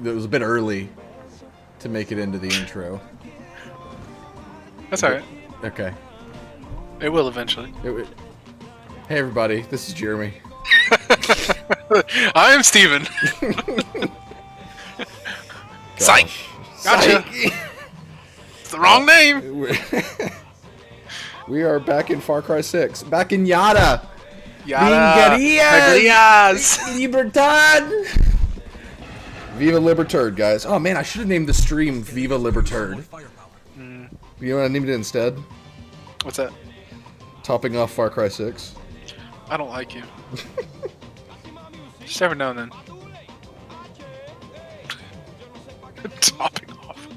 it was a bit early to make it into the intro. That's alright. Okay. It will eventually. Hey everybody, this is Jeremy. I am Steven. Psych! Gotcha! It's the wrong name! We are back in Far Cry 6. Back in Yada! Yada! Vingarías! Libertad! Viva Libertad, guys. Oh man, I should have named the stream Viva Libertad. You know what I named it instead? What's that? Topping off Far Cry 6. I don't like you. Just every now and then. Topping off.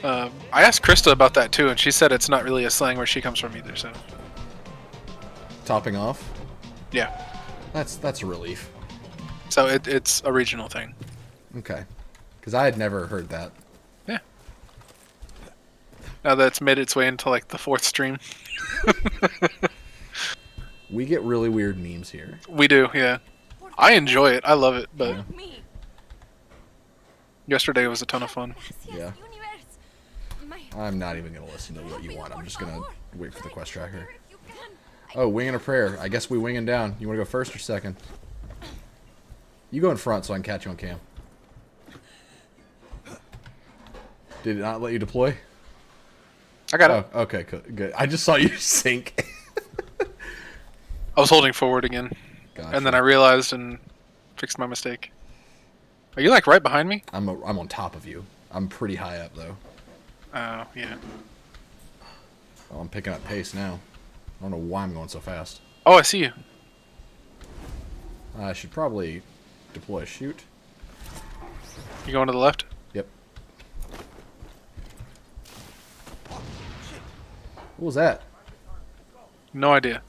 I asked Krista about that too, and she said it's not really a slang where she comes from either. So. Topping off? Yeah. That's a relief. So it's a regional thing. Okay. Because I had never heard that. Yeah. Now that it's made its way into like the 4th stream. We get really weird memes here. We do, yeah. I enjoy it. I love it, but Yeah. yesterday was a ton of fun. Yeah. I'm not even going to listen to what you want. I'm just going to wait for the quest tracker. Oh, winging a prayer. I guess we winging down. You want to go first or second? You go in front so I can catch you on cam. Did it not let you deploy? I got it. Oh, okay, good. I just saw you sink. I was holding forward again. Gotcha. And then I realized and fixed my mistake. Are you like right behind me? I'm on top of you. I'm pretty high up though. Oh, yeah. Oh, I'm picking up pace now. I don't know why I'm going so fast. Oh, I see you. I should probably deploy a shoot. You going to the left? Yep. What was that? No idea.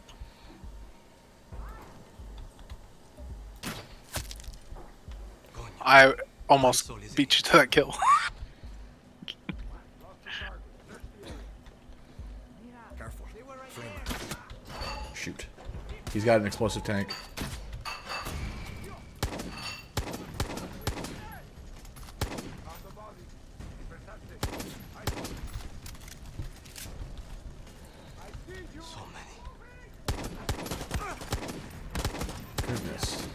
I almost beat you to that kill. Shoot. He's got an explosive tank. Goodness.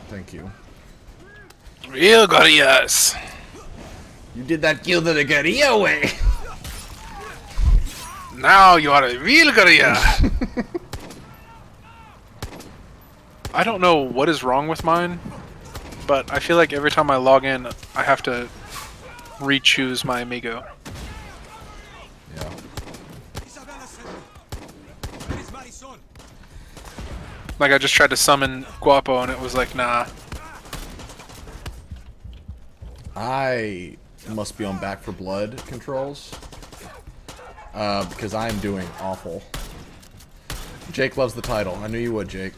Thank you. Real glorious. You did that kill the guerrilla way. Now you are a real guerrilla. I don't know what is wrong with mine, but I feel like every time I log in, I have to re-choose my amigo. Yeah. Like I just tried to summon Guapo and it was like, nah. I must be on Back for Blood controls. Because I'm doing awful. Jake loves the title. I knew you would, Jake.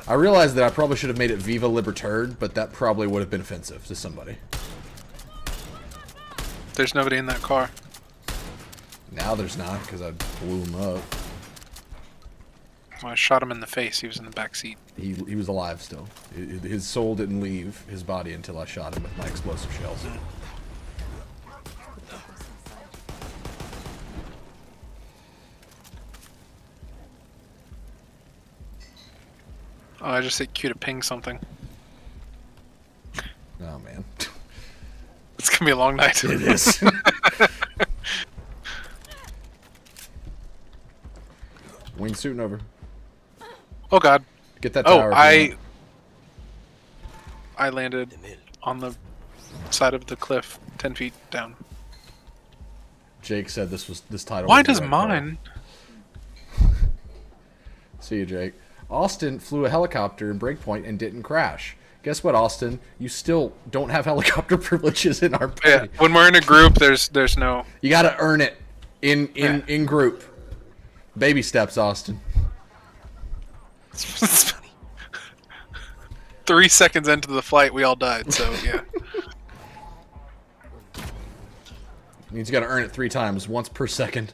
I realized that I probably should have made it Viva Libertad, but that probably would have been offensive to somebody. There's nobody in that car. Now there's not, because I blew him up. Well, I shot him in the face. He was in the back seat. He was alive still. His soul didn't leave his body until I shot him with my explosive shells. Oh, I just hit Q to ping something. Oh, man. It's gonna be a long night. It is. Wingsuiting over. Oh god. Get that Oh, tower. if you I landed on the side of the cliff, 10 feet down. want. Jake said this title. Why was the does right call. mine? See you, Jake. Austin flew a helicopter in Breakpoint and didn't crash. Guess what, Austin? You still don't have helicopter privileges in our party. Yeah, when we're in a group, there's no. You got to earn it in group. Baby steps, Austin. It's funny. 3 seconds into the flight, we all died. So yeah. Means you got to earn it 3 times, once per second.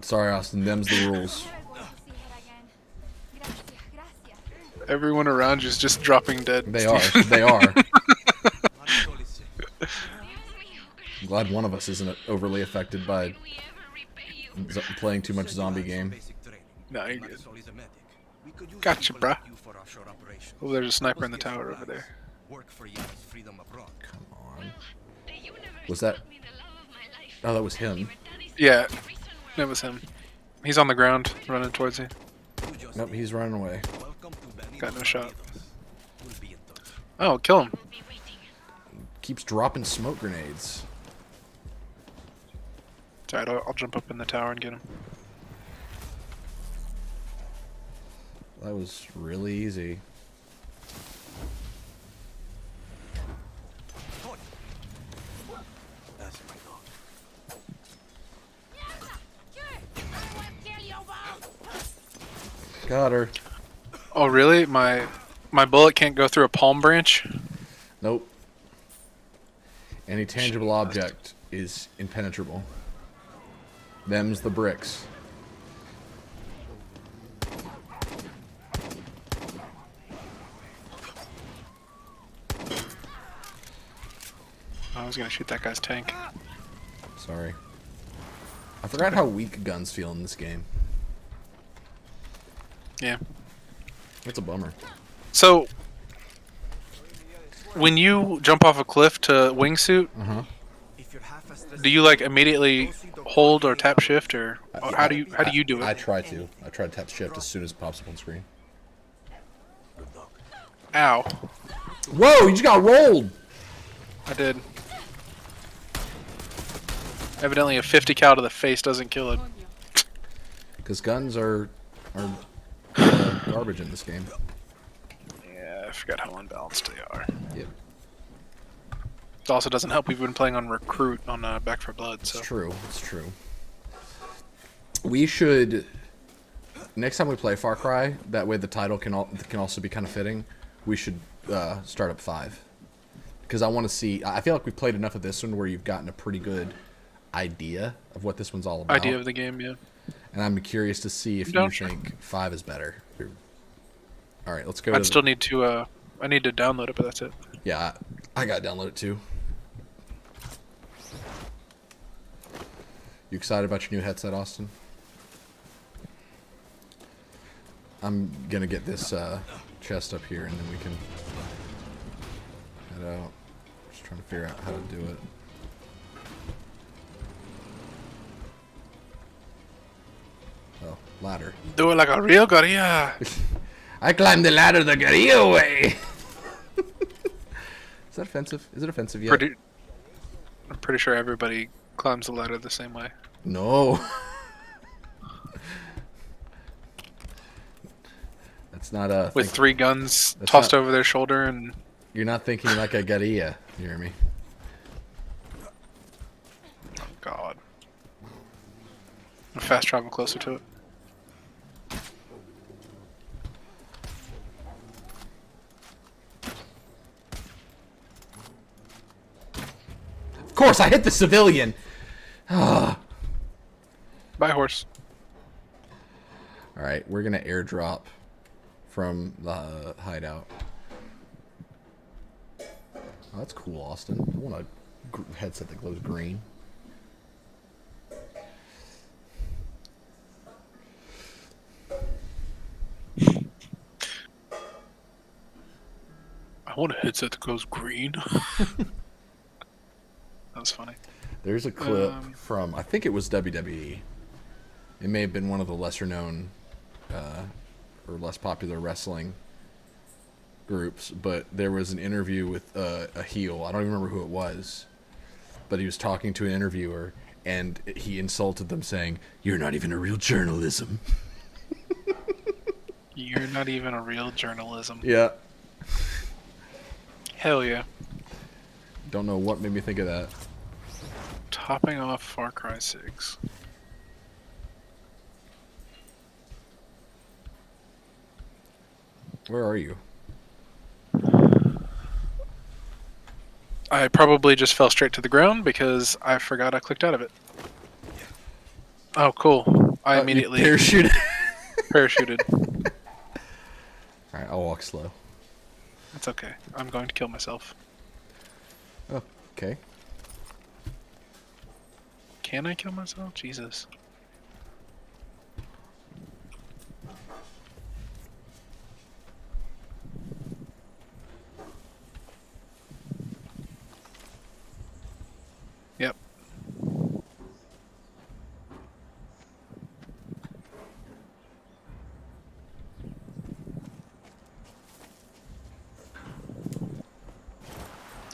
Sorry, Austin. Them's the rules. Everyone around you is just dropping dead. They are. They are. I'm glad one of us isn't overly affected by playing too much zombie game. No, you're good. Gotcha, bruh. Oh, there's a sniper in the tower over there. Come on. Was that? Oh, that was him. Yeah, that was him. He's on the ground, running towards you. Nope, he's running away. Got no shot. Oh, kill him. Keeps dropping smoke grenades. It's alright, I'll jump up in the tower and get him. That was really easy. Got her. Oh, really? My bullet can't go through a palm branch? Nope. Any tangible object is impenetrable. Them's the bricks. I was gonna shoot that guy's tank. Sorry. I forgot how weak guns feel in this game. Yeah. It's a bummer. So, when you jump off a cliff to wingsuit, do you like immediately hold or tap shift, or how do you do it? I try to tap shift as soon as it pops up on screen. Ow! Whoa! You just got rolled. I did. Evidently, a 50 cal to the face doesn't kill it. Because guns are garbage in this game. Yeah, I forgot how unbalanced they are. Yep. It also doesn't help. We've been playing on Recruit on Back 4 Blood. So. It's true. It's true. We should next time we play Far Cry. That way, the title can also be kind of fitting. We should start up 5 because I want to see. I feel like we've played enough of this one where you've gotten a pretty good idea of what this one's all about. Idea of the game, yeah. And I'm curious to see if you think 5 is better. All right, let's go. I still need to. I need to download it, but that's it. Yeah, I got to download it too. You excited about your new headset, Austin? I'm gonna get this chest up here, and then we can head out. Just trying to figure out how to do it. Oh, ladder. Do it like a real gorilla. I climbed the ladder the gorilla way. Is that offensive? Is it offensive yet? I'm pretty sure everybody climbs the ladder the same way. No. That's not a. With 3 guns tossed over their shoulder and. You're not thinking like a gorilla. You hear me? Oh God. Fast travel closer to it. Of course, I hit the civilian. Bye, horse. All right, we're gonna airdrop from the hideout. Oh, that's cool, Austin. I want a headset that glows green. I want a headset that glows green. That was funny. There's a clip from, I think it was WWE. It may have been one of the lesser known or less popular wrestling groups, but there was an interview with a heel. I don't even remember who it was, but he was talking to an interviewer, and he insulted them saying, "You're not even a real journalism." You're not even a real journalism. Yeah. Hell yeah. Don't know what made me think of that. Topping off Far Cry 6. Where are you? I probably just fell straight to the ground because I forgot I clicked out of it. Oh, cool. I immediately You parachuted. parachuted. Alright, I'll walk slow. It's okay. I'm going to kill myself. Okay. Can I kill myself? Jesus. Yep.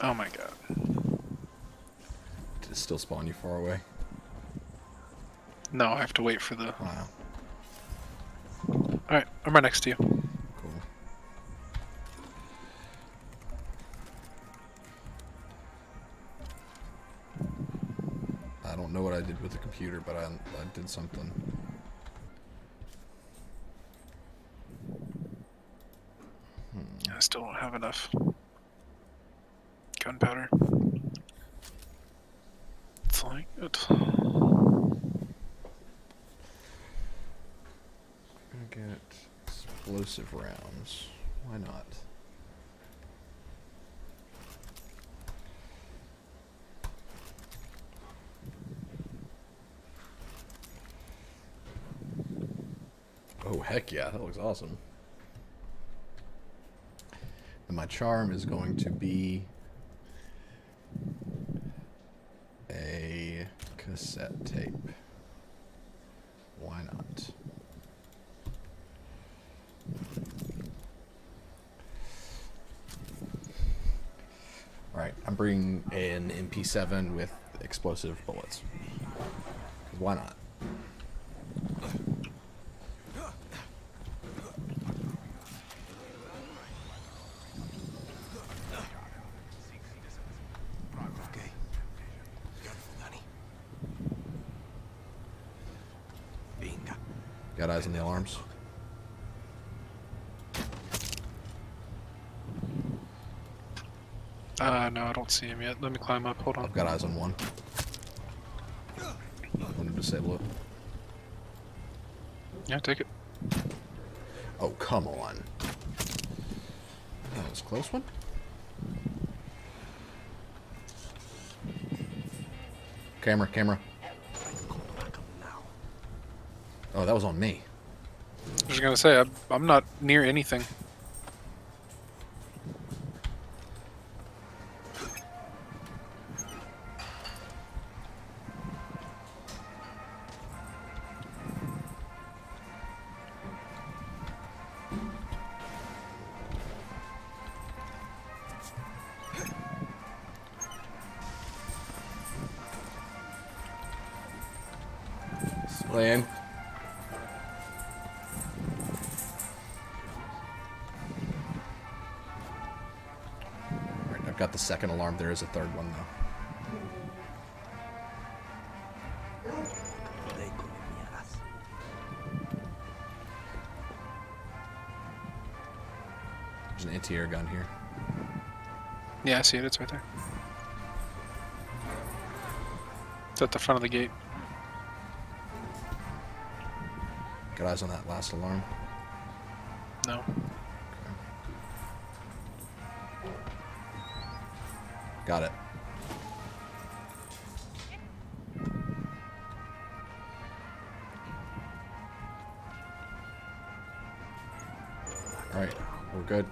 Oh my god. Did it still spawn you far away? No, I have to wait for the... Wow. Alright, I'm right next to you. Cool. I don't know what I did with the computer, but I did something. I still don't have enough gunpowder. It's like it. Gonna get explosive rounds. Why not? Oh, heck yeah, that looks awesome. And my charm is going to be a cassette tape. Why not? Alright, I'm bringing an MP7 with explosive bullets. 'Cause why not? Got eyes on the alarms? No, I don't see him yet. Let me climb up. Hold on. I've got eyes on one. I'm gonna disable it. Yeah, take it. Oh, come on. That was a close one. Camera. Oh, that was on me. I was gonna say, I'm not near anything. Land. Alright, I've got the second alarm. There is a third one, though. There's an anti-air gun here. Yeah, I see it. It's right there. It's at the front of the gate. Got eyes on that last alarm. No. Got it. Alright, we're good.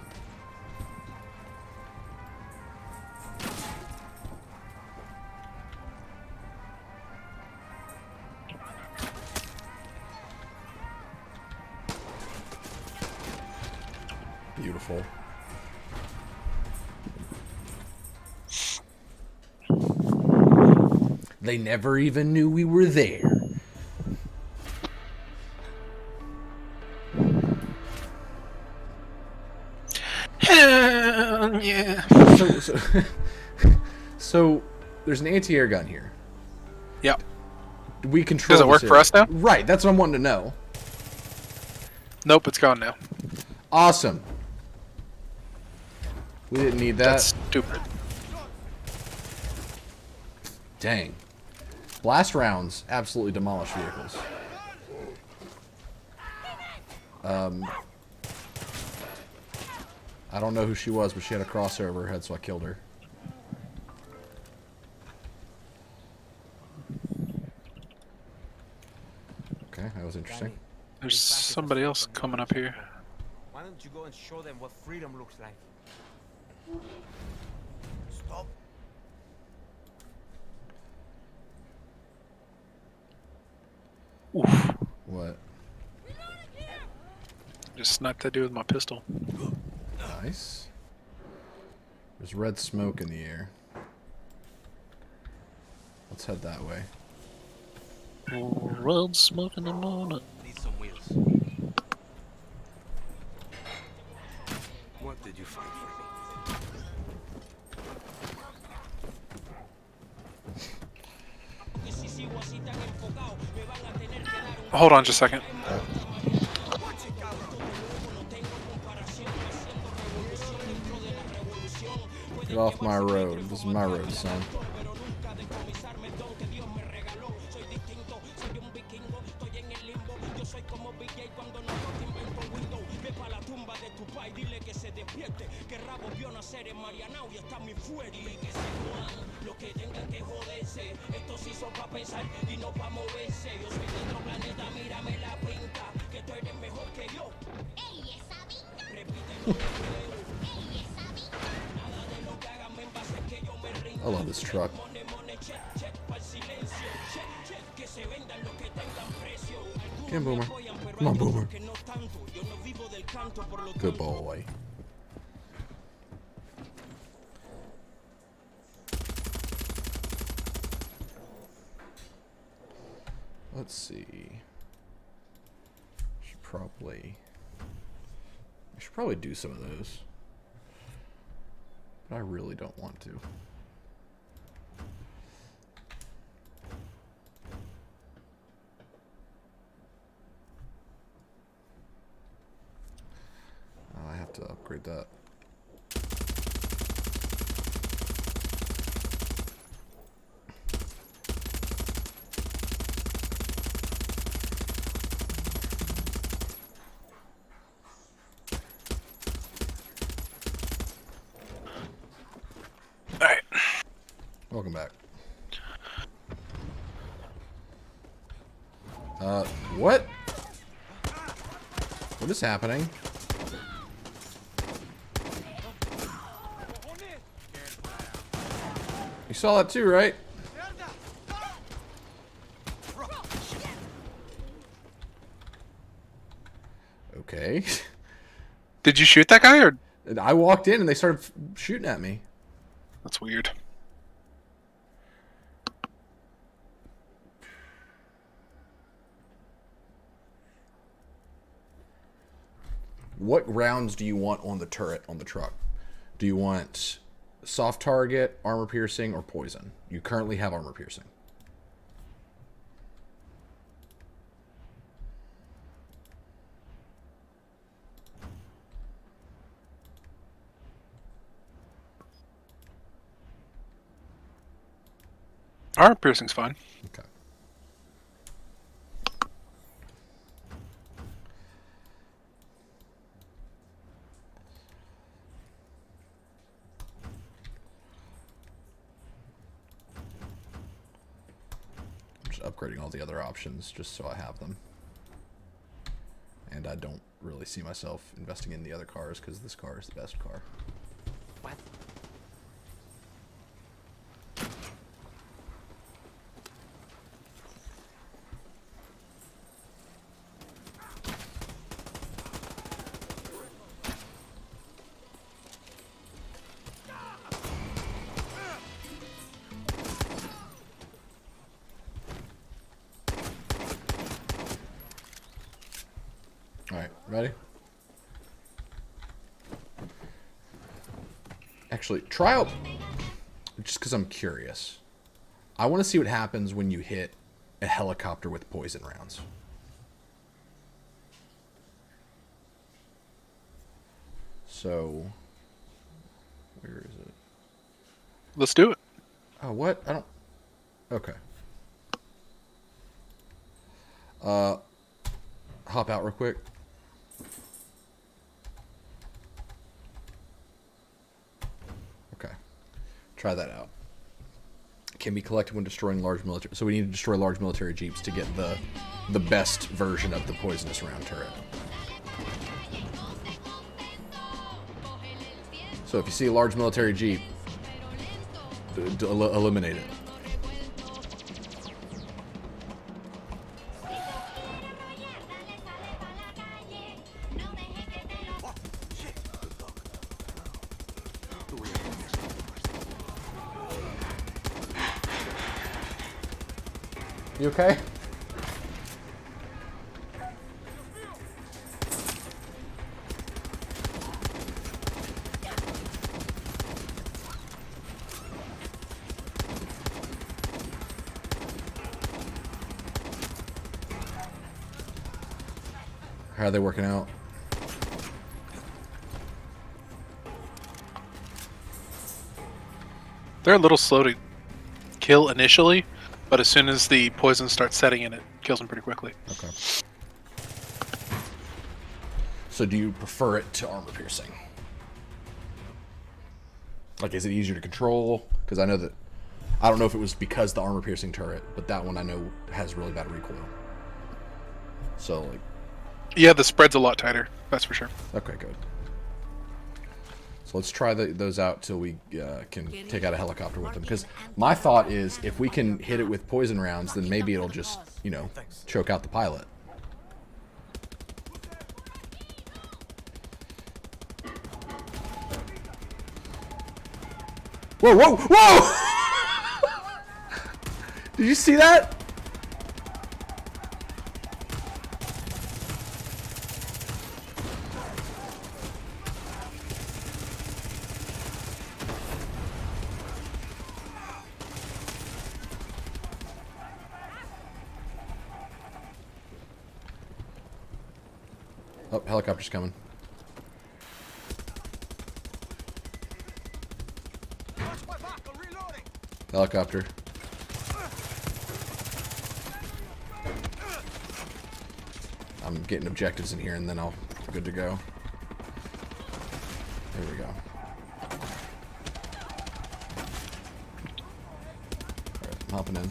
Beautiful. They never even knew we were there. Hell yeah. So there's an anti-air gun here. Yep. Do we control Does it work this for area? us now? Right, that's what I'm wanting to know. Nope, it's gone now. Awesome. We didn't need that. That's stupid. Dang. Blast rounds absolutely demolish vehicles. I don't know who she was, but she had a cross over her head, so I killed her. Okay, that was interesting. There's somebody else coming up here. Why don't you go and show them what freedom looks like? Stop. Oof. What? Just sniped that dude with my pistol. Nice. There's red smoke in the air. Let's head that way. Red smoke in the morning. Need some wheels. What did you find for me? Hold on just a second. Get off my road. This is my road, son. I love this truck. Get him, Boomer. Come on, Boomer. Good boy. Let's see. I should probably do some of those. But I really don't want to. I have to upgrade that. Alright. Welcome back. What? What is happening? You saw that too, right? Okay. Did you shoot that guy or? I walked in and they started shooting at me. That's weird. What rounds do you want on the turret on the truck? Do you want soft target, armor piercing, or poison? You currently have armor piercing. Armor piercing's fine. Okay. I'm just upgrading all the other options just so I have them. And I don't really see myself investing in the other cars because this car is the best car. What? Alright, ready? Actually, try out, just because I'm curious. I want to see what happens when you hit a helicopter with poison rounds. So, where is it? Let's do it. Oh, what? I don't... Okay. Hop out real quick. Okay. Try that out. Can be collected when destroying large military. So we need to destroy large military jeeps to get the best version of the poisonous round turret. So if you see a large military jeep, eliminate it. You okay? How are they working out? They're a little slow to kill initially, but as soon as the poison starts setting in, it kills them pretty quickly. Okay. So do you prefer it to armor piercing? Like, is it easier to control? Because I know that... I don't know if it was because the armor piercing turret, but that one I know has really bad recoil. So, like... Yeah, the spread's a lot tighter. That's for sure. Okay, good. So let's try those out till we can take out a helicopter with them. Because my thought is, if we can hit it with poison rounds, then maybe it'll just, you know, choke out the pilot. Whoa, whoa, whoa! Did you see that? Oh, helicopter's coming. Helicopter. I'm getting objectives in here and then I'll be good to go. There we go. Alright, I'm hopping in.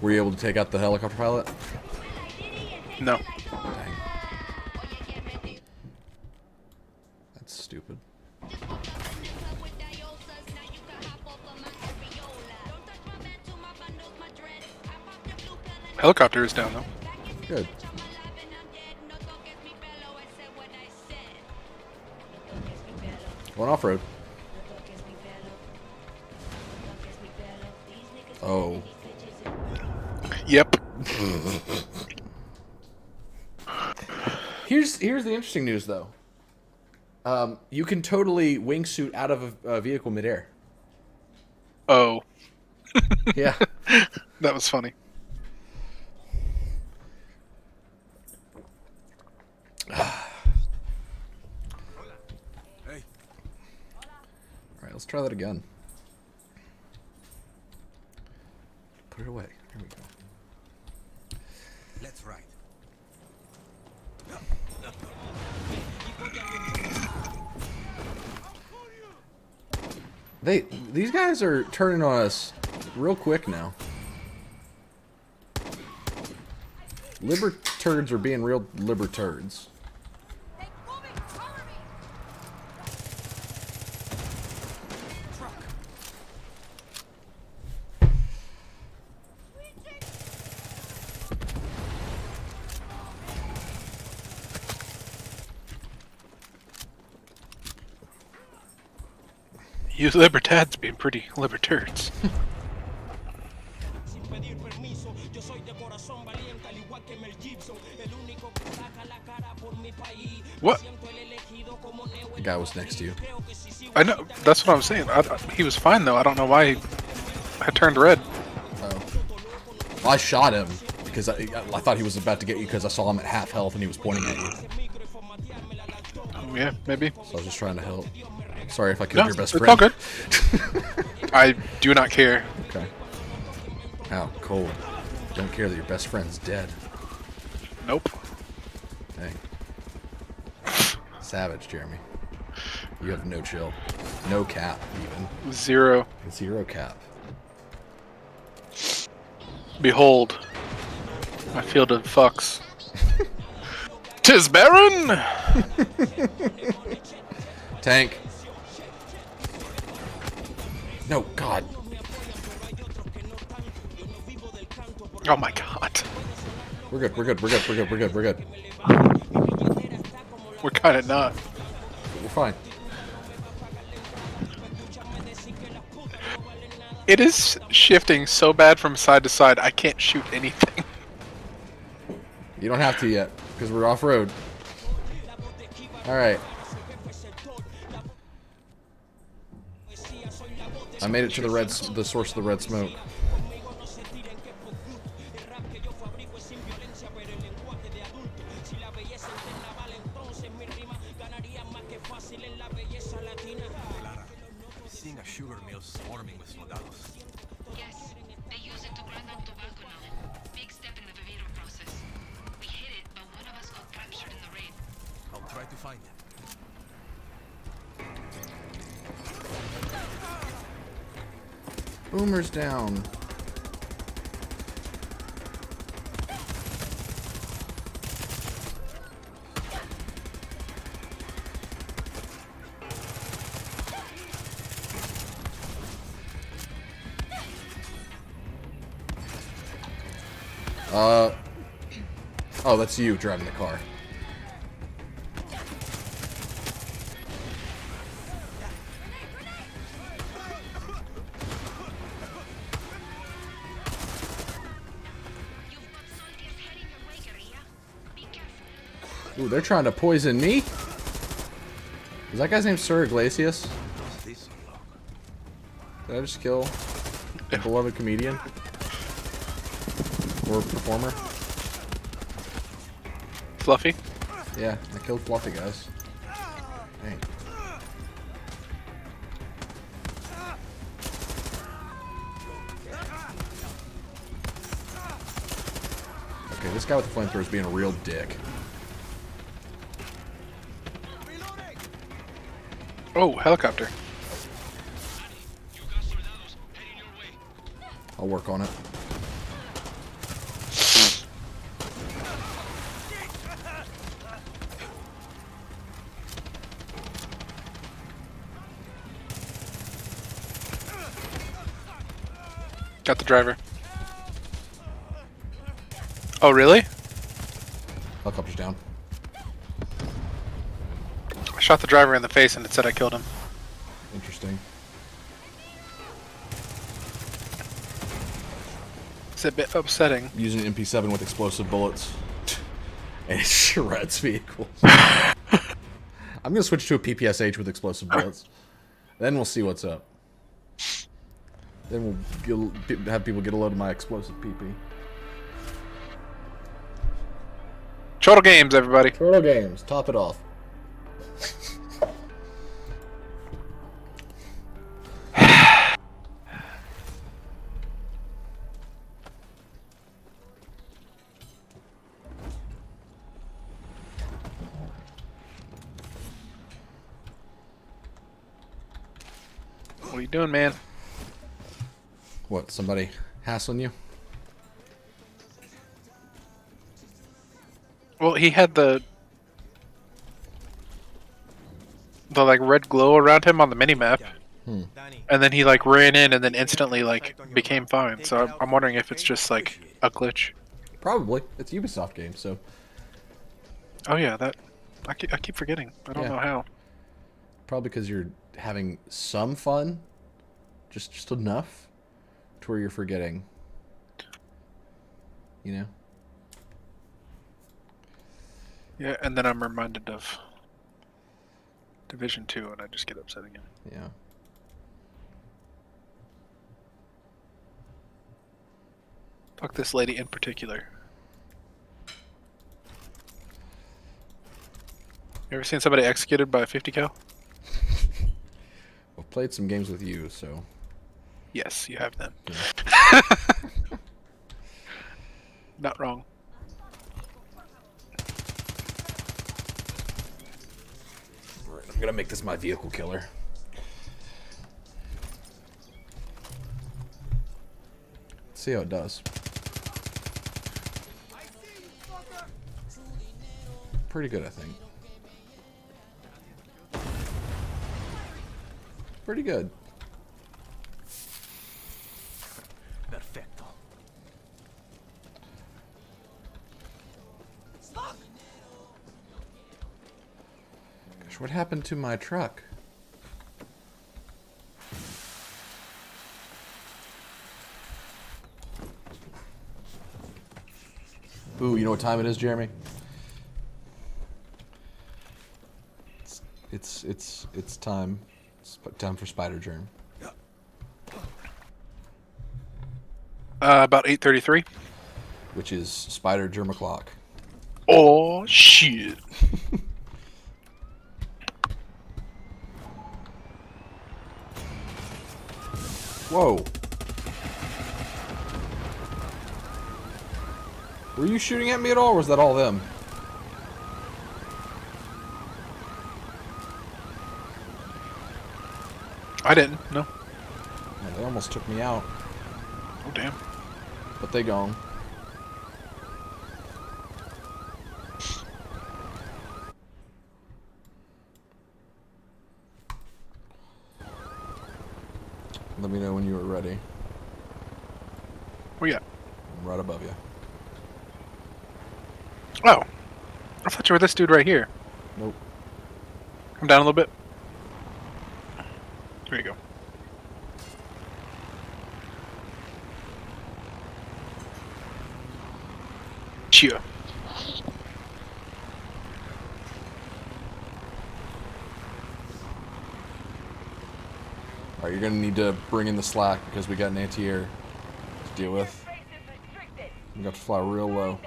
Were you able to take out the helicopter pilot? No. Dang. That's stupid. Helicopter is down, though. Good. Going off-road. Oh. Yep. Here's the interesting news, though. You can totally wingsuit out of a vehicle midair. Oh. Yeah. That was funny. Alright, let's try that again. Put it away. Here we go. Let's ride. These guys are turning on us real quick now. Liberturds are being real liberturds. You libertads being pretty libertards. What? The guy was next to you. I know. That's what I'm saying. He was fine, though. I don't know why I turned red. Oh. Well, I shot him because I thought he was about to get you because I saw him at half health and he was pointing at you. Oh, yeah, maybe. So I was just trying to help. Sorry if I No, killed your best it's friend. all good. I do not care. Okay. How cold. Don't care that your best friend's dead. Nope. Dang. Savage, Jeremy. You have no chill. No cap, even. 0. 0 cap. Behold, my field of fucks. 'Tis Baron! Tank. No, God. Oh my god. We're good, we're good, we're good, we're good, we're good, we're good. We're kinda not. We're fine. It is shifting so bad from side to side, I can't shoot anything. You don't have to yet, because we're off-road. Alright. I made it to the source of the red smoke. Seeing a sugar mill swarming with soldados. Yes, they use it to grind out tobacco now. Big step in the Viviro process. We hit it, but one of us got captured in the raid. I'll try to find them. Boomer's down. Oh, that's you driving the car. You've got soldiers heading your way, guerrilla. Be careful. Ooh, they're trying to poison me? Is that guy's name Sir Iglesias? What's this unlock? Did I just kill a beloved comedian? Or performer? Fluffy? Yeah, I killed Fluffy, guys. Dang. Okay, this guy with the flamethrower is being a real dick. Oh, helicopter. I'll work on it. Got the driver. Oh, really? Helicopter's down. I shot the driver in the face and it said I killed him. Interesting. It's a bit upsetting. Using an MP7 with explosive bullets. And it shreds vehicles. I'm gonna switch to a PPSH with explosive bullets. Then we'll see what's up. Then we'll have people get a load of my explosive PP. Chortle Games, everybody. Chortle Games, top it off. What are you doing, man? What, somebody hassling you? Well, he had the like red glow around him on the minimap, Danny, and then he like ran in and then instantly like became fine. So I'm wondering if it's just like a glitch. Probably. It's a Ubisoft game, so Oh yeah, that I keep forgetting. I don't Yeah. know how. probably because you're having some fun, just enough to where you're forgetting. You know? Yeah, and then I'm reminded of Division 2 and I just get upset again. Yeah. Fuck this lady in particular. You ever seen somebody executed by a 50 cal? played some games with you, so Yes, you have them. Not wrong. Alright, I'm gonna make this my vehicle killer. Let's see how it does. Pretty good, I think. Pretty good. Perfecto. Gosh, what happened to my truck? Ooh, you know what time it is, Jeremy? It's time. It's time for Spider Germ. About 8:33. Which is Spider Germ o'clock. Oh shit! Whoa! Were you shooting at me at all, or was that all them? I didn't. No. Yeah, they almost took me out, Oh damn. but they gone. Let me know when you were ready. Where you at? I'm right above you. Oh, I thought you were this dude right here. Nope. Come down a little bit. There you go. Cheer. Alright, you're gonna need to bring in the slack because we got an anti-air to deal with. We got to fly real low.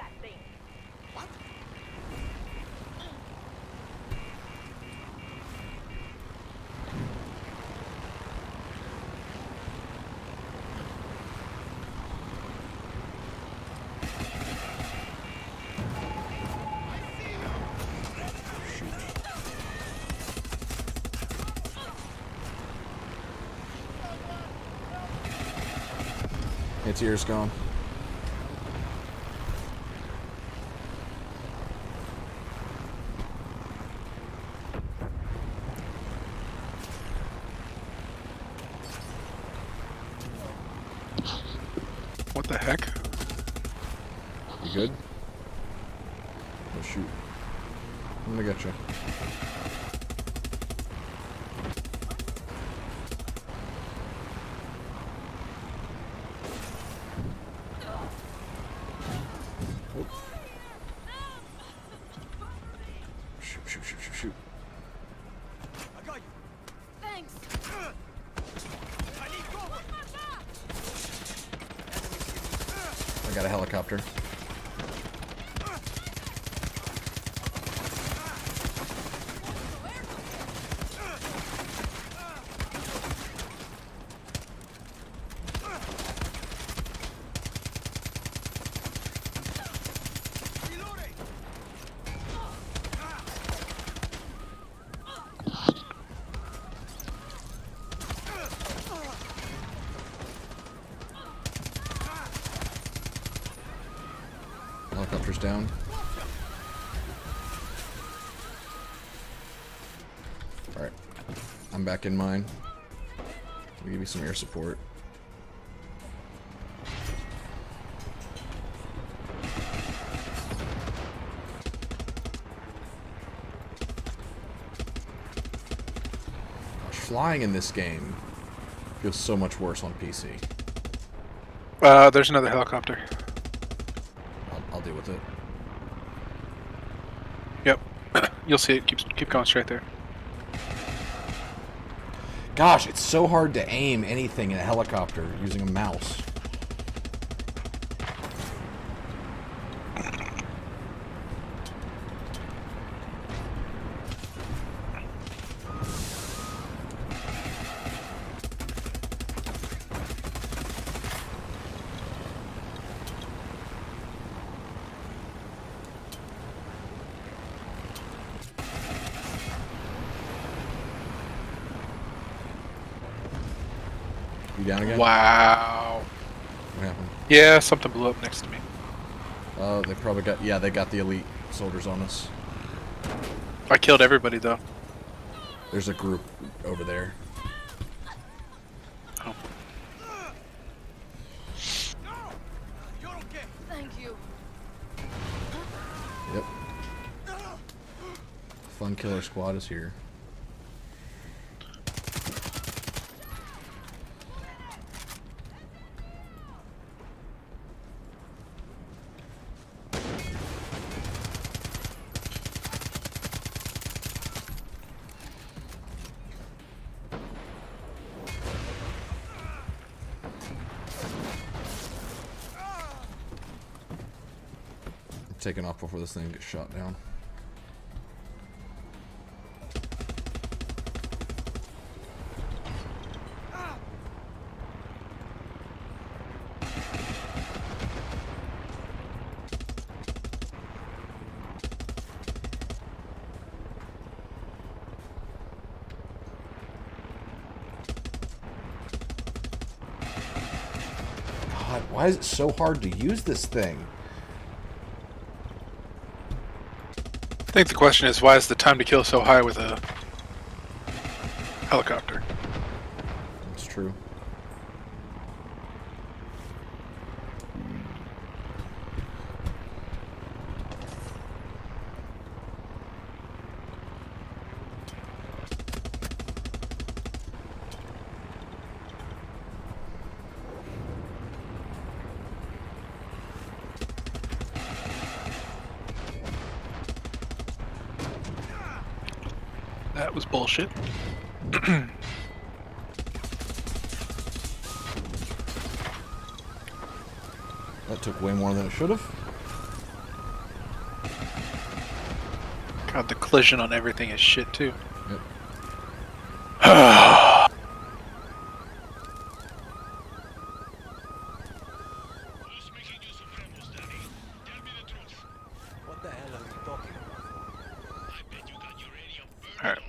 Anti-air's gone. What the heck? You good? Oh shoot. I'm gonna get you. Shoot, shoot, shoot, shoot, shoot. I got you. Thanks. I need cover. I got a helicopter. Reloading. Helicopter's down. Alright. I'm back in mine. I'll give you some air support. Gosh, flying in this game feels so much worse on PC. There's another helicopter. I'll deal with it. Yep. You'll see it. Keep going straight there. Gosh, it's so hard to aim anything in a helicopter using a mouse. You down again? Wow. What happened? Yeah, something blew up next to me. Oh, they probably got... Yeah, they got the elite soldiers on us. I killed everybody though. There's a group over there. Oh. You're okay. Thank you. Yep. Fun Killer Squad is here. Taking off before this thing gets shot down. God, why is it so hard to use this thing? I think the question is, why is the time to kill so high with a helicopter? It's true. That was bullshit. That took way more than it should have. God, the collision on everything is shit too. Yep. What the hell are you talking about? Alright.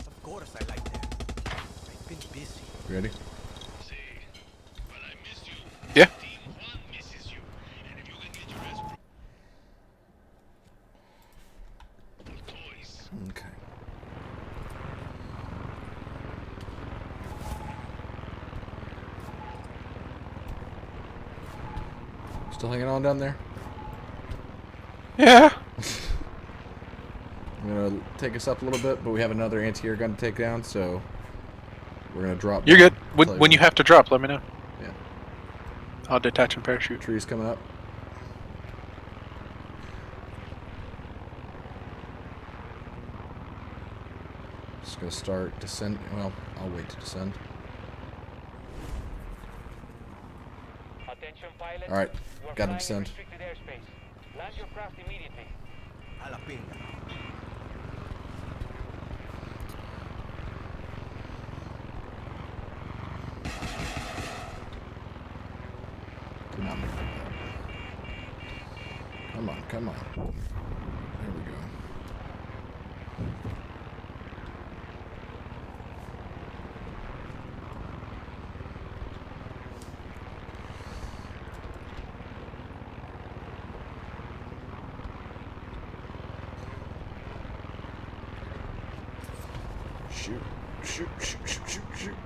Of course I like that. I've been busy. You ready? Yeah. Okay. Still hanging on down there? Yeah. I'm gonna take us up a little bit, but we have another anti-air gun to take down, so we're gonna drop. You're good. Tell When you have to drop, let me know. Yeah. I'll detach and parachute. Trees coming up. Just gonna start descend. Well, I'll wait to descend. Attention pilots. All right, You are gotta flying in descend. restricted airspace. Land your craft immediately. A la pinga. Come on. Come on, come on. There we go. Shoot, shoot, shoot, shoot, shoot, shoot.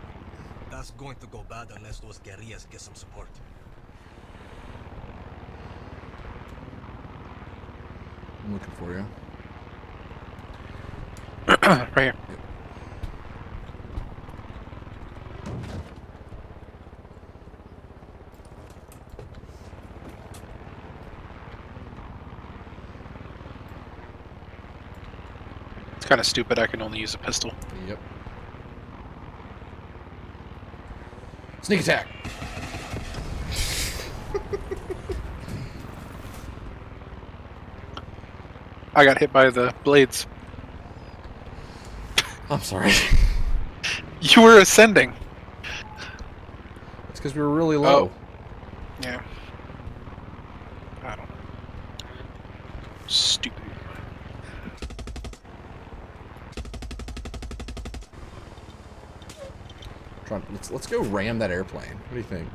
That's going to go bad unless those guerrillas get some support. I'm looking for you. Right here. It's kind of stupid. I can only use a pistol. Yep. Sneak attack. I got hit by the blades. I'm sorry. You were ascending. It's because we were really low. Yeah. I don't know. Stupid. Let's go ram that airplane. What do you think?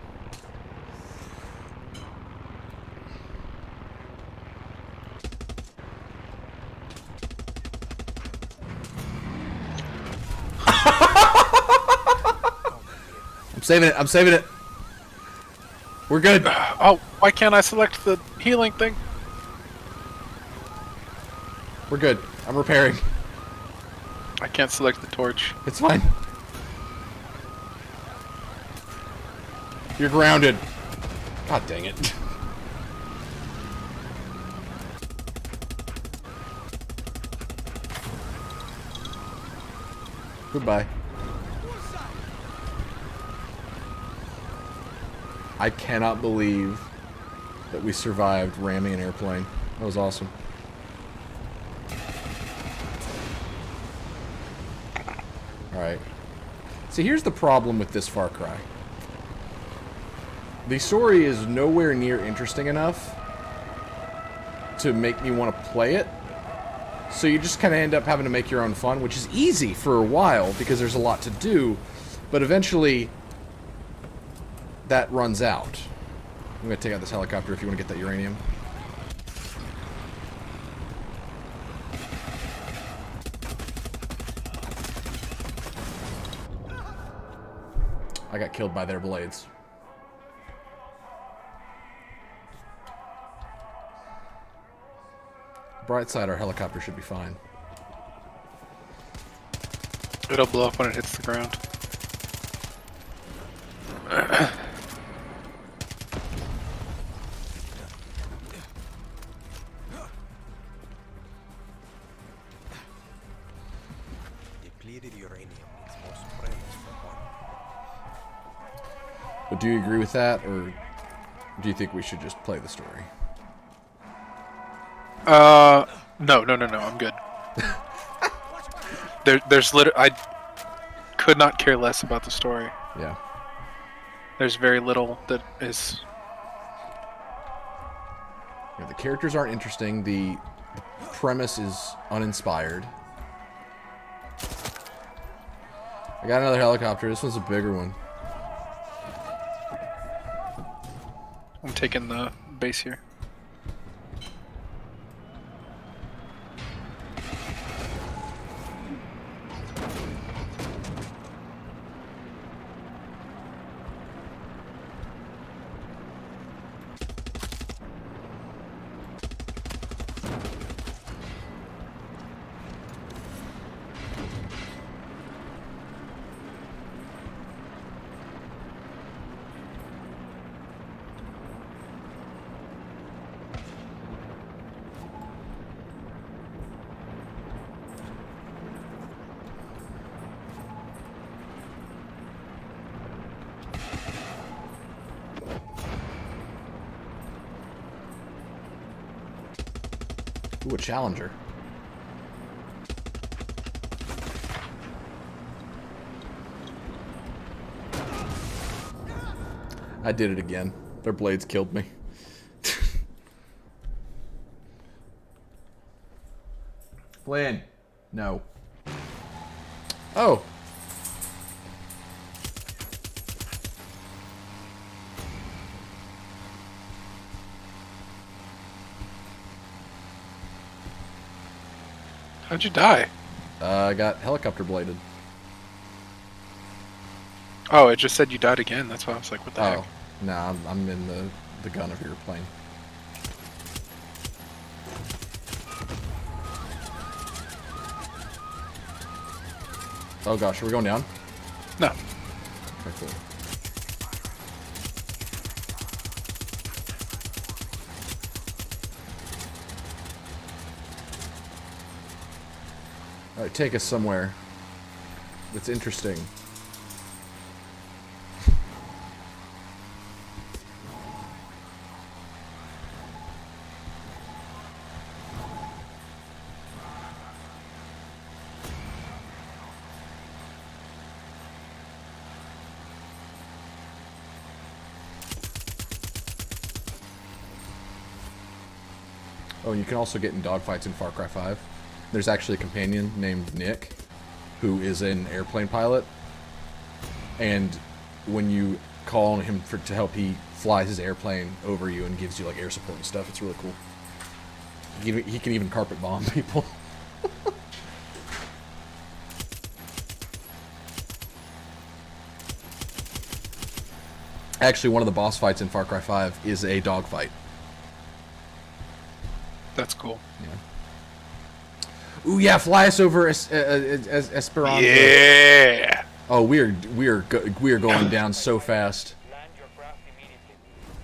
I'm saving it. I'm saving it. We're good. Oh, why can't I select the healing thing? We're good. I'm repairing. I can't select the torch. It's fine. You're grounded. God dang it. Goodbye. I cannot believe that we survived ramming an airplane. That was awesome. Alright. See, here's the problem with this Far Cry. The story is nowhere near interesting enough to make me want to play it. So you just kind of end up having to make your own fun, which is easy for a while because there's a lot to do. But eventually, that runs out. I'm going to take out this helicopter if you want to get that uranium. I got killed by their blades. Bright side, our helicopter should be fine. It'll blow up when it hits the ground. Depleted uranium needs more surveillance for one. But do you agree with that, or do you think we should just play the story? No, I'm good. There's I could not care less about the story. Yeah. There's very little that is. Yeah, the characters aren't interesting. The premise is uninspired. I got another helicopter. This one's a bigger one. I'm taking the base here. Ooh, a Challenger. I did it again. Their blades killed me. Flynn. No. Oh. How'd you die? I got helicopter bladed. Oh, it just said you died again. That's why I was like, what the Oh. heck? Nah, I'm in the gun of your plane. Oh gosh, are we going down? No. Okay, cool. Alright, take us somewhere that's interesting. Oh, and you can also get in dogfights in Far Cry 5. There's actually a companion named Nick, who is an airplane pilot. and when you call on him to help, he flies his airplane over you and gives you like air support and stuff. It's really cool. He can even carpet bomb people. Actually, one of the boss fights in Far Cry 5 is a dogfight. That's cool. Yeah. Ooh, yeah, fly us over Esperanza. Yeah. Oh, we are going down so fast. Land your craft immediately.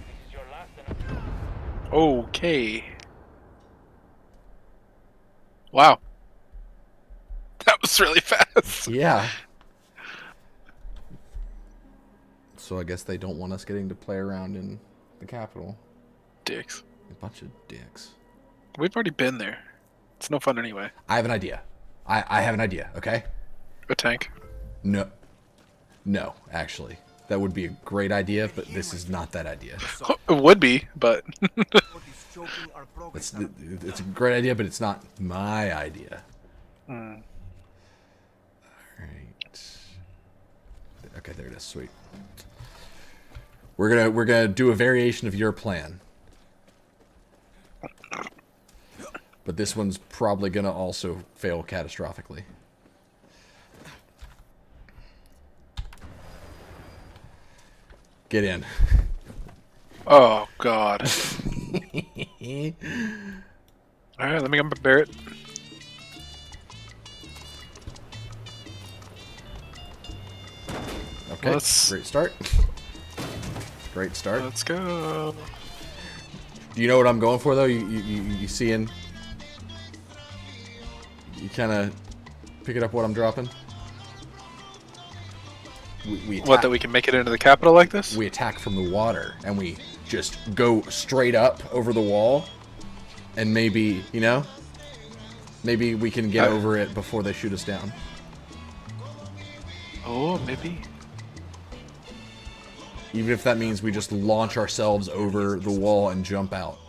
This is your last and Okay. Wow. That was really fast. Yeah. So I guess they don't want us getting to play around in the capital. Dicks. A bunch of dicks. We've already been there. It's no fun anyway. I have an idea. I have an idea, okay? A tank. No. No, actually. That would be a great idea, but this is not that idea. It would be, but What is choking our progress? It's a great idea, but it's not my idea. Hmm. Alright. Okay, there it is. Sweet. We're gonna do a variation of your plan. But this one's probably gonna also fail catastrophically. Get in. oh god. Alright, let me go Barrett. Okay, Let's- great start. Great start. Let's go. Do you know what I'm going for though? You seeing? You kind of picking up what I'm dropping? We What, that we can make it into the capital like this? we attack from the water and we just go straight up over the wall, and maybe maybe we can get over it before they shoot us down. Oh, maybe. Even if that means we just launch ourselves over the wall and jump out.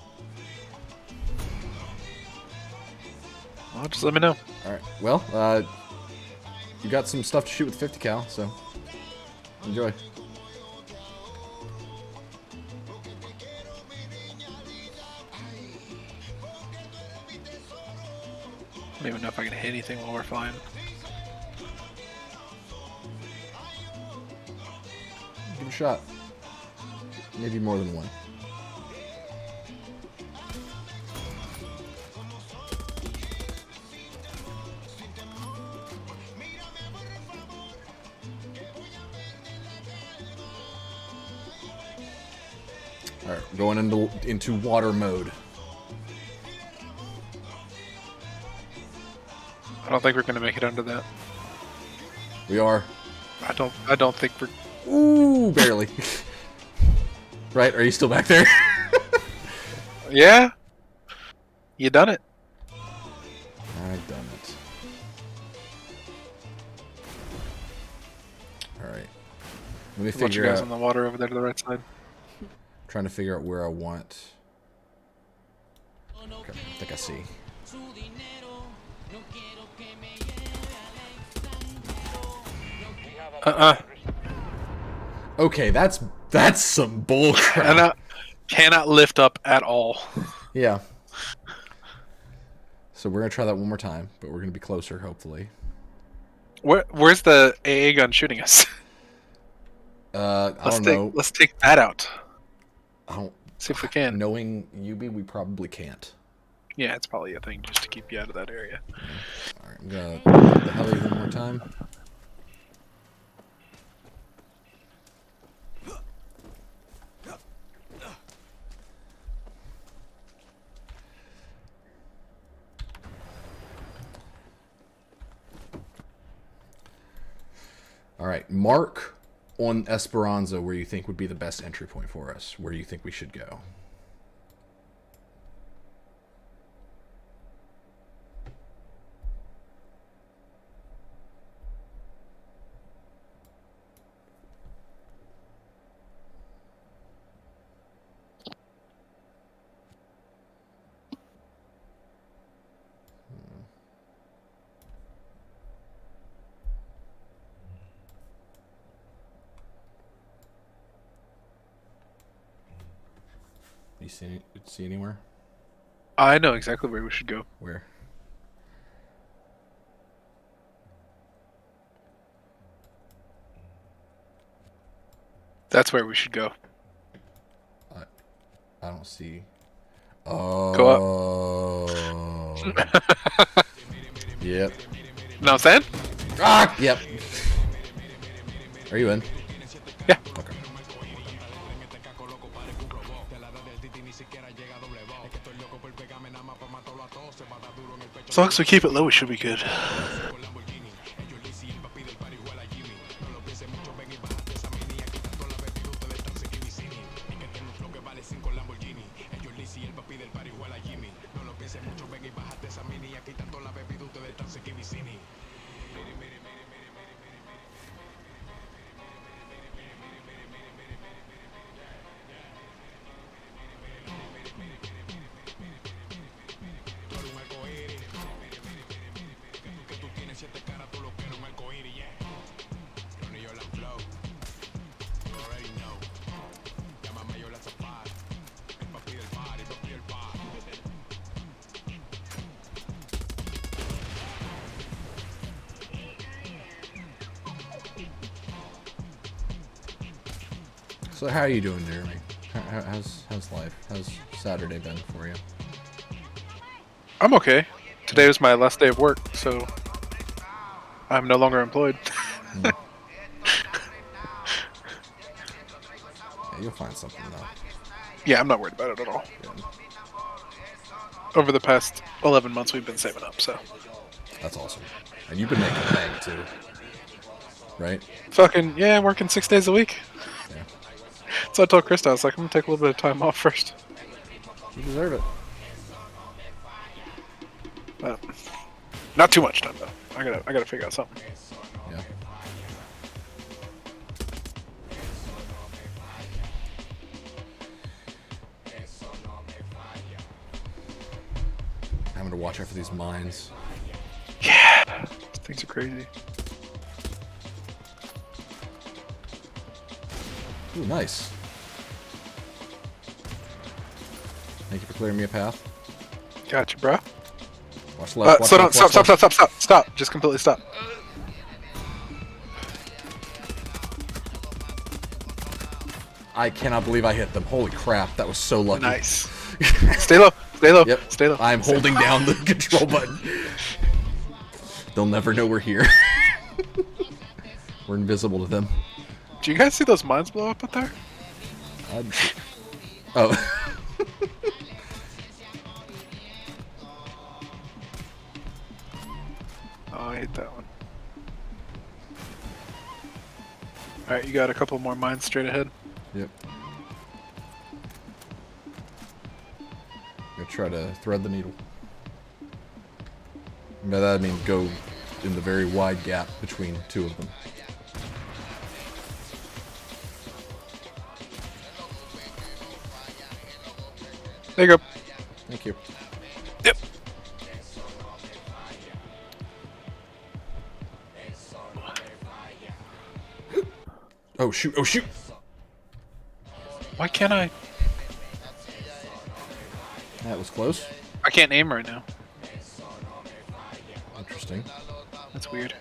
Well, just let me know. All right. Well, you got some stuff to shoot with 50 cal, so enjoy. I don't even know if I can hit anything while we're flying. Give it a shot. Maybe more than one. Alright, going into water mode. I don't think we're gonna make it under that. We are. I don't think we're. Ooh, barely. Right? Are you still back there? Yeah. You done it. I've done it. Alright. Let me A bunch of figure guys out. on the water over there to the right side. Trying to figure out where I want. Okay, I think I see. Okay, that's some bullcrap. Cannot lift up at all. Yeah. So we're gonna try that one more time, but we're gonna be closer, hopefully. Where's the AA gun shooting us? I don't know. Let's take that out. I don't. See if we can. Knowing Yubi, we probably can't. Yeah, it's probably a thing just to keep you out of that area. All right, I'm gonna hit the heli one more time. All right, mark on Esperanza where you think would be the best entry point for us, where you think we should go. You see anywhere? I know exactly where we should go. Where? That's where we should go. I don't see. Go Oh. Yep. Know what I'm saying? Ah! Yep. Are you in? Yeah. Okay. As long as we keep it low, we should be good. So how are you doing, Jeremy? How's life? How's Saturday been for you? I'm okay. Today was my last day of work, so I'm no longer employed. Yeah, you'll find something though. Yeah, I'm not worried about it at all. Good. Over the past 11 months, we've been saving up, so. That's awesome. And you've been making bank too, right? Fucking, yeah, working 6 days a week. Yeah. So I told Krista, I was like, I'm gonna take a little bit of time off first. You deserve it. Not too much time though. I gotta figure out something. Yeah. Having to watch out for these mines. Yeah, things are crazy. Ooh, nice. Thank you for clearing me a path. Gotcha, bro. Watch left. Watch Slow down. left, Stop, watch stop, left. stop, stop, stop, stop. Just completely stop. I cannot believe I hit them. Holy crap, that was so lucky. Nice. Stay low. Stay low. Yep. Stay low. I'm holding down the control button. They'll never know we're here. We're invisible to them. Do you guys see those mines blow up there? Oh. Oh, I hate that one. Alright, you got a couple more mines straight ahead. Yep. Gonna try to thread the needle. By that I mean go in the very wide gap between two of them. There you go. Thank you. Yep. Oh shoot, oh shoot! Why can't I? That was close. I can't aim right now. Interesting. That's weird.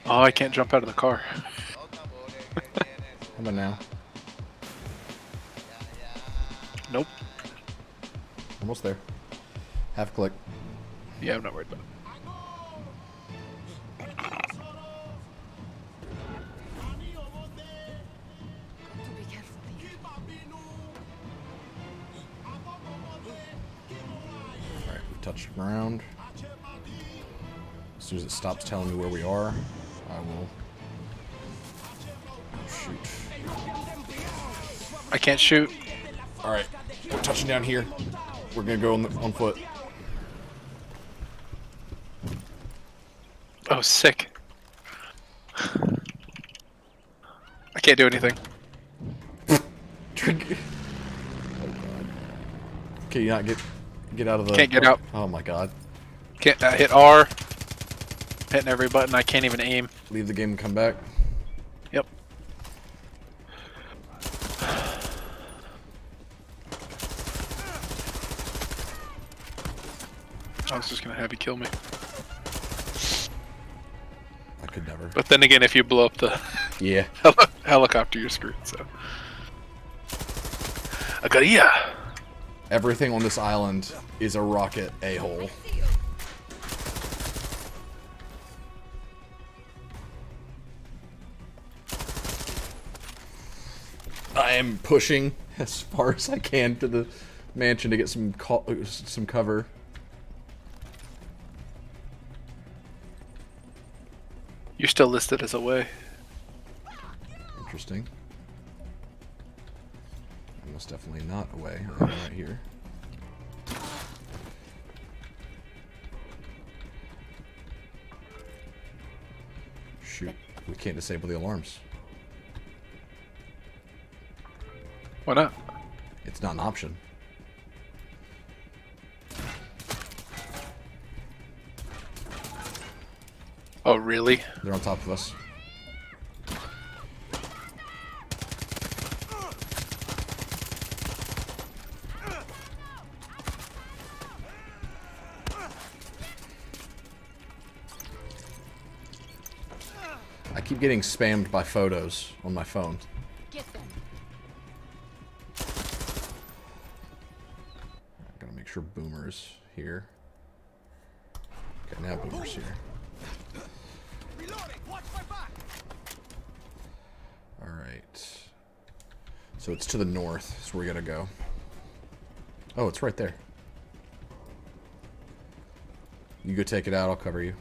Oh, I can't jump out of the car. How about now? Nope. Almost there. Half a click. Yeah, I'm not worried about it. Alright, we've touched ground. As soon as it stops telling me where we are, I will shoot. I can't shoot. Alright, we're touching down here. We're gonna go on foot. Oh, sick. I can't do anything. Drink. Oh god. Can you not get out of the... Can't get out. Oh my god. Can't hit R. hitting every button. I can't even aim. Leave the game and come back. Yep. I was just gonna have you kill me. I could never. But then again, if you blow up the Yeah. helicopter, you're screwed, so. I got ya! Everything on this island is a rocket a-hole. I am pushing as far as I can to the mansion to get some cover. You're still listed as away. Interesting. I'm most definitely not away. I'm right here. Shoot. We can't disable the alarms. Why not? It's not an option. Oh, really? They're on top of us. I keep getting spammed by photos on my phone. Get them. Gotta make sure Boomer's here. Okay, now Boomer's here. Alright. So it's to the north. That's where we gotta go. Oh, it's right there. You go take it out, I'll cover you.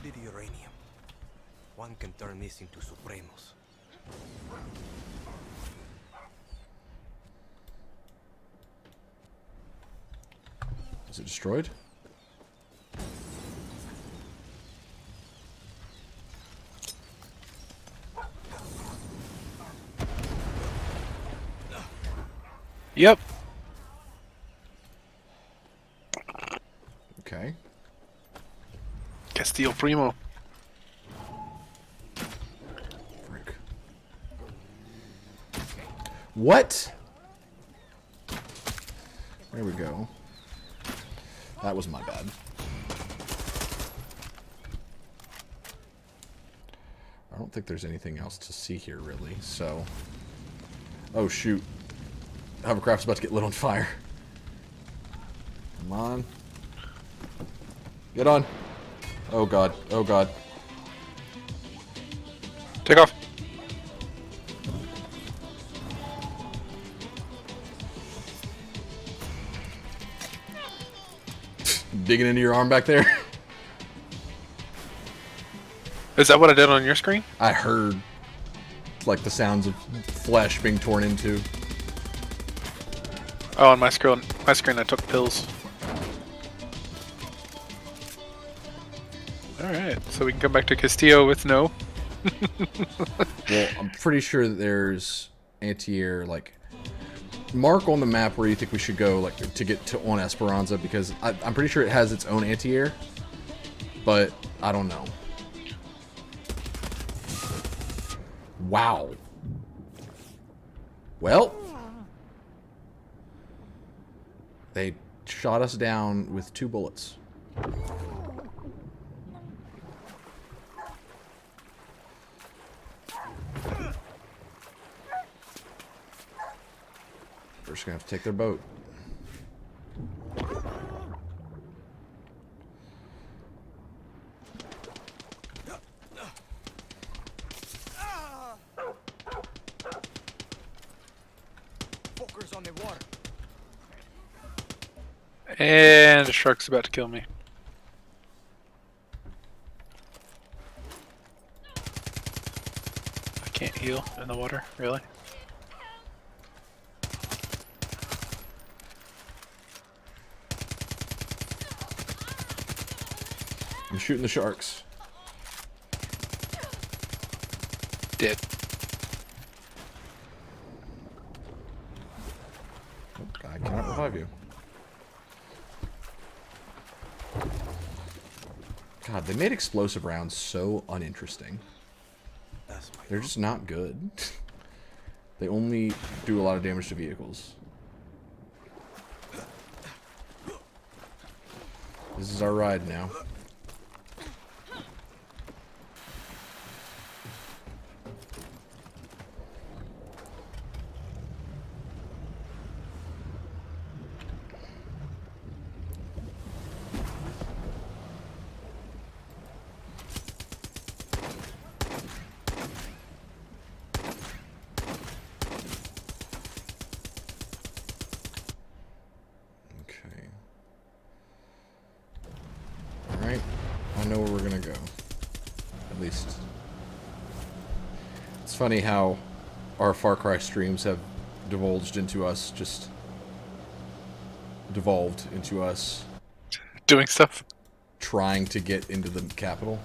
Depleted uranium. One can turn this into Supremos. Is it destroyed? Yep. Okay. Castillo Primo. Frick. What? There we go. That was my bad. I don't think there's anything else to see here, really, so... Oh, shoot. Hovercraft's about to get lit on fire. Come on. Get on. Oh, God. Oh, God. Take off. Digging into your arm back there. Is that what I did on your screen? I heard, like, the sounds of flesh being torn into. Oh, on my screen I took pills. Alright, so we can come back to Castillo with no. Well, I'm pretty sure that there's anti-air, like, mark on the map where you think we should go, like, to get to on Esperanza, because I'm pretty sure it has its own anti-air, but I don't know. Wow. Well, they shot us down with 2 bullets. We're just gonna have to take their boat. Focus on the water. And a shark's about to kill me. heal in the water, really? I'm shooting the sharks. Did. Oh, I cannot revive you. God, they made explosive rounds so uninteresting. That's my They're just not good. They only do a lot of damage to vehicles. This is our ride now. Okay. Alright. I know where we're gonna go. At least. It's funny how our Far Cry streams have devolved into us Doing stuff. trying to get into the capital.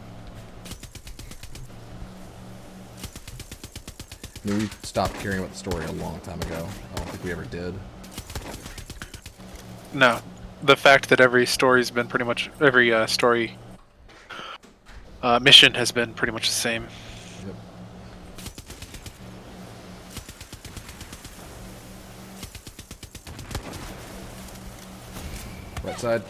I mean, we stopped caring about the story a long time ago. I don't think we ever did. No. The fact that every story's been pretty much... Every story mission has been pretty much the same. Yep. Right side.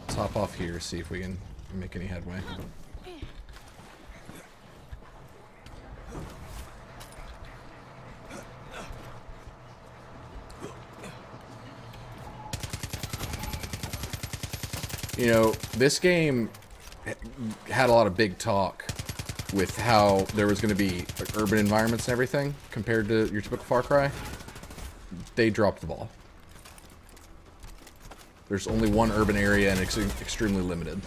Let's hop off here, see if we can make any headway. You know, this game had a lot of big talk with how there was going to be like, urban environments and everything compared to your typical Far Cry. They dropped the ball. There's only one urban area and it's extremely limited.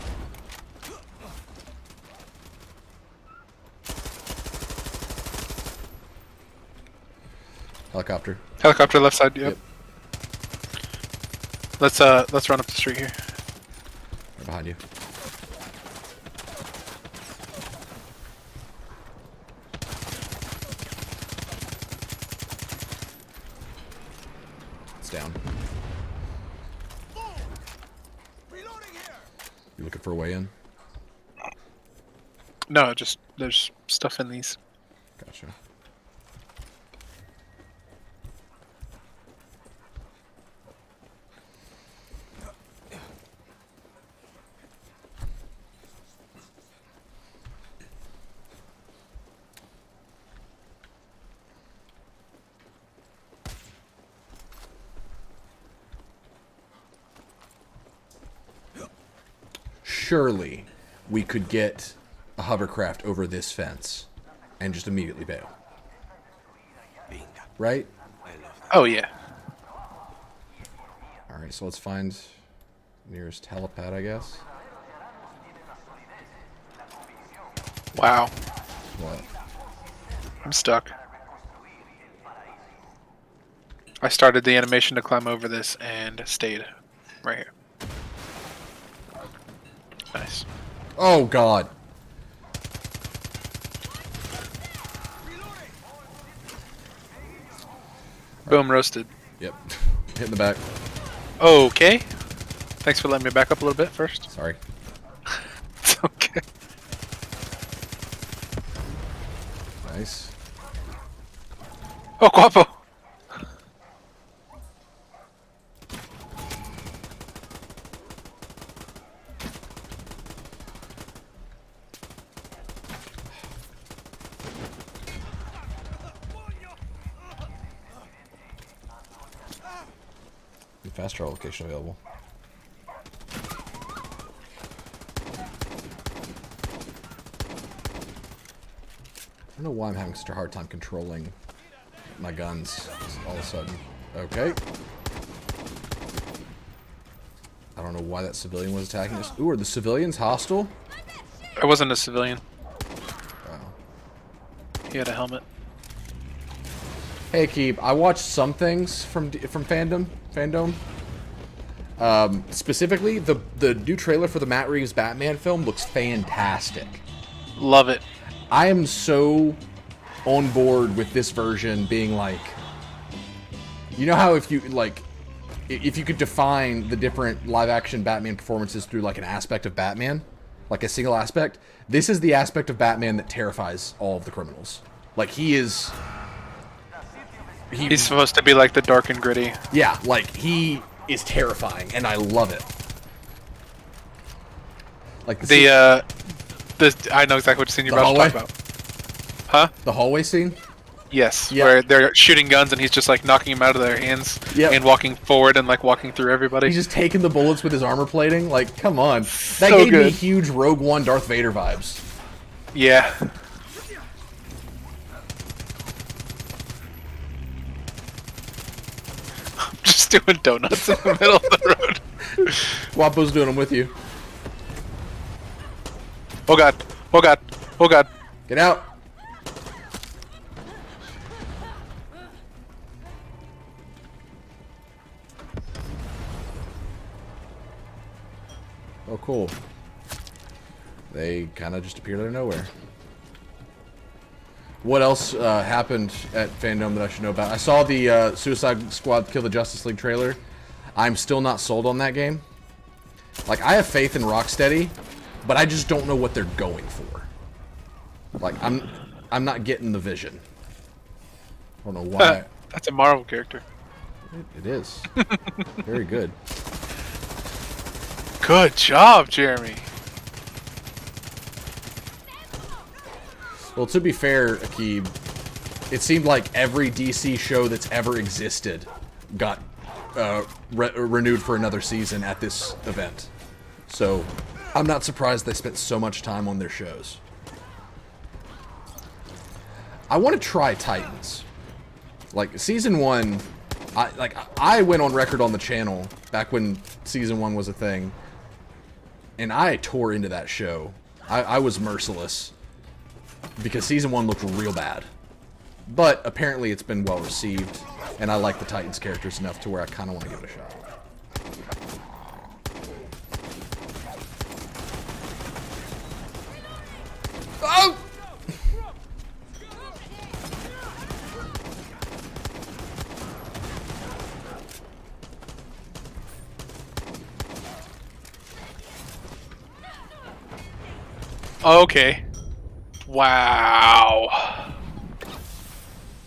Helicopter. Helicopter left side, yep. Yep. Let's run up the street here. Right behind you. It's down. You looking for a way in? No, just there's stuff in these. Gotcha. Surely we could get a hovercraft over this fence and just immediately bail. Bingo. Right? I love that. Oh yeah. Alright, so let's find nearest helipad, I guess. Wow. What? I'm stuck. I started the animation to climb over this and stayed right here. Nice. Oh, God. Boom, roasted. Yep. Hit in the back. Okay. Thanks for letting me back up a little bit first. Sorry. It's okay. Nice. Oh, guapo. Fast travel location available. I don't know why I'm having such a hard time controlling my guns all of a sudden. Okay. I don't know why that civilian was attacking us. Ooh, are the civilians hostile? I wasn't a civilian. Wow. He had a helmet. Hey, Keep. I watched some things from fandom. Specifically, the new trailer for the Matt Reeves Batman film looks fantastic. Love it. I am so on board with this version being like, you know how if you could define the different live-action Batman performances through like an aspect of Batman, like a single aspect, this is the aspect of Batman that terrifies all of the criminals. Like he's supposed to be like the dark and gritty. Yeah, like he is terrifying, and I love it. Like I know exactly what scene you're The about to talk hallway? about. Huh? The hallway scene. Yes, Yeah. where they're shooting guns and he's just like knocking them out of their hands Yep. and walking forward and like walking through everybody. He's just taking the bullets with his armor plating. Like, come on. That So gave me good. huge Rogue One Darth Vader vibes. Yeah. I'm just doing donuts in the middle of the road. Wapo's doing them with you. Oh god. Oh god. Oh god. Get out. Oh, cool. They kind of just appeared out of nowhere. What else happened at Fandom that I should know about? I saw the Suicide Squad Kill the Justice League trailer. I'm still not sold on that game. Like, I have faith in Rocksteady, but I just don't know what they're going for. Like, I'm not getting the vision. I don't know why. That's a Marvel character. It is. Very good. Good job, Jeremy. Well, to be fair, Akib, it seemed like every DC show that's ever existed got renewed for another season at this event. So, I'm not surprised they spent so much time on their shows. I want to try Titans. Like, Season 1, I went on record on the channel back when Season 1 was a thing, and I tore into that show. I was merciless. Because Season 1 looked real bad. But apparently it's been well received, and I like the Titans characters enough to where I kind of want to give it a shot. Oh! Okay. Wow.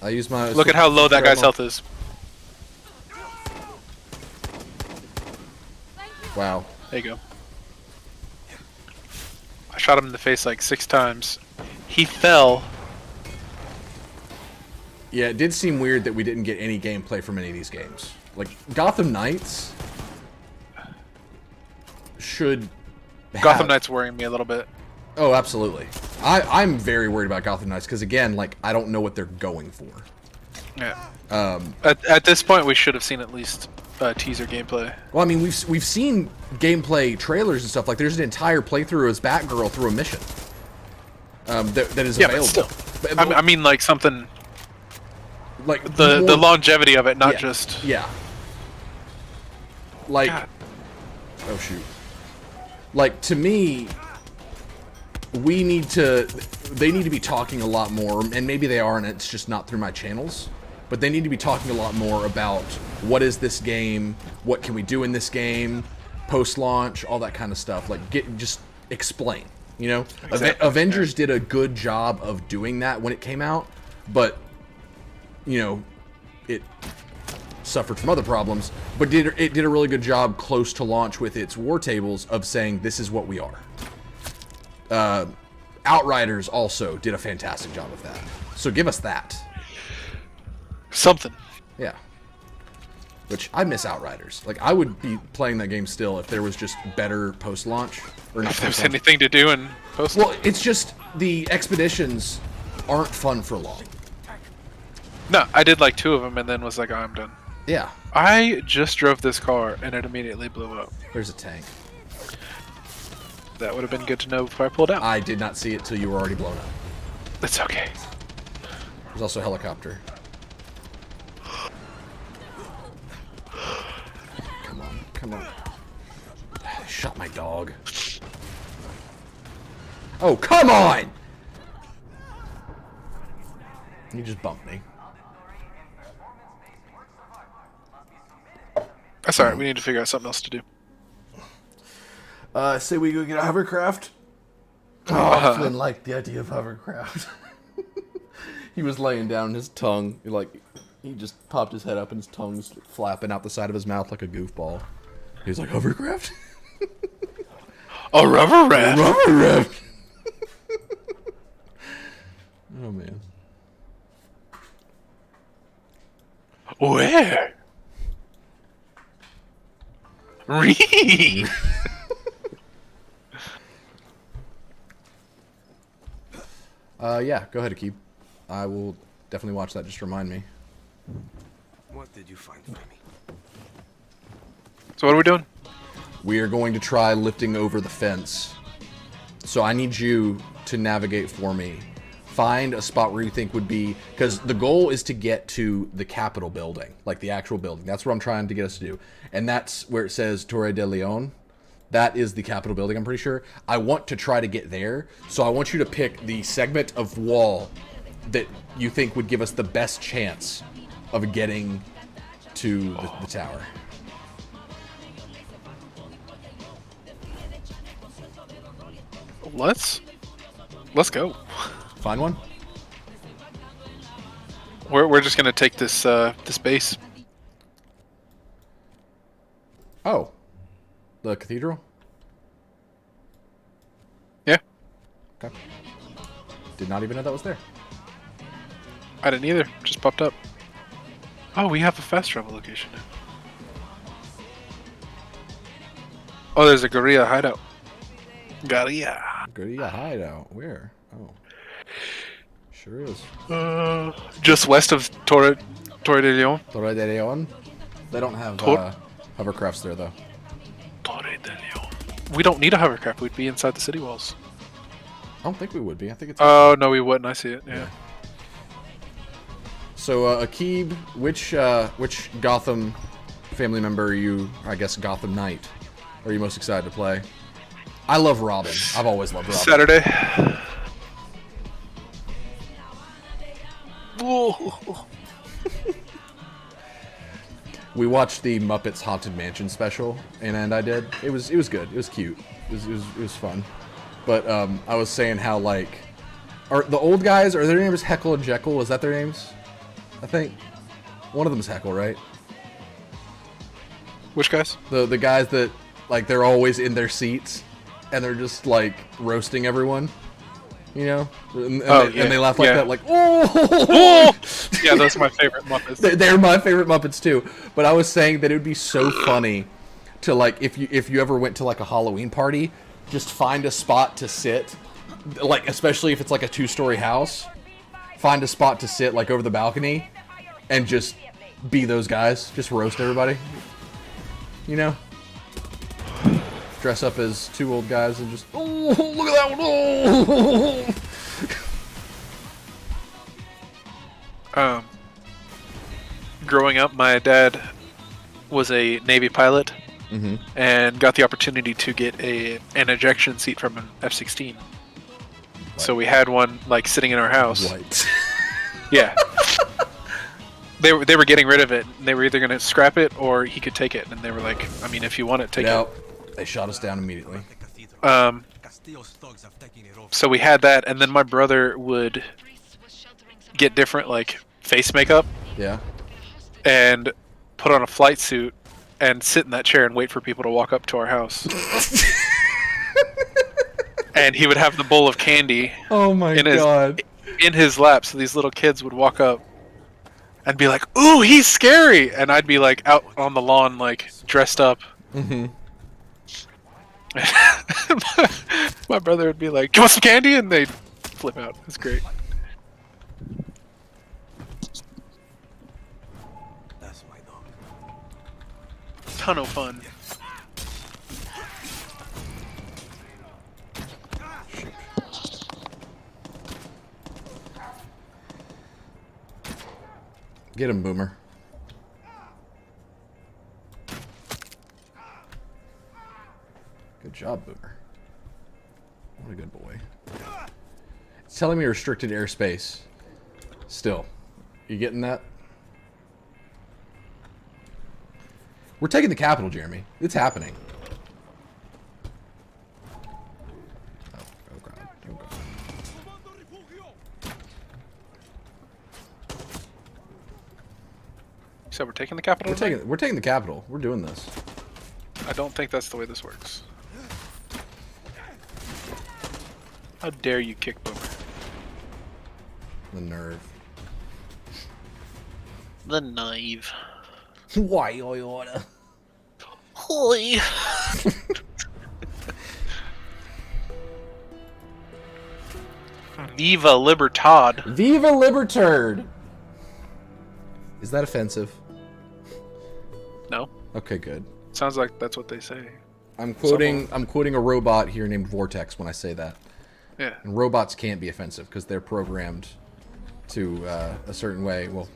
I use my... Look at how low that guy's health is. Wow. There you go. I shot him in the face like 6 times. He fell. Yeah, it did seem weird that we didn't get any gameplay from any of these games. Like, Gotham Knights should Gotham Knight's worrying me a little bit. Oh, absolutely. I'm very worried about Gotham Knights because, again, like, I don't know what they're going for. Yeah. At this point, we should have seen at least teaser gameplay. Well, I mean, we've seen gameplay trailers and stuff. Like, there's an entire playthrough as Batgirl through a mission that is Yeah, available. but still. I mean, like something like the more- longevity of it, not yeah, just. yeah. Like, God. oh shoot. Like, to me, they need to be talking a lot more, and maybe they are, and it's just not through my channels, but they need to be talking a lot more about what is this game, what can we do in this game, post-launch, all that kind of stuff. Like, just explain, you know? Exactly. Avengers did a good job of doing that when it came out, but, you know, it suffered from other problems, but it did a really good job close to launch with its war tables of saying this is what we are. Outriders also did a fantastic job of that. So give us that. Something. Yeah. which I miss Outriders. Like, I would be playing that game still if there was just better post-launch. Or not If there's post-launch. anything to do in post. Well, it's just the expeditions aren't fun for long. No, I did like 2 of them and then was like, oh, I'm done. Yeah, I just drove this car and it immediately blew up. there's a tank. That would have been good to know before I pulled out. I did not see it till you were already blown up. It's okay. There's also a helicopter. Come on, come on. Shot my dog. Oh, come on! You just bumped me. That's alright, we need to figure out something else to do. Say we go get a hovercraft? Oh, Flynn liked the idea of hovercraft. He was laying down, his tongue, he just popped his head up and his tongue's flapping out the side of his mouth like a goofball. He was like, hovercraft? A rubber raft! Rubber raft! Oh, man. Where? Read! Yeah, go ahead, Akib. I will definitely watch that, just remind me. What did you find for me? So what are we doing? We are going to try lifting over the fence. So I need you to navigate for me. Find a spot where you think would be... Because the goal is to get to the Capitol building. Like the actual building. That's what I'm trying to get us to do. And that's where it says Torre de Leon. That is the Capitol building, I'm pretty sure. I want to try to get there. So I want you to pick the segment of wall that you think would give us the best chance of getting to the tower. Let's go. Find one? We're just gonna take this this base. Oh. The cathedral? Yeah, Okay. Did not even know that was there. I didn't either. Just popped up. Oh, we have a fast travel location now. Oh, there's a guerrilla hideout. Guerrilla. Guerrilla hideout. Where? Oh. Sure is. Just west of Torre de Leon. Torre de Leon? They don't have Tor- hovercrafts there, though. Torre de Leon. We don't need a hovercraft. We'd be inside the city walls. I don't think we would be. I think it's... Oh, no, we wouldn't. I see it. Yeah. So, Akib, which Gotham family member are you, I guess Gotham Knight, are you most excited to play? I love Robin. I've always loved Robin. Saturday. Whoa. We watched the Muppets Haunted Mansion special, and I did. It was good. It was cute. It was fun. But I was saying how, like, are the old guys, are their names Heckle and Jekyll? Is that their names? I think one of them is Heckle, right? Which guys? The guys that, like, they're always in their seats and they're just like roasting everyone, you know? And they laugh like that, like, oh! Yeah, those are my favorite Muppets. They're my favorite Muppets too. But I was saying that it would be so funny to, like, if you ever went to like a Halloween party, just find a spot to sit, like, especially if it's like a 2-story house. Find a spot to sit, like, over the balcony, and just be those guys. Just roast everybody. You know? Dress up as 2 old guys and just, oh, look at that one, oh! Growing up, my dad was a Navy pilot and got the opportunity to get an ejection seat from an F-16. So we had one, like, sitting in our house. What? Yeah. They were getting rid of it. They were either going to scrap it or he could take it. And they were like, I mean, if you want it, take No. They shot us down immediately. The cathedral. it. Castillo's thugs have taken it over. So we had that, and then my brother would get different, like, face makeup Yeah. and put on a flight suit and sit in that chair and wait for people to walk up to our house. And he would have the bowl of candy Oh my in his lap, so these little kids would walk up and be like, "Ooh, he's scary," and I'd be like out on the lawn, like dressed up. Mm-hmm. My brother would be like, "You want some candy?" and they'd flip out. It's great. That's my dog. Ton of fun. Get him, Boomer. Good job, Boomer. What a good boy. It's telling me restricted airspace. Still. You getting that? We're taking the capital, Jeremy. It's happening. Oh God. Oh God. So we're taking the capital. We're taking the capital. We're doing this. I don't think that's the way this works. How dare you kick Boomer? The nerve. The knife. Why you order? Holy. Viva Libertad. Viva Liberturd! Is that offensive? No. Okay, good. Sounds like that's what they say. I'm quoting a robot here named Vortex when I say that. Yeah. And robots can't be offensive because they're programmed to a certain way. Well,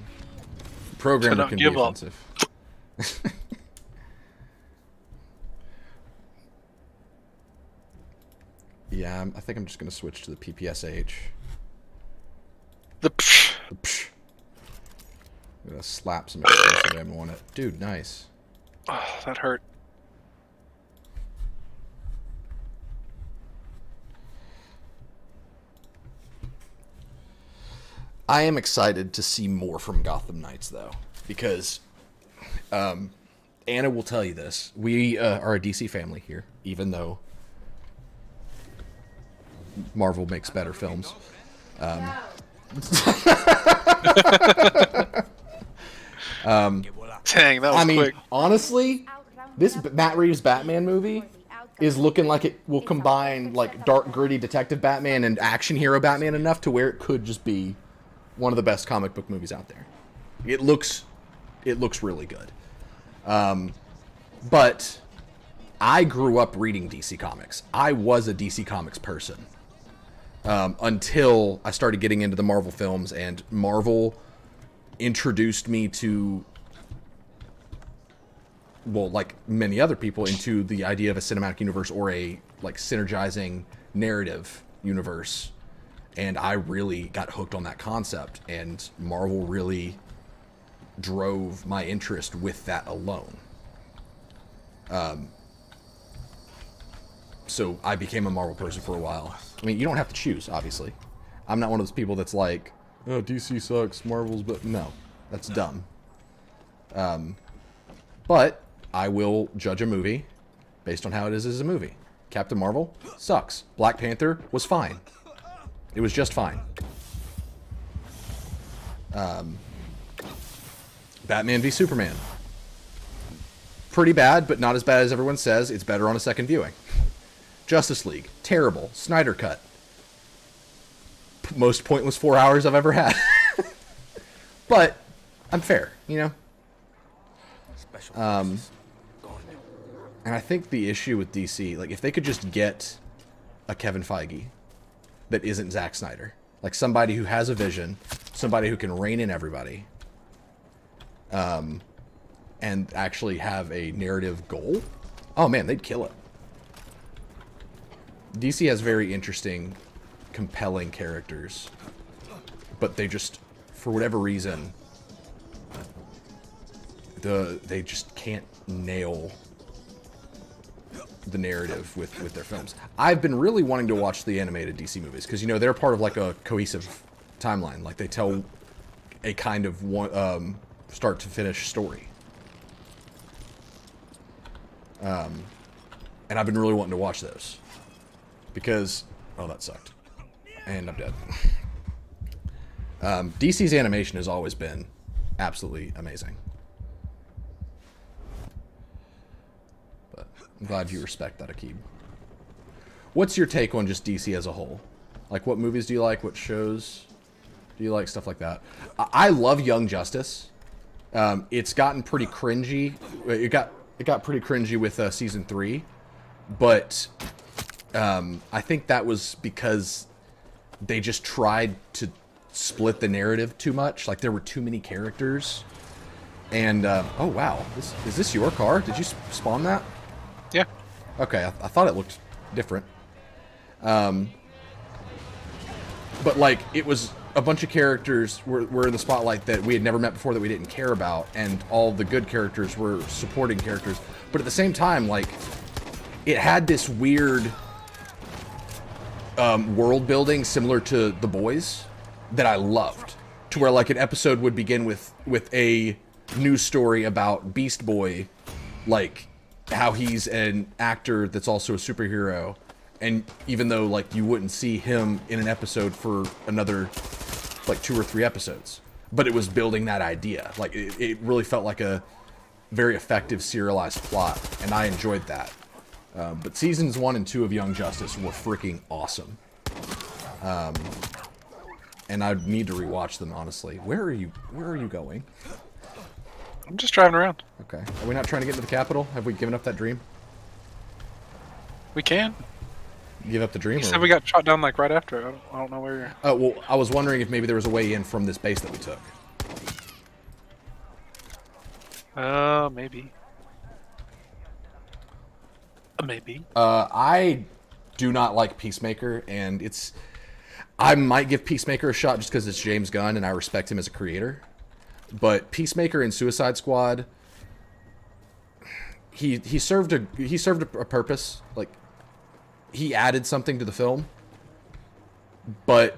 programmer not can be give up. offensive. Yeah, I think I'm just gonna switch to the PPSH. The psh. The psh. I'm gonna slap some explosive ammo on it. Dude, nice. Oh, that hurt. I am excited to see more from Gotham Knights, though, because Anna will tell you this. We are a DC family here, even though Marvel makes better films. Dang, that was quick. Honestly, this Matt Reeves Batman movie is looking like it will combine like dark, gritty detective Batman and action hero Batman enough to where it could just be one of the best comic book movies out there. It looks really good. But I grew up reading DC Comics. I was a DC Comics person until I started getting into the Marvel films, and Marvel introduced me to, well, like many other people, into the idea of a cinematic universe or a like synergizing narrative universe. And I really got hooked on that concept, and Marvel really drove my interest with that alone. So I became a Marvel person for a while. I mean, you don't have to choose, obviously. I'm not one of those people that's like, oh, DC sucks, Marvel's, but no, that's dumb. But I will judge a movie based on how it is as a movie. Captain Marvel sucks. Black Panther was fine. It was just fine. Batman v Superman. Pretty bad, but not as bad as everyone says. It's better on a second viewing. Justice League. Terrible. Snyder Cut. Most pointless 4 hours I've ever had. But I'm fair, you know? Special And I think the issue with DC, like, if they could just get a Kevin Feige that isn't Zack Snyder, like somebody who has a vision, somebody who can rein in everybody, and actually have a narrative goal, oh man, they'd kill it. DC has very interesting, compelling characters, but they just, for whatever reason, they just can't nail the narrative with their films. I've been really wanting to watch the animated DC movies because, you know, they're part of like a cohesive timeline. Like they tell a kind of one, start to finish story. And I've been really wanting to watch those because, oh, that sucked. And I'm dead. DC's animation has always been absolutely amazing. But I'm glad you respect that, Akib. What's your take on just DC as a whole? Like, what movies do you like? What shows do you like? Stuff like that. I love Young Justice. It's gotten pretty cringy. It got pretty cringy with season 3, but I think that was because they just tried to split the narrative too much. Like, there were too many characters. And oh wow, is this your car? Did you spawn that? Yeah. Okay, I thought it looked different. But like, it was a bunch of characters were in the spotlight that we had never met before, that we didn't care about, and all the good characters were supporting characters. But at the same time, like, it had this weird world building similar to The Boys that I loved, to where like an episode would begin with a news story about Beast Boy, like how he's an actor that's also a superhero. And even though, like, you wouldn't see him in an episode for another, like, 2 or 3 episodes. But it was building that idea. Like, it really felt like a very effective serialized plot. And I enjoyed that. But seasons 1 and 2 of Young Justice were freaking awesome. And I'd need to rewatch them, honestly. Where are you going? I'm just driving around. Okay. Are we not trying to get into the Capitol? Have we given up that dream? We can. Give up the dream? You said we got shot down like right after. I don't know where you're. Oh, well, I was wondering if maybe there was a way in from this base that we took. Maybe. Maybe. I do not like Peacemaker, and I might give Peacemaker a shot just because it's James Gunn and I respect him as a creator. But Peacemaker and Suicide Squad, he served a purpose. Like, he added something to the film, but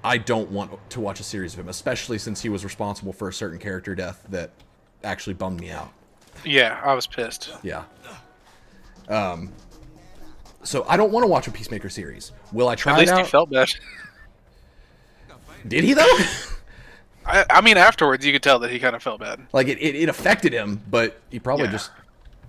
I don't want to watch a series of him, especially since he was responsible for a certain character death that actually bummed me out. Yeah, I was pissed. Yeah. So I don't want to watch a Peacemaker series. Will I try At least it out? he felt bad. Did he, though? I mean, afterwards you could tell that he kind of felt bad. Like, it affected him, but he probably just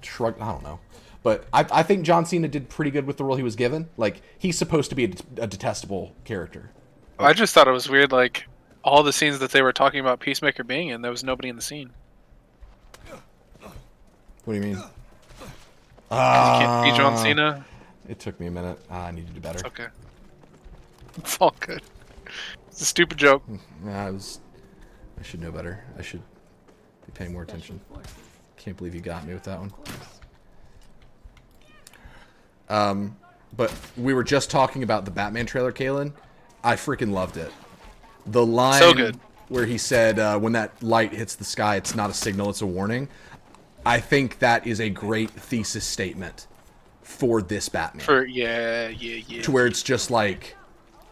shrugged. I don't know. But I think John Cena did pretty good with the role he was given. Like, he's supposed to be a detestable character. I just thought it was weird, like, all the scenes that they were talking about Peacemaker being in, there was nobody in the scene. What do you mean? You can't be John Cena? It took me a minute. I need to do better. It's okay. It's all good. It's a stupid joke. I should know better. I should be paying more attention. Can't believe you got me with that one. But we were just talking about the Batman trailer, Kalen. I freaking loved it. The line So good. where he said, when that light hits the sky, it's not a signal, it's a warning. I think that is a great thesis statement for this Batman. Yeah. To where it's just like,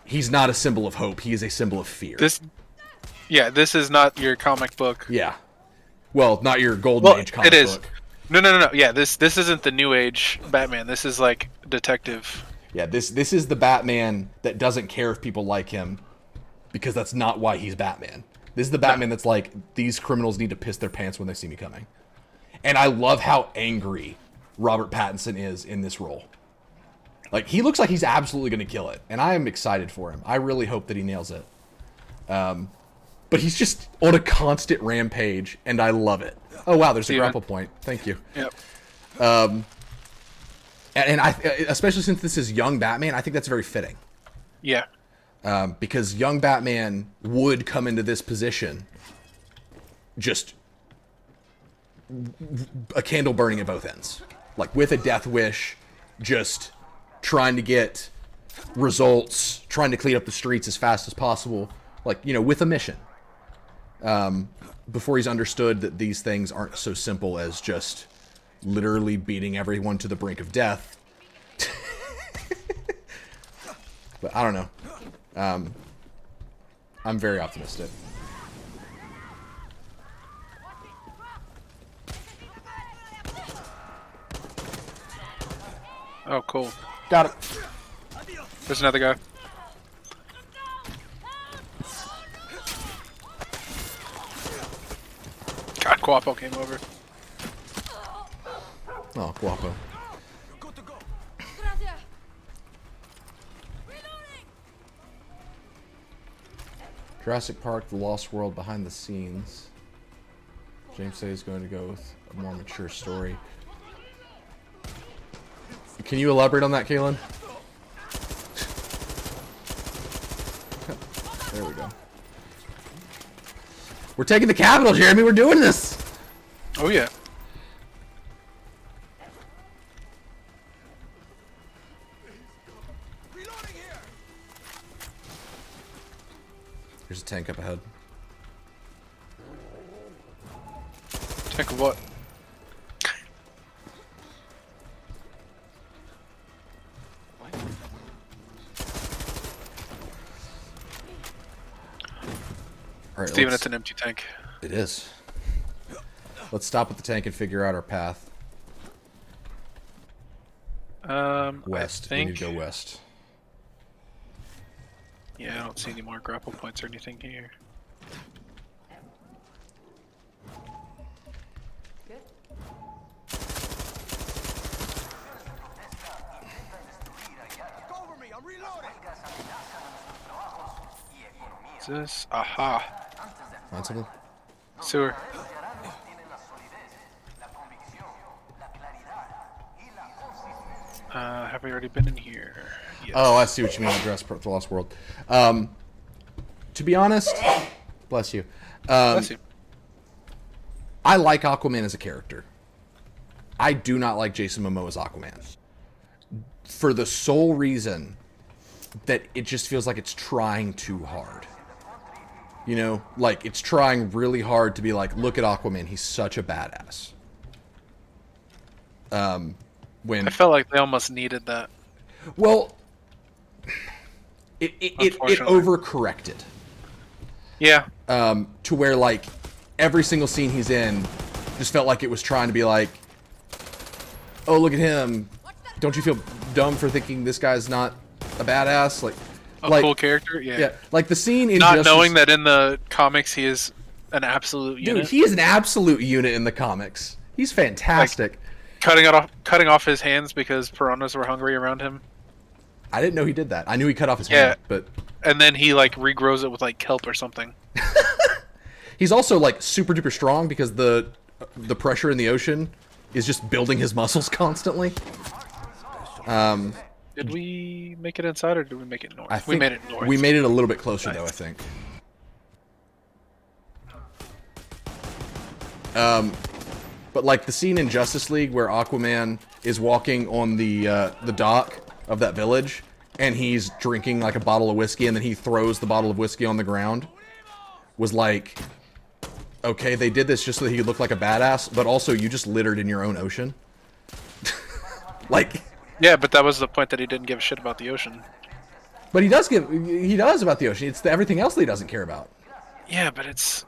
he's not a symbol of hope, he is a symbol of fear. This is not your comic book. Yeah. Well, not your Golden Age comic it is. book. No. Yeah, this isn't the New Age Batman. This is like detective. Yeah, this is the Batman that doesn't care if people like him, because that's not why he's Batman. This is the Batman that's like, these criminals need to piss their pants when they see me coming. And I love how angry Robert Pattinson is in this role. Like, he looks like he's absolutely going to kill it, and I am excited for him. I really hope that he nails it. But he's just on a constant rampage, and I love it. Oh, wow, there's a grapple point. Thank you. Yep. And I, especially since this is young Batman, I think that's very fitting. Yeah. Because young Batman would come into this position just a candle burning at both ends. Like, with a death wish, just trying to get results, trying to clean up the streets as fast as possible. Like, you know, with a mission. Before he's understood that these things aren't so simple as just literally beating everyone to the brink of death. But I don't know. I'm very optimistic. Oh, cool. Got it. There's another guy. Guapo came over. Oh, Guapo. Good to go. Jurassic Park: The Lost World behind the scenes. James says he's going to go with a more mature story. Can you elaborate on that, Kalen? There we go. We're taking the Capitol, Jeremy. We're doing this. Oh yeah. Reloading here. There's a tank up ahead. Tank of what? All right, Steven, it's an empty tank. It is. Let's stop at the tank and figure out our path. West. I We think. need to go west. Yeah, I don't see any more grapple points or anything here. Cover me. I'm reloading. Is this? Aha. Find something? Sewer. Have we already been in here? Yes. Oh, I see what you mean. Address the Lost World. To be honest, bless you. Bless you. I like Aquaman as a character. I do not like Jason Momoa as Aquaman. For the sole reason that it just feels like it's trying too hard. You know, like it's trying really hard to be like, look at Aquaman, he's such a badass. When I felt like they almost needed that. well, it Unfortunately. overcorrected. Yeah. To where like every single scene he's in just felt like it was trying to be like, oh, look at him. Don't you feel dumb for thinking this guy's not a badass? Like, A cool character? Yeah. Yeah, like the scene in Not Justice, knowing that in the comics he is an absolute dude, unit. he is an absolute unit in the comics. He's fantastic. Cutting off his hands because piranhas were hungry around him. I didn't know he did that. I knew he cut off his Yeah. hand, but And then he like regrows it with like kelp or something. he's also like super duper strong because the pressure in the ocean is just building his muscles constantly. Did we make it inside or did we make it north? I We think made it north. we made it a little bit closer Nice. though, I think. But like the scene in Justice League where Aquaman is walking on the dock of that village and he's drinking like a bottle of whiskey and then he throws the bottle of whiskey on the ground was like, okay, they did this just so that he could look like a badass, but also you just littered in your own ocean. Like, Yeah, but that was the point that he didn't give a shit about the ocean. but he does about the ocean. It's everything else that he doesn't care about. Yeah, but it's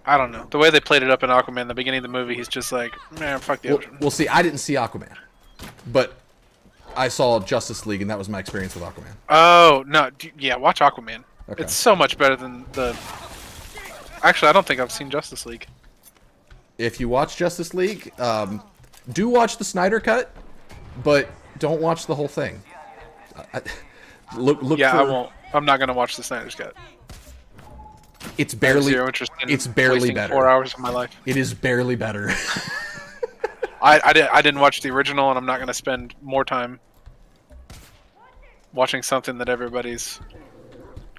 I don't know. The way they played it up in Aquaman, the beginning of the movie, he's just like, man, fuck the ocean. Well, see, I didn't see Aquaman, but I saw Justice League, and that was my experience with Aquaman. Oh no, yeah, watch Aquaman. Okay. It's so much better than the. Actually, I don't think I've seen Justice League. If you watch Justice League, do watch the Snyder cut, but don't watch the whole thing. Look. Yeah, for, I won't. I'm not gonna watch the Snyder's Cut. It's I have barely. zero interest in It's barely wasting better. 4 hours of my life. It is barely better. I didn't watch the original, and I'm not gonna spend more time watching something that everybody's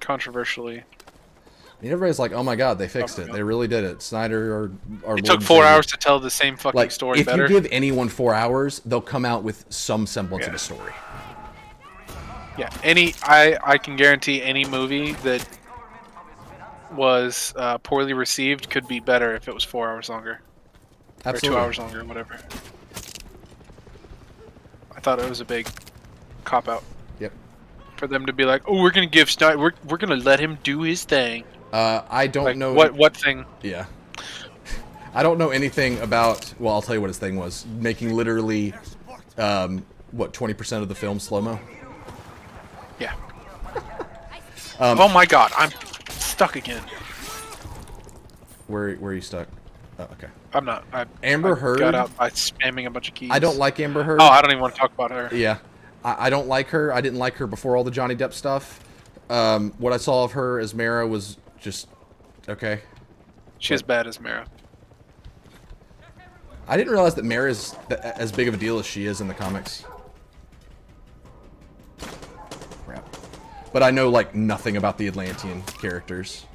controversially. I mean, everybody's like, "Oh my God, they fixed it! They really did it." Snyder or It Lord took and 4 Savior. hours to tell the same fucking Like, story if better. you give anyone 4 hours, they'll come out with some semblance of Yeah. a story. Yeah, I can guarantee any movie that was poorly received could be better if it was 4 hours longer. Absolutely. Or 2 hours longer, whatever. I thought it was a big cop out Yep. for them to be like, "Oh, we're gonna give Snyder, we're gonna let him do his thing." I don't Like, know what thing? Yeah. I don't know anything about. Well, I'll tell you what his thing was. Making literally, 20% of the film slow mo. Yeah. Oh my God, I'm stuck again. Where are you stuck? Oh, okay. I'm not. Amber I Heard? got out by spamming a bunch of keys. I don't like Amber Heard. Oh, I don't even want to talk about her. Yeah. I don't like her. I didn't like her before all the Johnny Depp stuff. What I saw of her as Mara was just okay. She's bad as Mara. I didn't realize that Mara is as big of a deal as she is in the comics. Crap. But I know, like, nothing about the Atlantean characters.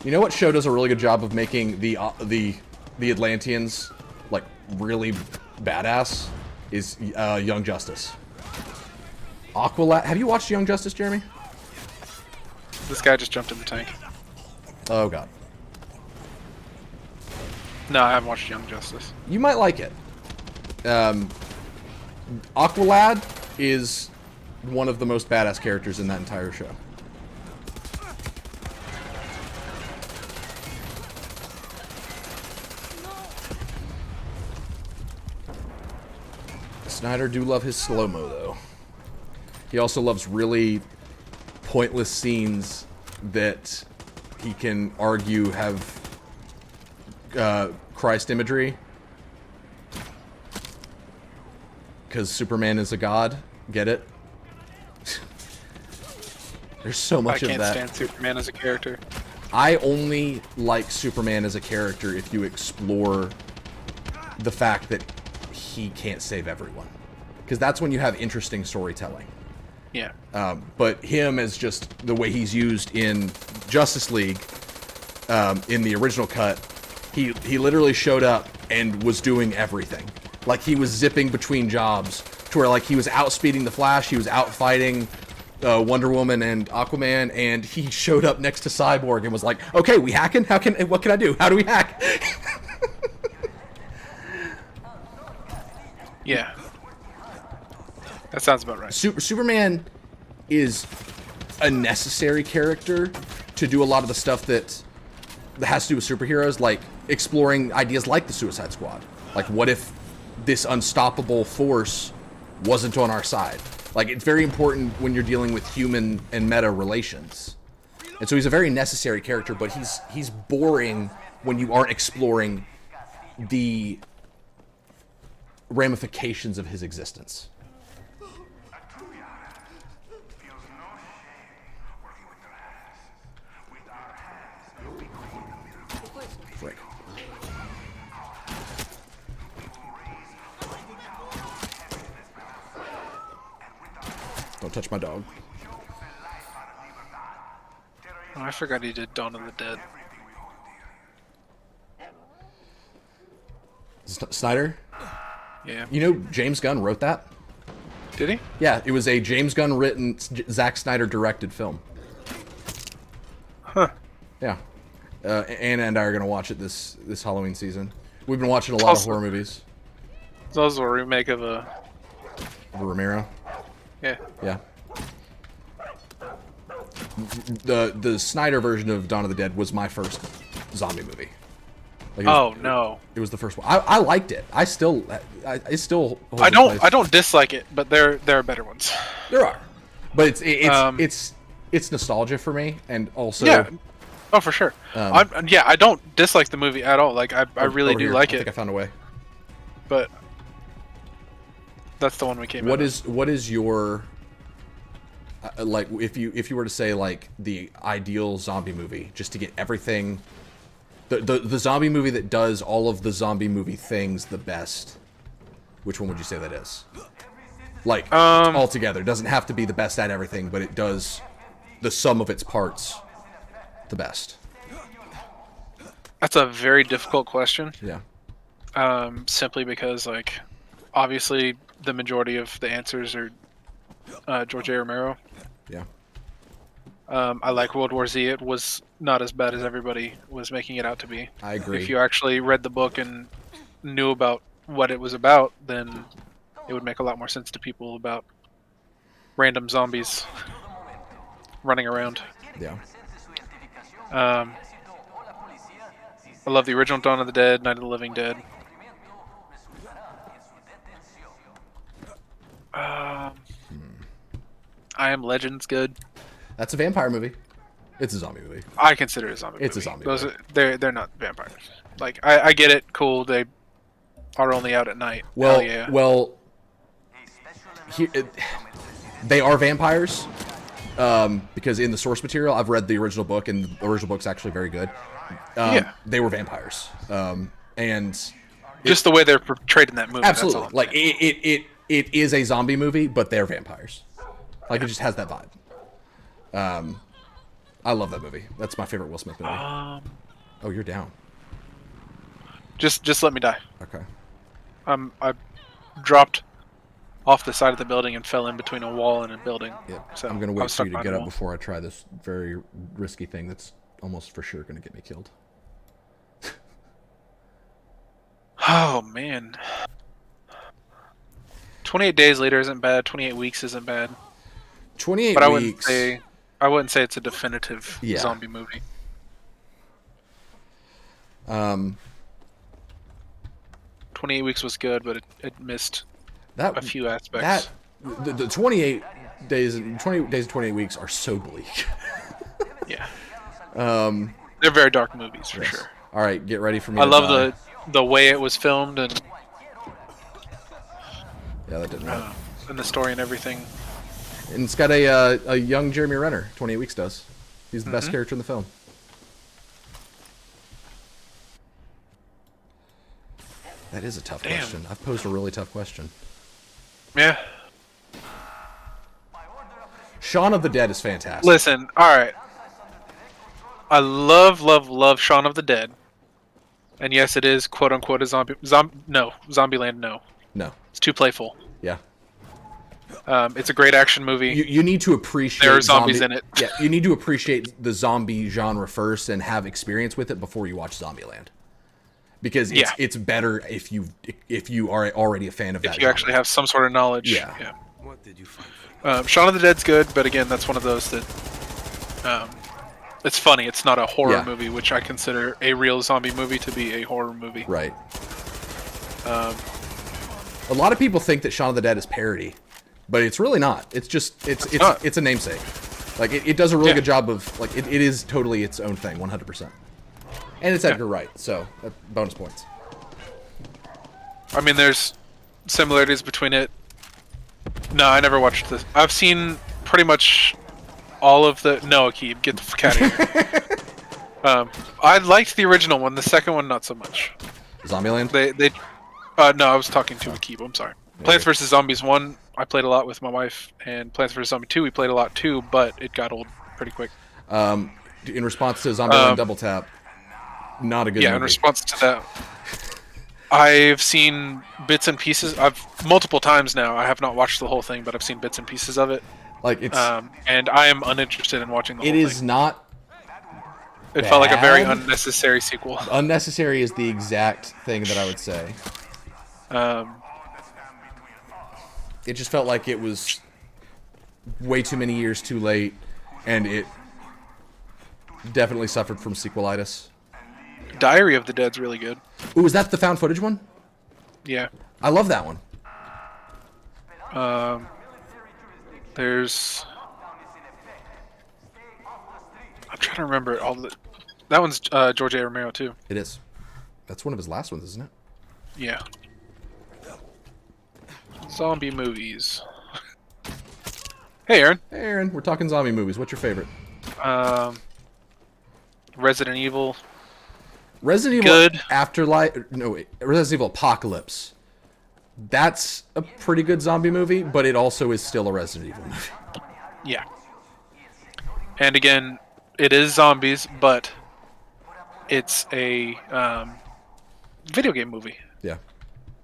You know what show does a really good job of making the Atlanteans, like, really badass? Is Young Justice. Aqualad. Have you watched Young Justice, Jeremy? This guy just jumped in the tank. Oh, God. No, I haven't watched Young Justice. You might like it. Aqualad is one of the most badass characters in that entire show. Snyder do love his slow-mo, though. He also loves really pointless scenes that he can argue have Christ imagery. Because Superman is a god. Get it? There's so much of that. I can't stand Superman as a character. I only like Superman as a character if you explore the fact that he can't save everyone. Because that's when you have interesting storytelling. Yeah. But him as just the way he's used in Justice League, in the original cut, he literally showed up and was doing everything. Like, he was zipping between jobs to where, like, he was outspeeding the Flash, he was out fighting Wonder Woman and Aquaman, and he showed up next to Cyborg and was like, okay, we hacking? What can I do? How do we hack? Yeah. That sounds about right. Superman is a necessary character to do a lot of the stuff that has to do with superheroes, like exploring ideas like the Suicide Squad. Like, what if this unstoppable force wasn't on our side? Like, it's very important when you're dealing with human and meta relations. And so he's a very necessary character, but he's boring when you aren't exploring the ramifications of his existence. Frick. Don't touch my dog. Oh, I forgot he did Dawn of the Dead. Snyder? Yeah. You know James Gunn wrote that? Did he? Yeah, it was a James Gunn written, Zack Snyder directed film. Huh. Yeah. Anna and I are going to watch it this Halloween season. We've been watching a lot of horror movies. It's also a remake of a... Romero. Yeah. Yeah. The Snyder version of Dawn of the Dead was my first zombie movie. Like, no. It was the first one. I liked it. I still holds its place. I don't dislike it, but there are better ones. There are. But it's nostalgia for me, and also yeah. Oh, for sure. I don't dislike the movie at all. Like, I really do like I it. think I found a way. But that's the one we came. What is your like, if you were to say, like, the ideal zombie movie, just to get everything, the zombie movie that does all of the zombie movie things the best, which one would you say that is? Like, all together. It doesn't have to be the best at everything, but it does the sum of its parts the best. That's a very difficult question. Yeah. Simply because, like, obviously the majority of the answers are George A. Romero. Yeah. I like World War Z. It was not as bad as everybody was making it out to be. I agree. If you actually read the book and knew about what it was about, then it would make a lot more sense to people about random zombies running around. Yeah. I love the original Dawn of the Dead, Night of the Living Dead. I Am Legend's good. That's a vampire movie. It's a zombie movie. I consider it a zombie It's a movie. zombie Those movie. they're not vampires. Like I get it, cool. They are only out at night. Well, Hell yeah. well, they are vampires. Because in the source material, I've read the original book, and the original book's actually very good. Yeah. They were vampires, and Just the way they're portrayed in that movie. absolutely, That's all I'm like saying. it is a zombie movie, but they're vampires. Like it just has that vibe. I love that movie. That's my favorite Will Smith movie. Oh, you're down. Just let me die. Okay. I dropped off the side of the building and fell in between a wall and a building. Yep. So I'm gonna I wait was for you stuck to behind get a up wall. before I try this very risky thing that's almost for sure gonna get me killed. Oh man. 28 days later isn't bad. 28 weeks isn't bad. 28 But weeks. I wouldn't say it's a definitive Yeah. zombie movie. 28 weeks was good, but it missed That a few aspects. the 28 days and 28 weeks are so bleak. Yeah. They're very dark movies for sure. All right, get ready for me. I to love die. the way it was filmed and Yeah, that didn't work. and the story and everything. And it's got a young Jeremy Renner. 28 Weeks does. He's the best character in the film. That is a tough Damn. question. I've posed a really tough question. Yeah. Shaun of the Dead is fantastic. Listen, all right. I love Shaun of the Dead. And yes, it is quote unquote a Zombieland. No, No. it's too playful. Yeah. It's a great action movie. You need to appreciate There are zombies in it. Yeah, you need to appreciate the zombie genre first and have experience with it before you watch Zombieland. Because it's better if you are already a fan of that if you genre. actually have some sort of knowledge. Yeah. What did you find? Shaun of the Dead's good, but again, that's one of those that it's funny. It's not a horror Yeah. movie, which I consider a real zombie movie to be a horror movie. Right. A lot of people think that Shaun of the Dead is parody, but it's really not. It's just not. it's a namesake. Like it does a really Yeah. good job of like it is totally its own thing, 100%. And it's Edgar Wright, so bonus points. I mean, there's similarities between it. No, I never watched this. I've seen pretty much all of the. No, Akib, get the fuck out of here. I liked the original one. The second one, not so much. Zombieland. No, I was talking to Akib. I'm sorry. Plants vs Zombies 1, I played a lot with my wife, and Plants vs Zombie 2, we played a lot too, but it got old pretty quick. In response to Zombieland Double Tap, not a good Yeah, movie. in response to that, I've seen bits and pieces. I've multiple times now. I have not watched the whole thing, but I've seen bits and pieces of it. Like it's And I am uninterested in watching the it whole is thing. not It felt like a very bad. unnecessary sequel. unnecessary is the exact thing that I would say. It just felt like it was way too many years too late, and it definitely suffered from sequelitis. Diary of the Dead's really good. Ooh, is that the found footage one? Yeah. I love that one. There's. I'm trying to remember all the. That one's George A. Romero too. It is. That's one of his last ones, isn't it? Yeah. Zombie movies. Hey, Aaron. Hey, Aaron, we're talking zombie movies. What's your favorite? Resident Evil. Resident Evil Good. Afterlife. No, wait, Resident Evil Apocalypse. That's a pretty good zombie movie, but it also is still a Resident Evil movie. Yeah. And again, it is zombies, but it's a video game movie. Yeah.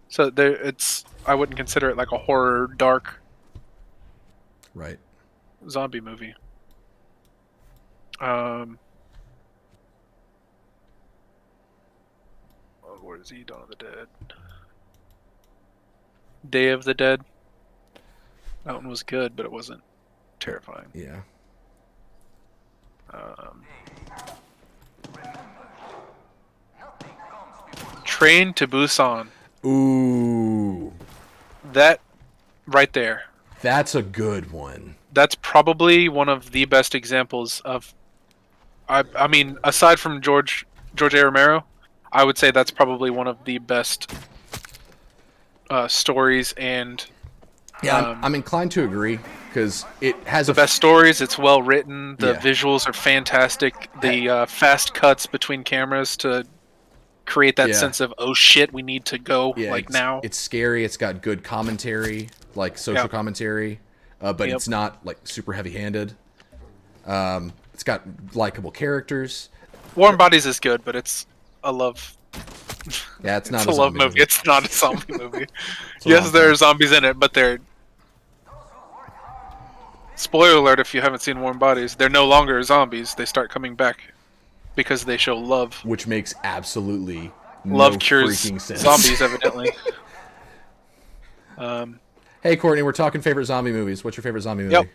So it's. I wouldn't consider it like a horror, dark Right. zombie movie. Where is he? Dawn of the Dead. Day of the Dead. That one was good, but it wasn't terrifying. Yeah. Train to Busan. Ooh. That right there. That's a good one. That's probably one of the best examples of I mean, aside from George A. Romero, I would say that's probably one of the best stories and I'm inclined to agree because it has the best stories. It's well written. The Yeah. visuals are fantastic. The fast cuts between cameras to create that Yeah. sense of, oh shit, we need to go it's, now. It's scary. It's got good commentary, like social Yep. commentary, but Yep. it's not like super heavy-handed. It's got likable characters. Warm Bodies is good, but it's a love. Yeah, it's not It's a love zombie movie. It's not a zombie movie. a Yes, rom-com. there are zombies in it, but they're. Spoiler alert if you haven't seen Warm Bodies. They're no longer zombies. They start coming back because they show love. Which makes absolutely Love no cures freaking sense. zombies, evidently. Hey, Courtney, we're talking favorite zombie movies. What's your favorite zombie movie? Yep.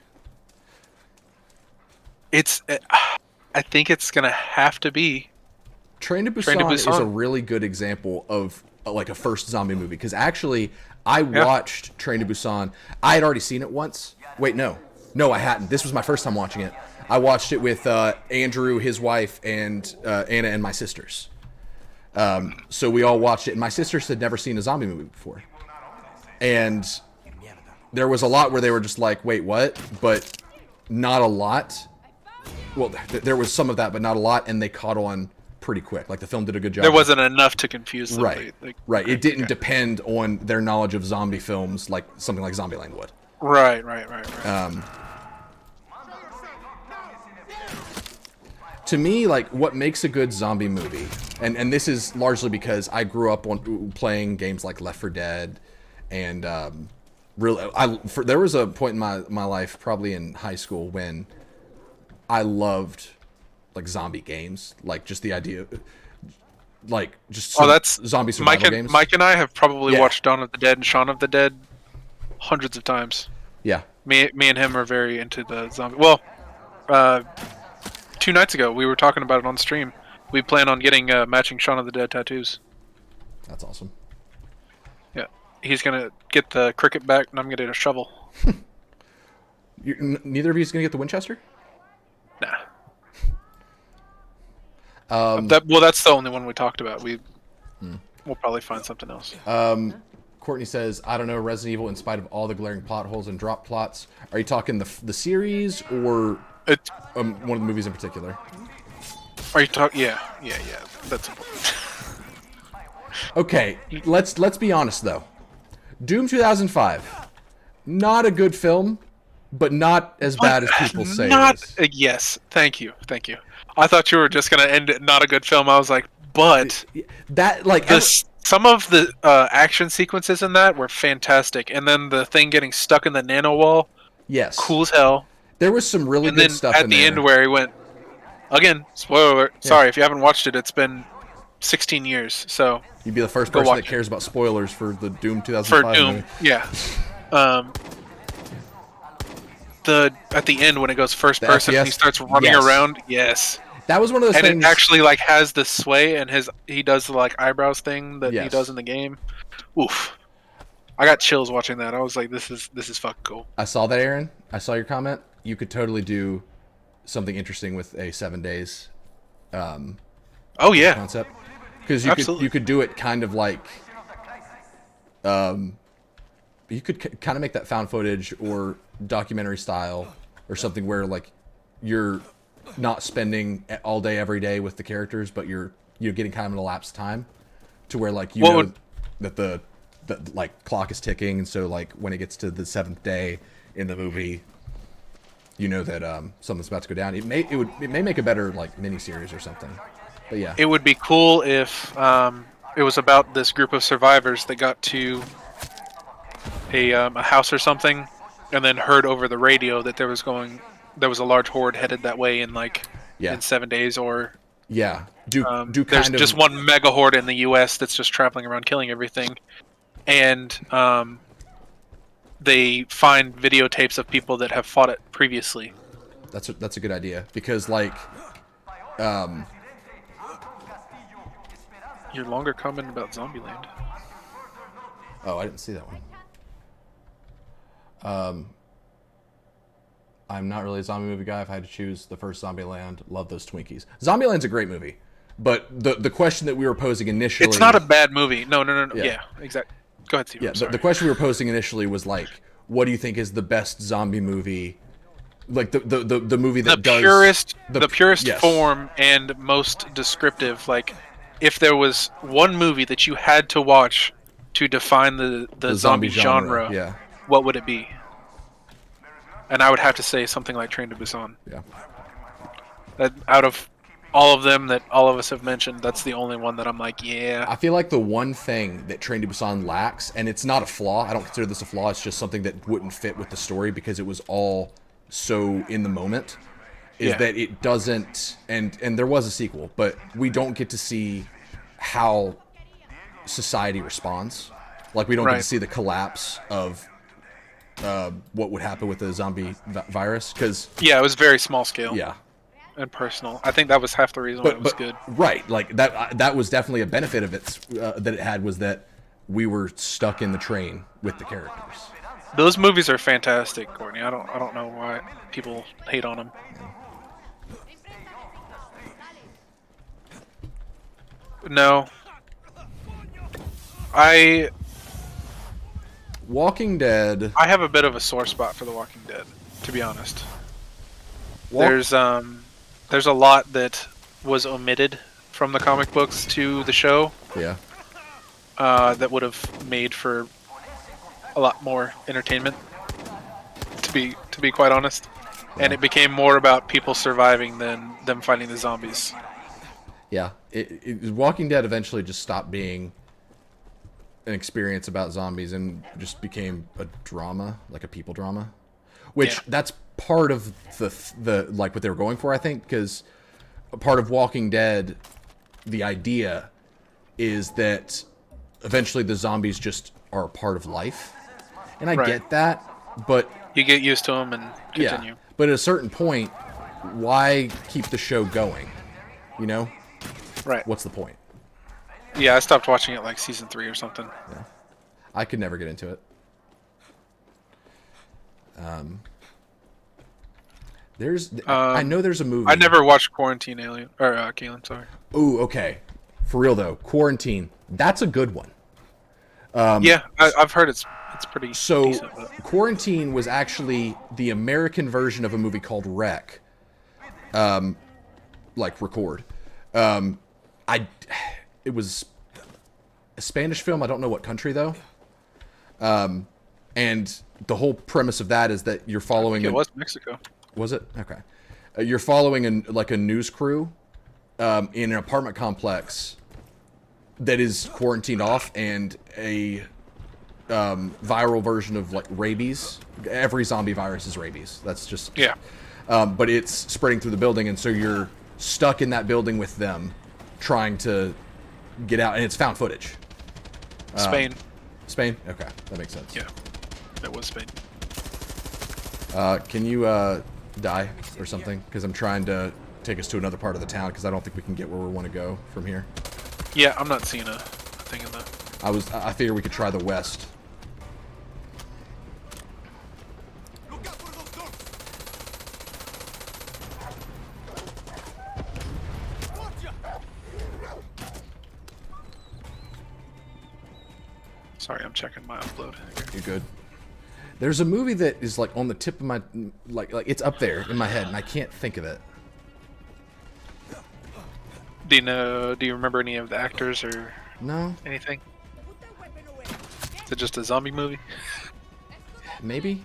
I think it's gonna have to be. Train to Train to Busan is a Busan. really good example of like a first zombie movie because actually I watched Train to Busan. I had already seen it once. Wait, no, I hadn't. This was my first time watching it. I watched it with Andrew, his wife, and Anna and my sisters. So we all watched it, and my sisters had never seen a zombie movie before. And there was a lot where they were just like, "Wait, what?" But not a lot. Well, there was some of that, but not a lot, and they caught on pretty quick. Like the film did a good job. There wasn't enough to confuse them. Right, Like, right. It didn't depend on their knowledge of zombie films like something like Zombieland would. Right. To me, like what makes a good zombie movie, and this is largely because I grew up on playing games like Left 4 Dead, and there was a point in my life, probably in high school, when I loved like zombie games, like just the idea, like just That's zombie survival games. Mike and I have probably Yeah. watched Dawn of the Dead and Shaun of the Dead hundreds of times. Yeah, Me and him are very into the zombie. Well, 2 nights ago we were talking about it on stream. We plan on getting matching Shaun of the Dead tattoos. that's awesome. Yeah, he's gonna get the cricket bat, and I'm gonna get a shovel. Neither of you is gonna get the Winchester. Nah. That's the only one we talked about. We'll probably find something else. Courtney says, I don't know, Resident Evil, in spite of all the glaring plot holes and drop plots. Are you talking the series or It, one of the movies in particular? are you talking? Yeah. That's important. Okay, let's be honest though. Doom 2005, not a good film, but not as bad as people say it is. Yes. Thank you. I thought you were just gonna end it. Not a good film. I was like, but That like some of the action sequences in that were fantastic, and then the thing getting stuck in the nano wall, yes, cool as hell. There was some really And good then stuff at in the there. end where he went again. Spoiler alert. Sorry if you haven't watched it. It's been 16 years. So You'd be the first Go person that watch it. cares about spoilers for the Doom for 2005 Doom, movie. yeah. At the end when it goes first The person and he FPS? starts running Yes. around, yes. That was one of those And things. it actually like has the sway and he does the like eyebrows thing that he Yes. does in the game. Oof. I got chills watching that. I was like, this is fucking cool. I saw that, Aaron. I saw your comment. You could totally do something interesting with a 7 days Oh yeah. concept, because Absolutely. you could do it kind of like you could kind of make that found footage or documentary style or something where like you're not spending all day every day with the characters, but you're getting kind of an elapsed time to where like you What know would- that the like clock is ticking, and so like when it gets to the 7th day in the movie, you know that something's about to go down. It may make a better like mini series or something. But yeah, It would be cool if it was about this group of survivors that got to a house or something, and then heard over the radio that there was a large horde headed that way in Yeah. in 7 days, or yeah. Do there's kind of just one mega horde in the U.S. that's just traveling around killing everything, and they find videotapes of people that have fought it previously. That's a good idea, because like Your longer comment about Zombieland. oh, I didn't see that one. I'm not really a zombie movie guy. If I had to choose the first Zombieland, love those Twinkies. Zombieland's a great movie, but the question that we were posing initially, It's not a bad movie. No. Yeah. Yeah, exactly. Go ahead, Steve. yeah, I'm sorry. the question we were posing initially was like, what do you think is the best zombie movie? Like the movie that does the purest yes. form and most descriptive. Like, if there was one movie that you had to watch to define the zombie genre, Yeah, what would it be? And I would have to say something like Train to Busan. yeah. That out of all of them that all of us have mentioned, that's the only one that I'm like, yeah. I feel like the one thing that Train to Busan lacks, and it's not a flaw. I don't consider this a flaw. It's just something that wouldn't fit with the story because it was all so in the moment. Is Yeah. that it doesn't, and there was a sequel, but we don't get to see how society responds. Like we don't get Right. to see the collapse of what would happen with the zombie virus. Because Yeah, it was very small scale yeah, and personal. I think that was half the reason why it was good. right, like that was definitely a benefit of it that it had, was that we were stuck in the train with the characters. Those movies are fantastic, Courtney. I don't know why people hate on them. No. I Walking Dead. have a bit of a sore spot for The Walking Dead, to be honest. Walk- There's a lot that was omitted from the comic books to the show yeah, that would have made for a lot more entertainment. To be quite honest, and it became more about people surviving than them fighting the zombies. yeah. Walking Dead eventually just stopped being an experience about zombies and just became a drama, like a people drama, which Yeah. that's part of the like what they were going for, I think, because a part of Walking Dead, the idea is that eventually the zombies just are a part of life, and I Right. get that, but You get used to them and continue. yeah, but at a certain point, why keep the show going? You know, Right. what's the point? Yeah, I stopped watching it like season 3 or something. I could never get into it. I know there's a movie. I never watched Quarantine Alien or Kalen. Sorry. Ooh, okay. For real though, Quarantine. That's a good one. Yeah, I've heard it's pretty So, decent. But Quarantine was actually the American version of a movie called Wreck. Like Record. It was a Spanish film. I don't know what country though. And the whole premise of that is that you're following. it was Mexico. Was it? Okay. You're following a news crew in an apartment complex that is quarantined off, and a viral version of like rabies. Every zombie virus is rabies. That's just Yeah. But it's spreading through the building, and so you're stuck in that building with them, trying to get out, and it's found footage. Spain. Spain? Okay, that makes sense. Yeah. It was Spain. Can you die or something? Because I'm trying to take us to another part of the town, because I don't think we can get where we want to go from here. Yeah, I'm not seeing a thing in that. I figured we could try the west. Look out for those doors! Watch ya! Sorry, I'm checking my upload. You're good. There's a movie that is like on the tip of my like it's up there in my head, and I can't think of it. Do you remember any of the actors or No, anything? Is it just a zombie movie? maybe.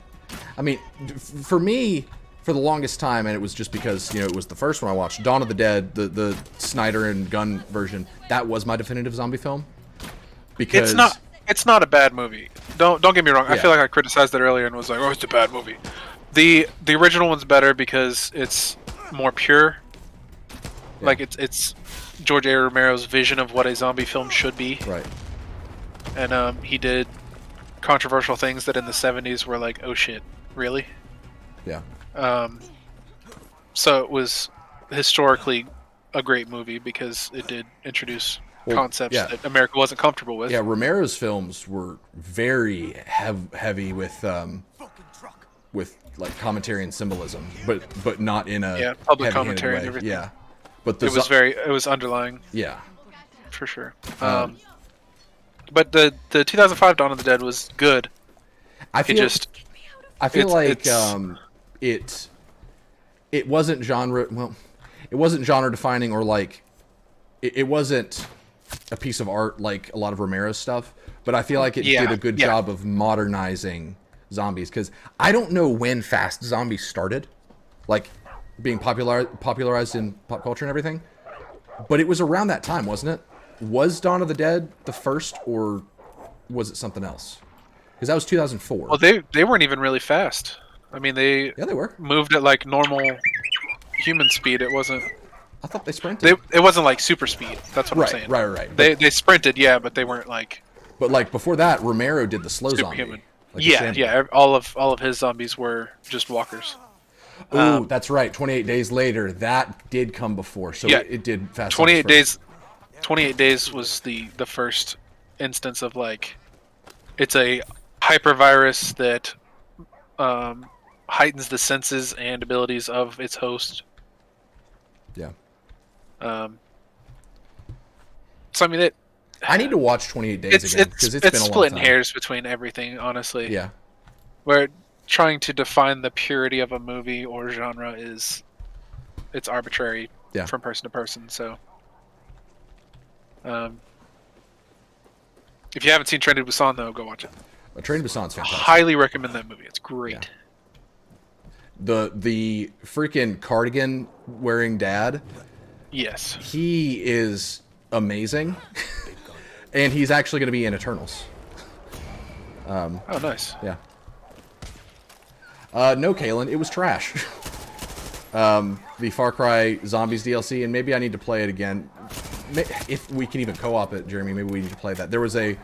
I mean, for me, for the longest time, and it was just because it was the first one I watched, Dawn of the Dead, the Snyder and Gunn version. That was my definitive zombie film. Because It's not a bad movie. Don't get me wrong. I Yeah. feel like I criticized it earlier and was like, "Oh, it's a bad movie." The original one's better because it's more pure. Like it's George A. Romero's vision of what a zombie film should be, right. and he did controversial things that in the '70s were like, "Oh shit, really?" Yeah. So it was historically a great movie because it did introduce concepts yeah. that America wasn't comfortable with. Yeah, Romero's films were very heavy with Fucking truck! with like commentary and symbolism, but not in a public heavy-handed commentary way. and everything. Yeah, but It was underlying yeah. for sure. But the 2005 Dawn of the Dead was good. I feel it's- it wasn't genre. Well, it wasn't genre defining, or like it wasn't a piece of art like a lot of Romero's stuff. But I feel like it did a good job of modernizing zombies, because I don't know when fast zombies started, like being popularized in pop culture and everything. But it was around that time, wasn't it? Was Dawn of the Dead the first, or was it something else? Because that was 2004. Well, they weren't even really fast. I mean, they were. moved at like normal human speed. It wasn't. I thought they sprinted. It wasn't like super speed. That's what I'm saying. Right. They sprinted, yeah, but they weren't like. But like before that, Romero did the slow Superhuman. zombie. Like Yeah. All of his zombies were just walkers. Oh, that's right. 28 Days Later, that did come before, so it did fast. 28 days. 28 Days was the first instance of like, it's a hypervirus that heightens the senses and abilities of its host. Yeah. So I mean, I need to watch 28 Days again, because it's been a long splitting time. hairs between everything, honestly. Yeah. Where trying to define the purity of a movie or genre it's arbitrary from person to person. So, if you haven't seen Train to Busan, though, go watch it. Train to Busan's fantastic. Highly recommend that movie. It's great. Yeah. The freaking cardigan wearing dad. Yes. He is amazing. And he's actually going to be in Eternals. Oh, nice. Yeah. No, Kalen, it was trash. The Far Cry Zombies DLC, and maybe I need to play it again. If we can even co-op it, Jeremy, maybe we need to play that. There was the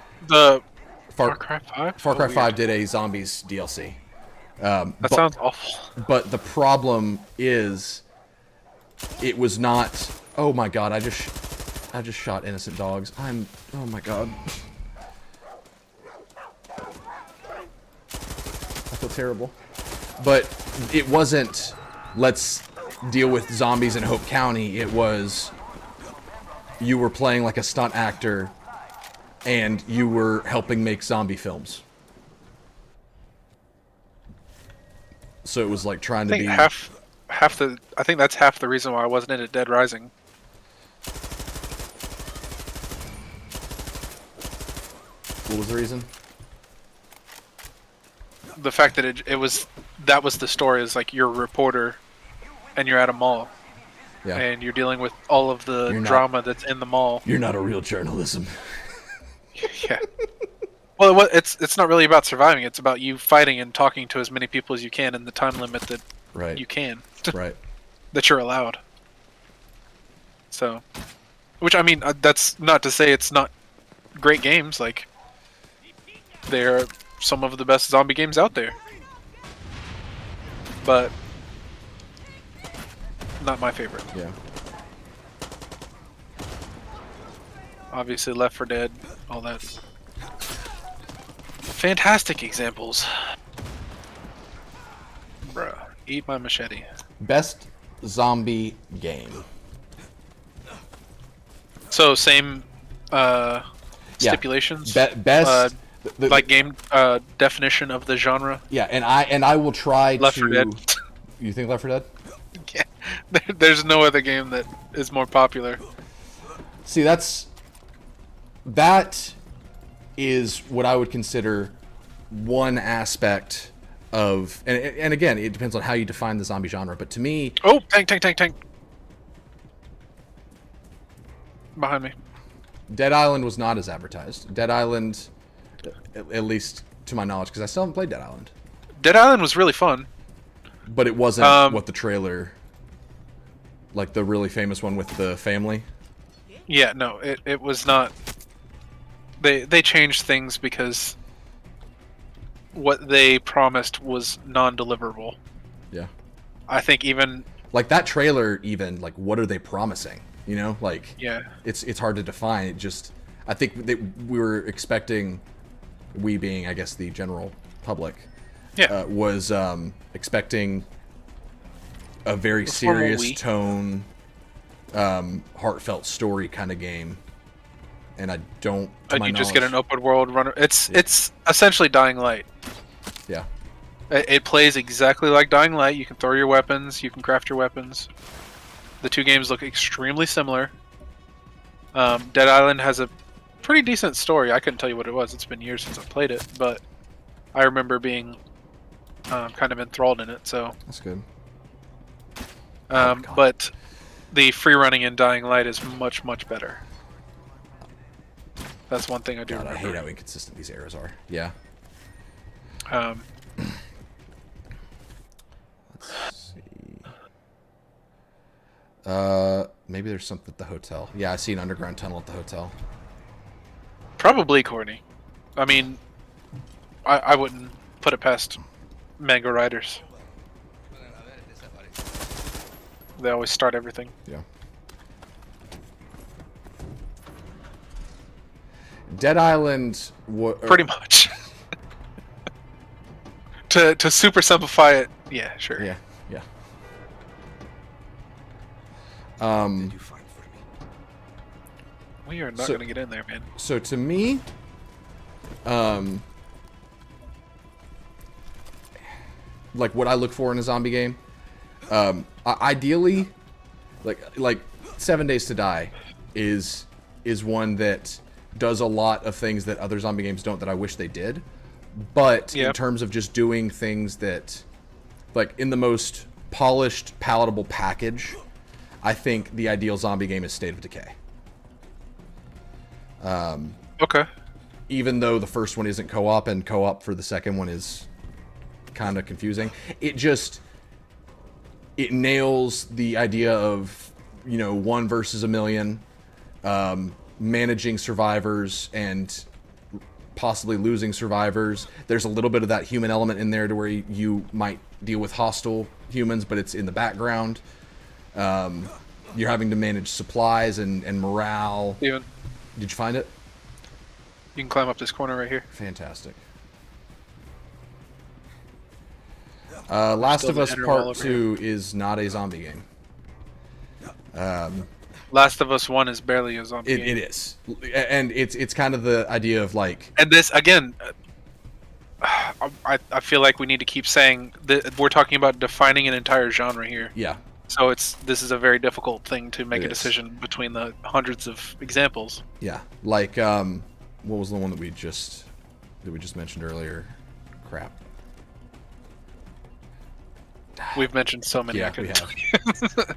Far Cry 5? Far Cry 5 did a Zombies DLC. That sounds awful. But the problem is, it was not... Oh my god, I just shot innocent dogs. Oh my god. I feel terrible. But it wasn't, let's deal with zombies in Hope County. It was, you were playing like a stunt actor, and you were helping make zombie films. So it was like trying to be... I think that's half the reason why I wasn't into Dead Rising. What was the reason? The fact that that was the story, is like you're a reporter and you're at a mall. Yeah. And you're dealing with all of the drama that's in the mall. You're not a real journalism. Yeah. Well, it's not really about surviving. It's about you fighting and talking to as many people as you can in the time limit that you can. Right. That you're allowed. So, which I mean, that's not to say it's not great games. Like, they're some of the best zombie games out there. But not my favorite. Yeah. Obviously, Left 4 Dead, all that. Fantastic examples. Bruh, eat my machete. Best zombie game. So, same stipulations? Best... like game definition of the genre? Yeah, and I will try Left to... 4 Dead. You think Left 4 Dead? Yeah. There's no other game that is more popular. See, that is what I would consider one aspect of, and again, it depends on how you define the zombie genre, but to me... Oh, tank. Behind me. Dead Island was not as advertised. Dead Island, at least to my knowledge, because I still haven't played Dead Island. Dead Island was really fun. But it wasn't what the trailer... Like the really famous one with the family? Yeah, no, it was not... They changed things because what they promised was non-deliverable. Yeah. I think even... Like that trailer even, like what are they promising? You know, like... Yeah. It's hard to define. It just... I think that we were expecting, we being, I guess, the general public, Yeah. was expecting a very Before serious we- tone, heartfelt story kind of game, and I don't. To And my you just get an knowledge- open world runner. It's essentially Dying Light. Yeah. It plays exactly like Dying Light. You can throw your weapons. You can craft your weapons. The two games look extremely similar. Dead Island has a pretty decent story. I couldn't tell you what it was. It's been years since I played it, but I remember being kind of enthralled in it. So, That's good. God. but the free running in Dying Light is much better. That's one thing I do God, I remember. hate how inconsistent these arrows are. Yeah. Let's see. Maybe there's something at the hotel. Yeah, I see an underground tunnel at the hotel. Probably Courtney. I mean, I wouldn't put it past Mango Riders. They always start everything. Yeah. Dead Island. Pretty much. to super simplify it, yeah, sure. Yeah. Yeah. Did you find for me? We are not So- gonna get in there, man. So to me, like what I look for in a zombie game, ideally, like 7 Days to Die is one that does a lot of things that other zombie games don't that I wish they did. But in Yep. terms of just doing things that, like in the most polished, palatable package, I think the ideal zombie game is State of Decay. Okay. Even though the first one isn't co-op and co-op for the second one is kind of confusing, it nails the idea of, you know, 1 versus a million, managing survivors and possibly losing survivors. There's a little bit of that human element in there to where you might deal with hostile humans, but it's in the background. You're having to manage supplies and morale. Steven, Did you find it? you can climb up this corner right here. Fantastic. Last Still of the Us header all Part over 2 is not a zombie game. Last of Us 1 is barely a zombie game. It is. And it's kind of the idea of like, And this, again, I feel like we need to keep saying that we're talking about defining an entire genre here. yeah, So this is a very difficult thing to make It a is. decision between the hundreds of examples. yeah. Like, what was the one that we just mentioned earlier? Crap. We've mentioned so many. I Yeah, we couldn't have. tell you.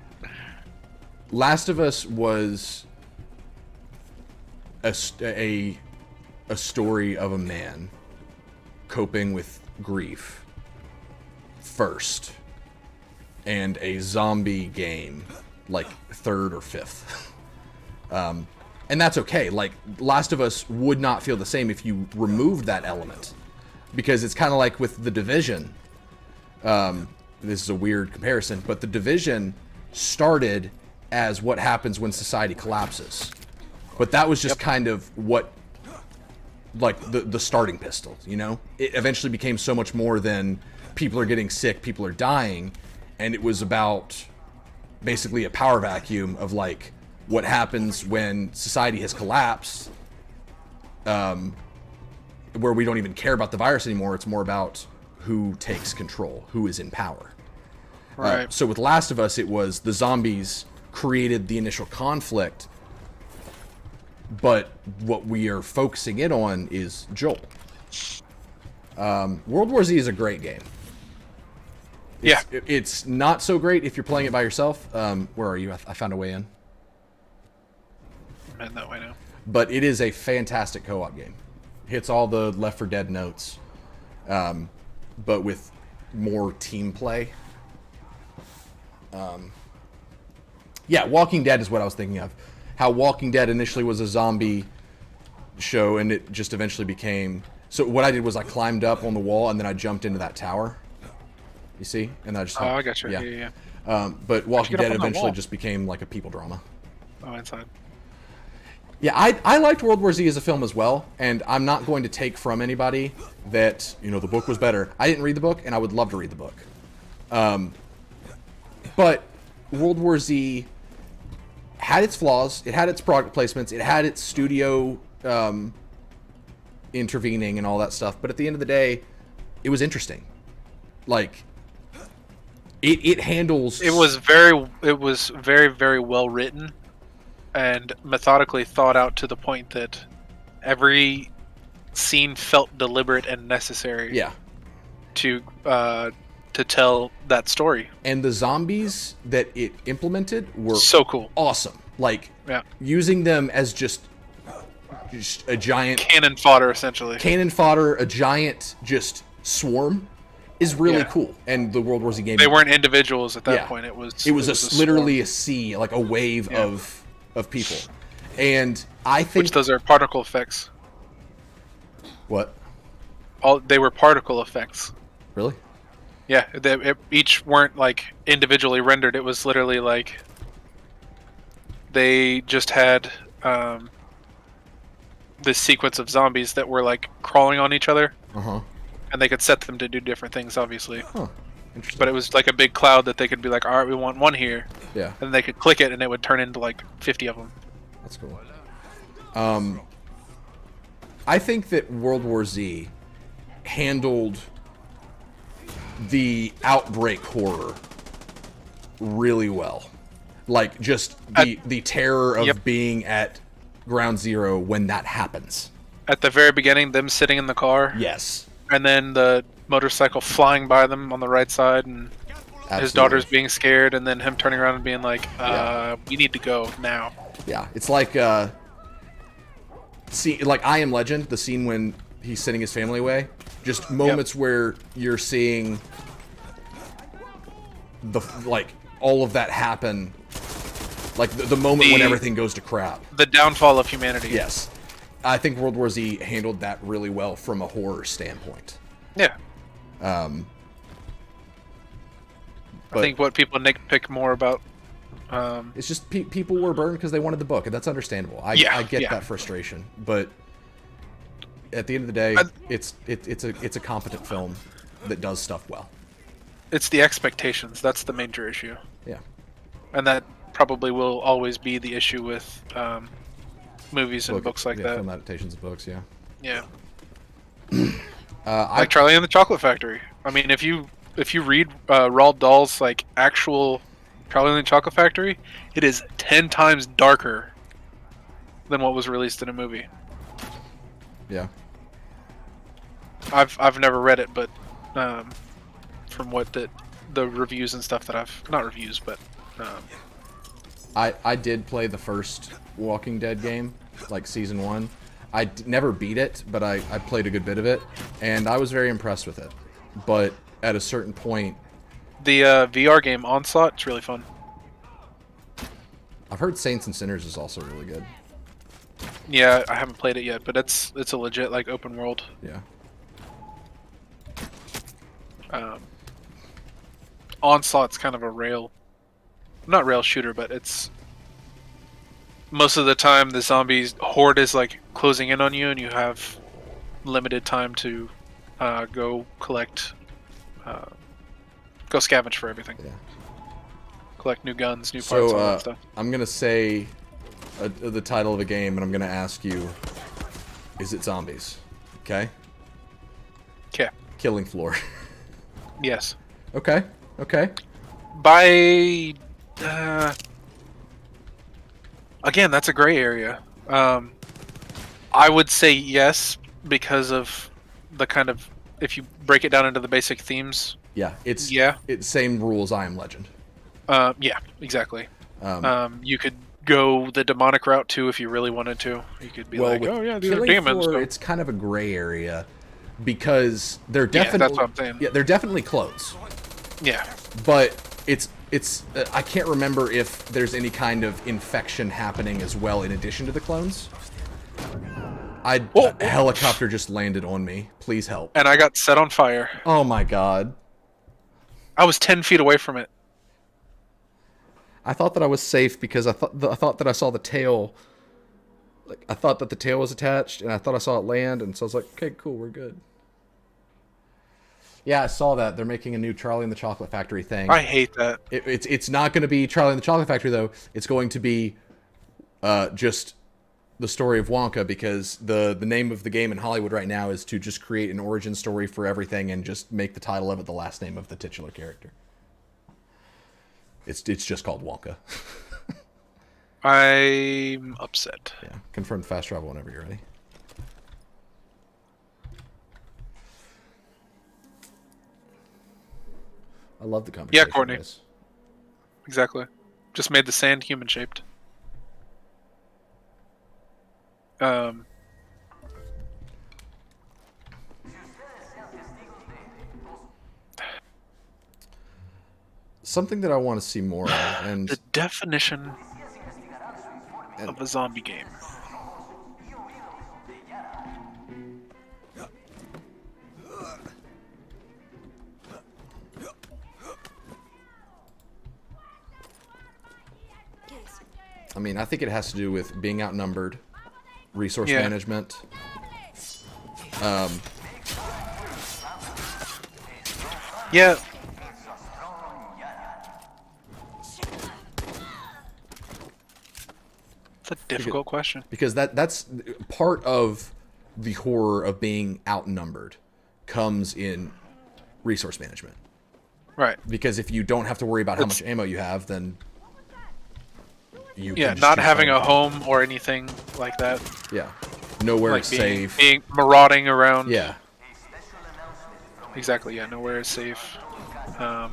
Last of Us was a story of a man coping with grief first, and a zombie game like third or fifth. And that's okay. Like, Last of Us would not feel the same if you removed that element, because it's kind of like with The Division. This is a weird comparison, but The Division started as what happens when society collapses. But that was just kind of what, like, the starting pistol, you know? It eventually became so much more than people are getting sick, people are dying, and it was about basically a power vacuum of, like, what happens when society has collapsed, where we don't even care about the virus anymore. It's more about who takes control, who is in power. Right. So with Last of Us, it was the zombies created the initial conflict, but what we are focusing in on is Joel. World War Z is a great game. It's not so great if you're playing it by yourself. Where are you? I found a way in. I'm heading that way now. But it is a fantastic co-op game. Hits all the Left 4 Dead notes, but with more team play. Yeah, Walking Dead is what I was thinking of. How Walking Dead initially was a zombie show, and it just eventually became... So what I did was I climbed up on the wall, and then I jumped into that tower. You see? And I just... Oh, I got you. Yeah. But Walking get up Dead on that eventually wall? just became like a people drama. Oh, inside. Yeah, I liked World War Z as a film as well, and I'm not going to take from anybody that, the book was better. I didn't read the book, and I would love to read the book. But World War Z had its flaws. It had its product placements. It had its studio intervening and all that stuff. But at the end of the day, it was interesting. Like, it handles... It was very, very well written and methodically thought out to the point that every scene felt deliberate and necessary. Yeah. To tell that story. And the zombies that it implemented were so cool. Awesome. Like, yeah. Using them as just a giant... cannon fodder, essentially. Cannon fodder, a giant just swarm is really cool. And the World War Z game... They weren't individuals at that point. It was literally a sea, like a wave of people. And I think... Which those are particle effects. What? They were particle effects. Really? Yeah, each weren't like individually rendered. It was literally like they just had this sequence of zombies that were like crawling on each other, and they could set them to do different things, obviously. Huh. Interesting. But it was like a big cloud that they could be like, all right, we want one here. Yeah. And they could click it, and it would turn into like 50 of them. That's cool. I think that World War Z handled the outbreak horror really well. Like, just the terror of being at ground zero when that happens. At the very beginning, them sitting in the car. Yes. And then the motorcycle flying by them on the right side, and his daughter's being scared, and then him turning around and being like, we need to go now. Yeah, it's like, like I Am Legend, the scene when he's sending his family away. Just moments where you're seeing all of that happen, like the moment when everything goes to crap. The downfall of humanity. Yes. I think World War Z handled that really well from a horror standpoint. Yeah. I think what people nitpick more about... it's just people were burned because they wanted the book, and that's understandable. I get that frustration, but at the end of the day, it's a competent film that does stuff well. It's the expectations. That's the major issue. Yeah. And that probably will always be the issue with movies and books like that. Film adaptations of books, yeah. Yeah. Like Charlie and the Chocolate Factory. I mean, if you read Roald Dahl's like actual Charlie and the Chocolate Factory, it is 10 times darker than what was released in a movie. Yeah. I've never read it, but from what the reviews and stuff that not reviews, but I did play the first Walking Dead game, like season 1. I never beat it, but I played a good bit of it, and I was very impressed with it. But at a certain point, the VR game Onslaught, it's really fun. I've heard Saints and Sinners is also really good. Yeah, I haven't played it yet, but it's a legit like open world. Yeah. Onslaught's kind of a not rail shooter, but it's most of the time the zombies horde is like closing in on you, and you have limited time to go collect, go scavenge for everything. Yeah. Collect new guns, new parts, all that stuff. I'm gonna say the title of a game, and I'm gonna ask you, is it zombies? Okay. Okay. Killing Floor. Yes. Okay. Okay. By again, that's a gray area. I would say yes because of the kind of, if you break it down into the basic themes. Yeah, it's same rules I Am Legend. Yeah, exactly. You could go the demonic route too if you really wanted to. You could be like, oh yeah, these are demons. Floor, it's kind of a gray area because they're definitely that's what I'm saying. Yeah, they're definitely clones. Yeah, but it's I can't remember if there's any kind of infection happening as well in addition to the clones. A helicopter just landed on me. Please help. And I got set on fire. Oh my god. I was 10 feet away from it. I thought that I was safe because I thought that I saw the tail Like, I thought that the tail was attached, and I thought I saw it land, and so I was like, okay, cool, we're good. Yeah, I saw that. They're making a new Charlie and the Chocolate Factory thing. I hate that. It's not going to be Charlie and the Chocolate Factory, though. It's going to be just the story of Wonka, because the name of the game in Hollywood right now is to just create an origin story for everything and just make the title of it the last name of the titular character. It's just called Wonka. I'm upset. Yeah, confirm fast travel whenever you're ready. I love the conversation. Yeah, Courtney. Guys. Exactly. Just made the sand human shaped. Something that I want to see more of, and The definition of a zombie game. I mean, I think it has to do with being outnumbered, resource Yeah. management. Yeah. It's a difficult question. Because that's part of the horror of being outnumbered comes in resource management. Right. Because if you don't have to worry about how much ammo you have, then you Yeah, can just not choose having a something. home or anything like that. Yeah, nowhere Like is being, safe. being marauding around. Yeah, Exactly. Yeah, nowhere is safe. and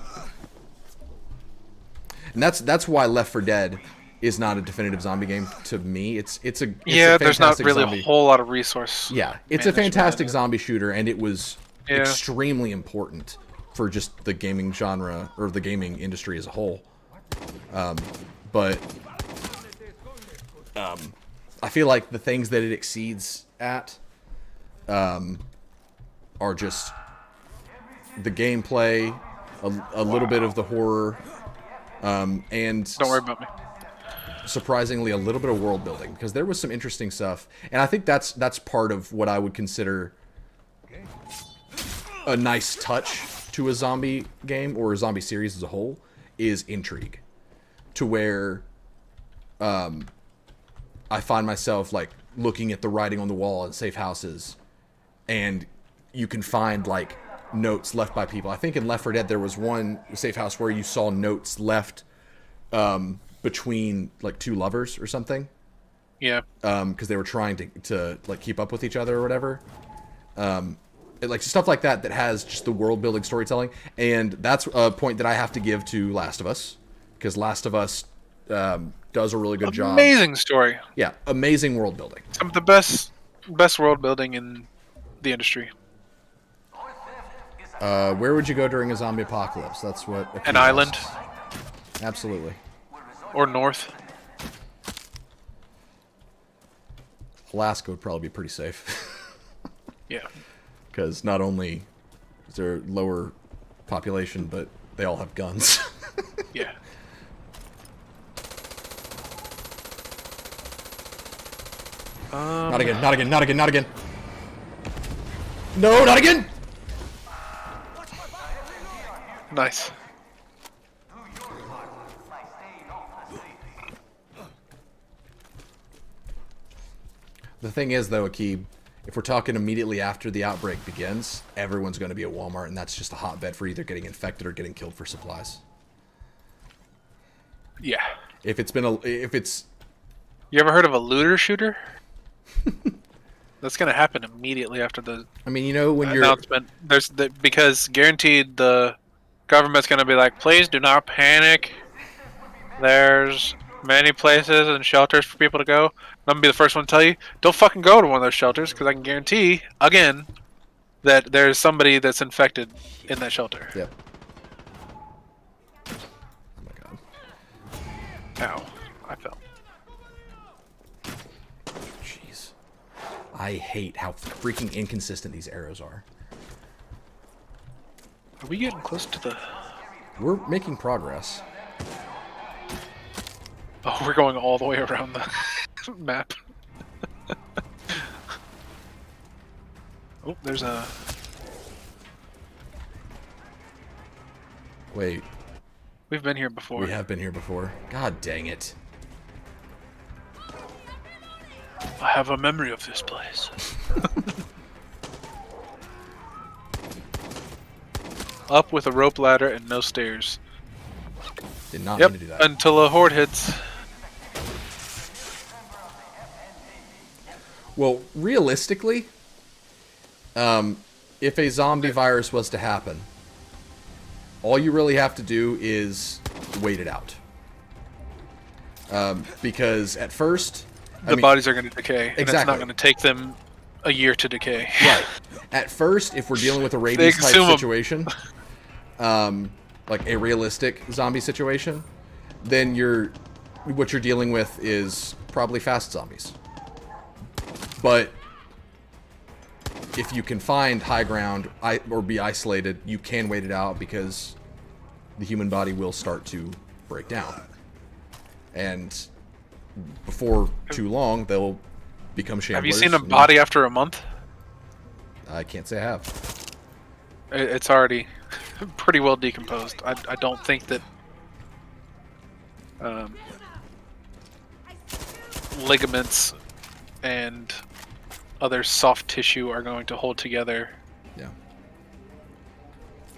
that's why Left 4 Dead is not a definitive zombie game to me. It's a Yeah, there's not fantastic really zombie. a whole lot of resource. Yeah, it's a management fantastic in it. zombie shooter, and it was Yeah. extremely important for just the gaming genre or the gaming industry as a whole. But I feel like the things that it exceeds at are just the gameplay, a little bit of the horror, and Don't worry about me. surprisingly a little bit of world building, because there was some interesting stuff, and I think that's part of what I would consider a nice touch to a zombie game or a zombie series as a whole is intrigue, to where I find myself like looking at the writing on the wall in safe houses, and you can find like notes left by people. I think in Left 4 Dead there was one safe house where you saw notes left between like two lovers or something, Yeah. because they were trying to like keep up with each other or whatever. Like stuff like that has just the world building storytelling, and that's a point that I have to give to Last of Us, because Last of Us does a really good job. Amazing story. Yeah, amazing world building. Some of the best world building in the industry. Where would you go during a zombie apocalypse? That's what An island Absolutely. or north. Alaska would probably be pretty safe, Yeah. because not only is there lower population, but they all have guns. Yeah. Not again, not again, not again, not again. No, not again! Nice. The thing is, though, Akib, if we're talking immediately after the outbreak begins, everyone's going to be at Walmart, and that's just a hotbed for either getting infected or getting killed for supplies. Yeah. If it's You ever heard of a looter shooter? That's gonna happen immediately after the I mean, you know, when you're announcement. Because guaranteed the government's gonna be like, please do not panic. There's many places and shelters for people to go. I'm gonna be the first one to tell you, don't fucking go to one of those shelters, because I can guarantee, again, that there's somebody that's infected in that shelter. Yep. Oh my god. Ow. I fell. Jeez. I hate how freaking inconsistent these arrows are. Are we getting close to the... We're making progress. Oh, we're going all the way around the map. Oh, there's a. Wait, We've been here before. we have been here before. God dang it. I have a memory of this place. Up with a rope ladder and no stairs. Did not Yep, mean to do that. until a horde hits. Well, realistically, if a zombie virus was to happen, all you really have to do is wait it out. Because at first, The bodies are going to decay, and it's Exactly. not going to take them a year to decay. right. At first, if we're dealing with a rabies type consume 'em. situation, like a realistic zombie situation, then what you're dealing with is probably fast zombies. But if you can find high ground or be isolated, you can wait it out because the human body will start to break down. And before too long, they'll become shamblers. Have you seen a and- body after a month? I can't say I have. It's already pretty well decomposed. I don't think that ligaments and other soft tissue are going to hold together Yeah.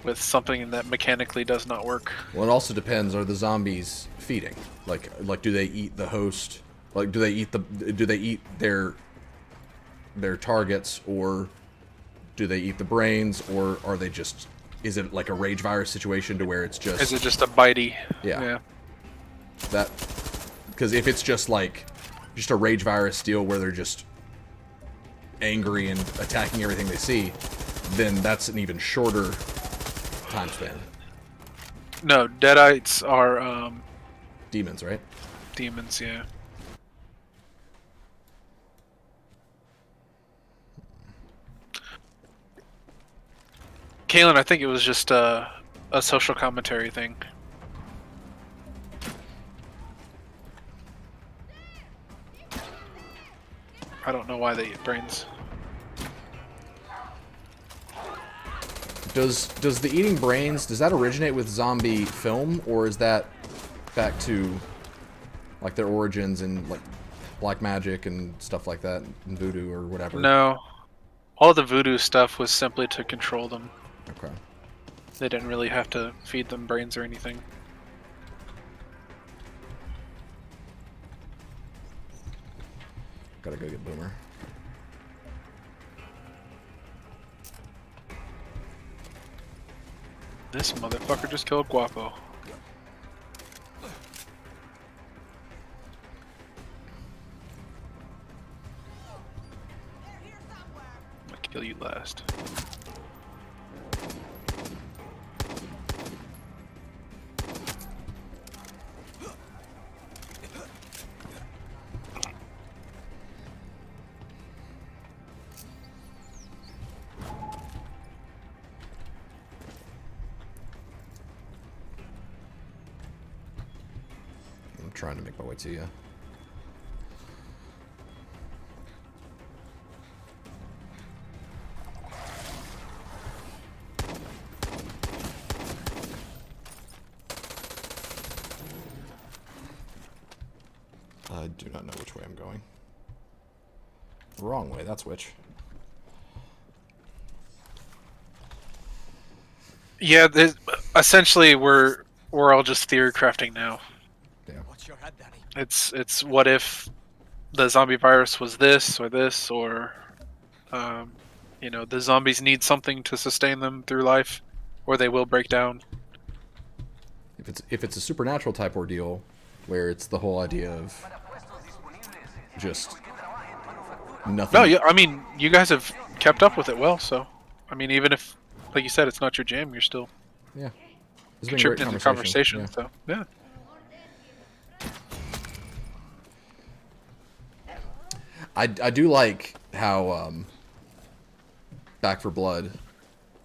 with something that mechanically does not work. Well, it also depends. Are the zombies feeding? Like, do they eat the host? Like, do they eat their targets, or do they eat the brains, or are they just? Is it like a rage virus situation to where it's just? Is it just a bitey? Yeah. That, because if it's just like a rage virus deal where they're just angry and attacking everything they see, then that's an even shorter time span. No, deadites are Demons, right? demons, yeah. Kalen, I think it was just a social commentary thing. I don't know why they eat brains. Does the eating brains, does that originate with zombie film, or is that back to like their origins in like black magic and stuff like that, and voodoo or whatever? No. All the voodoo stuff was simply to control them. Okay. They didn't really have to feed them brains or anything. Gotta go get Boomer. This motherfucker just killed Guapo. I'm gonna kill you last. I'm trying to make my way to you. I do not know which way I'm going. Wrong way, that's which. Yeah, essentially we're all just theory crafting now. Watch your head, Daddy. It's what if the zombie virus was this, or you know, the zombies need something to sustain them through life, or they will break down. If it's a supernatural type ordeal, where it's the whole idea of just nothing. No, yeah, I mean, you guys have kept up with it well, so I mean, even if, like you said, it's not your jam, you're still Yeah. It's been a great contributing to the conversation. Yeah. So yeah. I do like how Back for Blood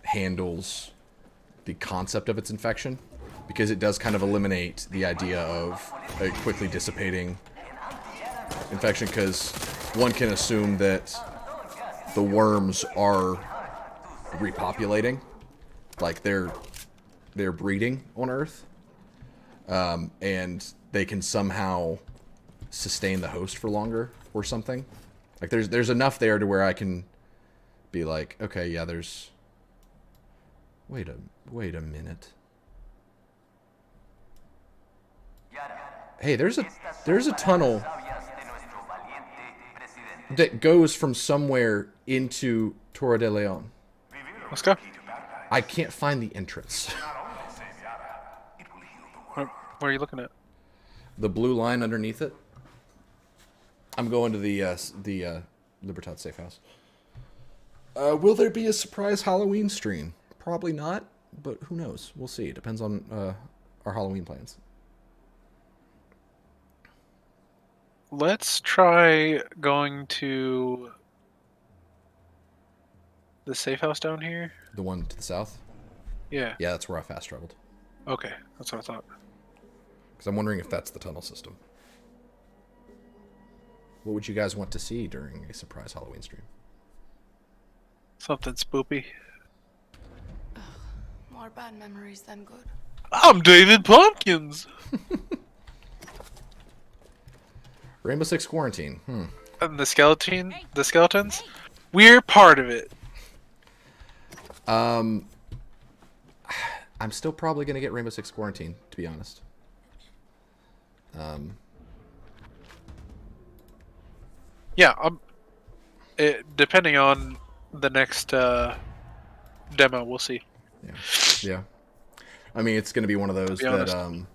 handles the concept of its infection, because it does kind of eliminate the idea of a quickly dissipating infection, because one can assume that the worms are repopulating, like they're breeding on Earth, and they can somehow sustain the host for longer or something. Like there's enough there to where I can be like, okay, yeah, there's. Wait a minute. Hey, there's a tunnel that goes from somewhere into Torre de Leon. Let's go. I can't find the entrance. What are you looking at? The blue line underneath it. I'm going to the Libertad safe house. Will there be a surprise Halloween stream? Probably not, but who knows? We'll see. It depends on our Halloween plans. Let's try going to the safe house down here. The one to the south? Yeah. Yeah, that's where I fast traveled. Okay, that's what I thought. Because I'm wondering if that's the tunnel system. What would you guys want to see during a surprise Halloween stream? Something spoopy. More bad memories than good. I'm David Pumpkins. Rainbow Six Quarantine. And the skeletons, we're part of it. I'm still probably gonna get Rainbow Six Quarantine, to be honest. Yeah, depending on the next demo, we'll see. Yeah. I mean, it's gonna be one of those that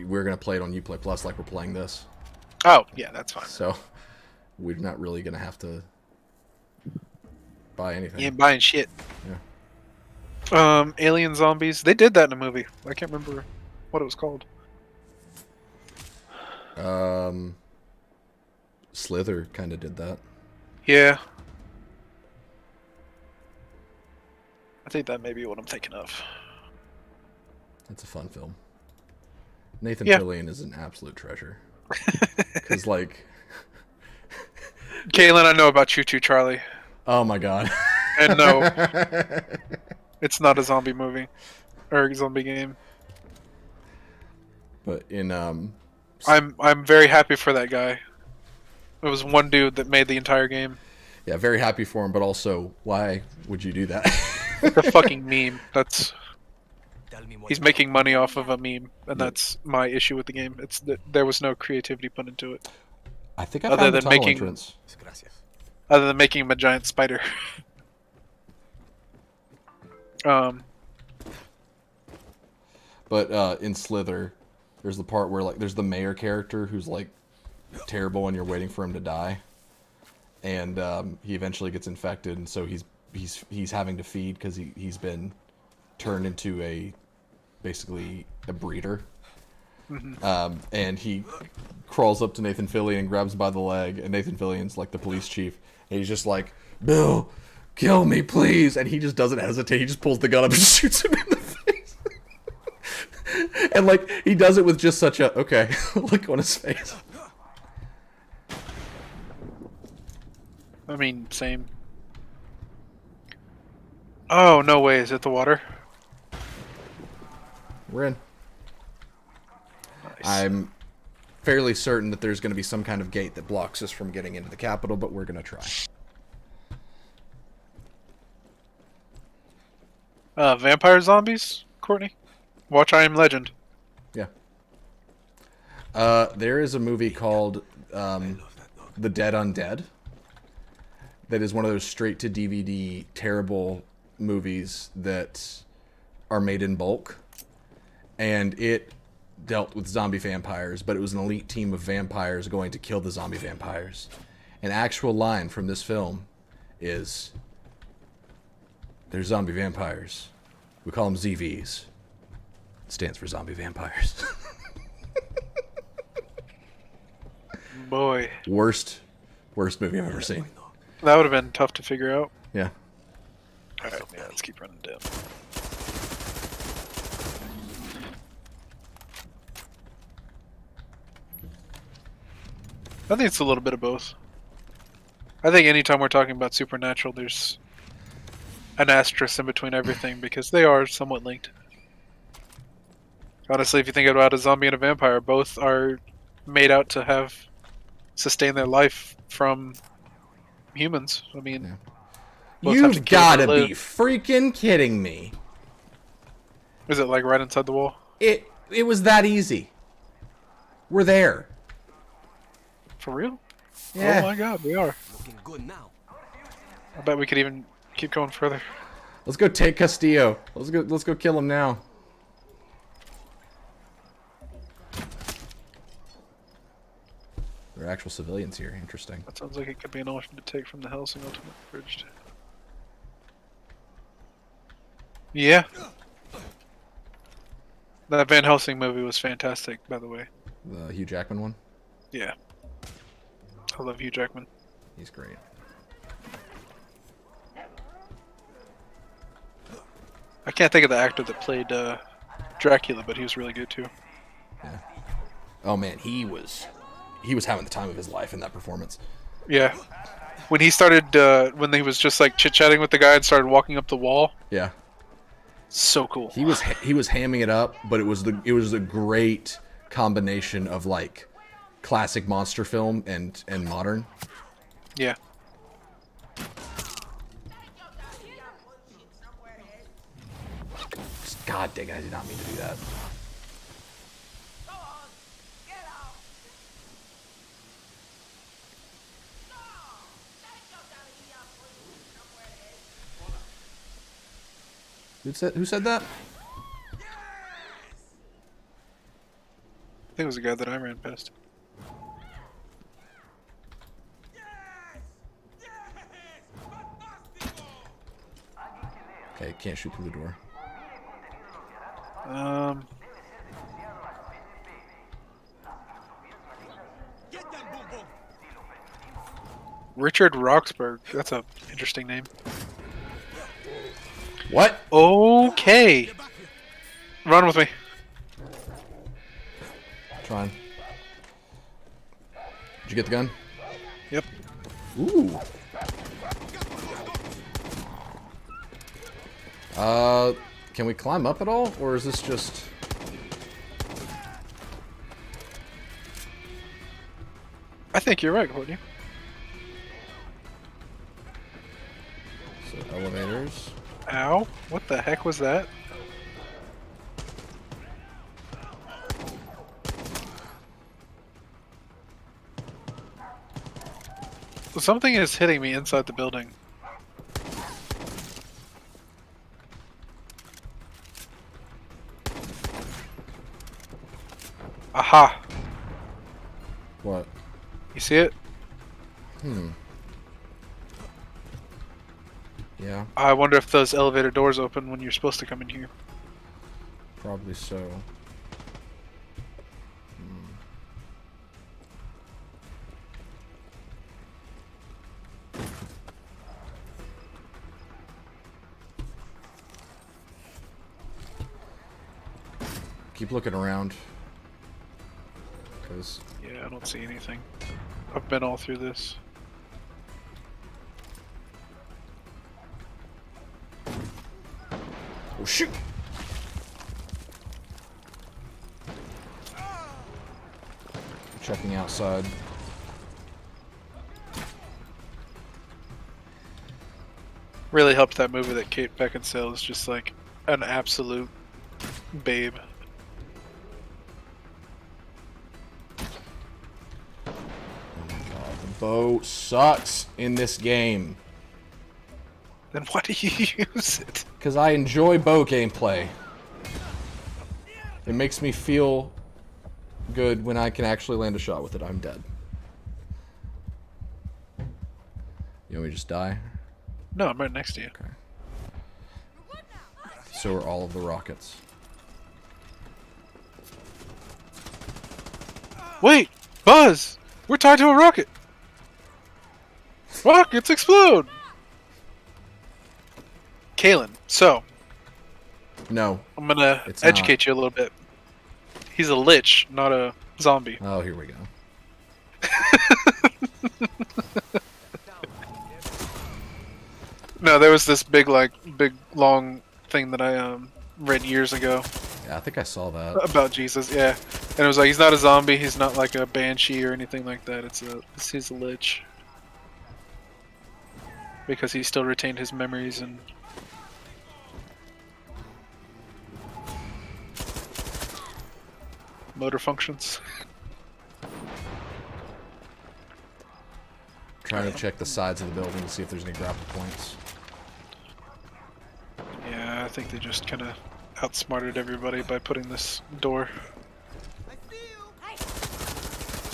we're gonna play it on Uplay Plus like we're playing this. Oh, yeah, that's fine. So we're not really gonna have to buy anything. You ain't buying shit. Yeah. Alien Zombies. They did that in a movie. I can't remember what it was called. Slither kind of did that. Yeah. I think that may be what I'm thinking of. It's a fun film. Nathan Yeah. Fillion is an absolute treasure. Because, like... Kaylin, I know about Choo Choo Charlie. Oh my god. And no, it's not a zombie movie. Or a zombie game. But in, I'm very happy for that guy. It was one dude that made the entire game. Yeah, very happy for him, but also, why would you do that? It's a fucking meme. That's... Tell me what He's making money off of a meme, and that's my issue with the game. It's that there was no creativity put into it, I think I Other found the than tunnel making- entrance. Gracias. other than making him a giant spider. But in Slither, there's the part where, like, there's the mayor character who's, like, terrible and you're waiting for him to die. And he eventually gets infected, and so he's having to feed because he's been turned into basically a breeder. And he crawls up to Nathan Fillion and grabs him by the leg, and Nathan Fillion's like the police chief, and he's just like, "Bill, kill me, please!" And he just doesn't hesitate. He just pulls the gun up and shoots him in the face. And like he does it with just such a okay look on his face. I mean, same. Oh, no way. Is it the water? We're in. Nice. I'm fairly certain that there's going to be some kind of gate that blocks us from getting into the Capitol, but we're going to try. Vampire zombies, Courtney? Watch I Am Legend. Yeah. There is a movie called The Dead Undead that is one of those straight-to-DVD terrible movies that are made in bulk. And it dealt with zombie vampires, but it was an elite team of vampires going to kill the zombie vampires. An actual line from this film is, "They're zombie vampires. We call them ZVs. It stands for zombie vampires." Boy. Worst movie I've ever seen. That would have been tough to figure out. Yeah. Alright, yeah, let's keep running down. I think it's a little bit of both. I think anytime we're talking about supernatural, there's an asterisk in between everything because they are somewhat linked. Honestly, if you think about a zombie and a vampire, both are made out to have sustain their life from humans. I mean, Yeah. both have to You've kill to gotta live. be freaking kidding me. Is it like right inside the wall? It was that easy. We're there. For real? Yeah. Oh my god, we are. Looking good now. I bet we could even keep going further. Let's go take Castillo. Let's go kill him now. There are actual civilians here. Interesting. That sounds like it could be an option to take from the Helsing Ultimate Bridge. Yeah. That Van Helsing movie was fantastic, by the way. The Hugh Jackman one. Yeah. I love Hugh Jackman. He's great. I can't think of the actor that played Dracula, but he was really good too. Yeah. Oh man, he was having the time of his life in that performance. Yeah. When he started, when he was just like chit-chatting with the guy and started walking up the wall, Yeah. so cool. He was hamming it up, but it was a great combination of like classic monster film and modern. Yeah. God dang it, I did not mean to do that. Who said that? I think it was the guy that I ran past. Okay, can't shoot through the door. Richard Roxburgh. That's a interesting name. What? Okay. Run with me. Trying. Did you get the gun? Yep. Ooh. Can we climb up at all, or is this just? I think you're right, Courtney. So elevators. Ow. What the heck was that? Something is hitting me inside the building. Aha! What? You see it? Yeah, I wonder if those elevator doors open when you're supposed to come in here. probably so. Keep looking around. Because Yeah, I don't see anything. I've been all through this. oh shoot! Checking outside. Really helped that movie that Kate Beckinsale is just like an absolute babe. Oh my god, the bow sucks in this game. Then why do you use it? Because I enjoy bow gameplay. It makes me feel good when I can actually land a shot with it. I'm dead. You want me to just die? No, I'm right next to you. Okay. So are all of the rockets. Wait! Buzz! We're tied to a rocket! Rockets explode! Kalen, so, No. I'm gonna It's educate you a little bit. He's a lich, not a zombie. Oh, here we go. No, there was this big long thing that I read years ago Yeah, I think I saw that. about Jesus. Yeah, and it was like he's not a zombie. He's not like a banshee or anything like that. He's a lich because he still retained his memories and. Motor functions. Trying to check the sides of the building to see if there's any grapple points. Yeah, I think they just kind of outsmarted everybody by putting this door.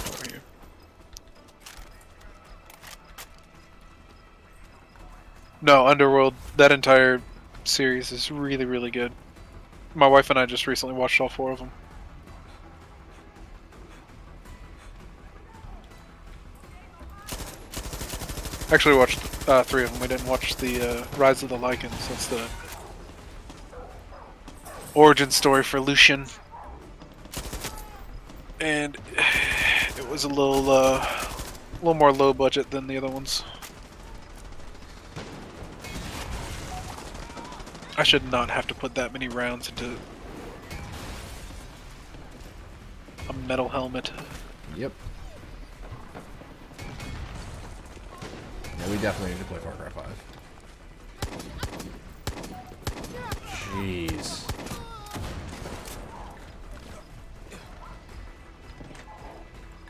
Over here. No, Underworld, that entire series is really, really good. My wife and I just recently watched all 4 of them. Actually watched 3 of them. We didn't watch the Rise of the Lycans. That's the origin story for Lucian. And it was a little more low budget than the other ones. I should not have to put that many rounds into a metal helmet. Yep. Yeah, we definitely need to play Far Cry 5. Jeez.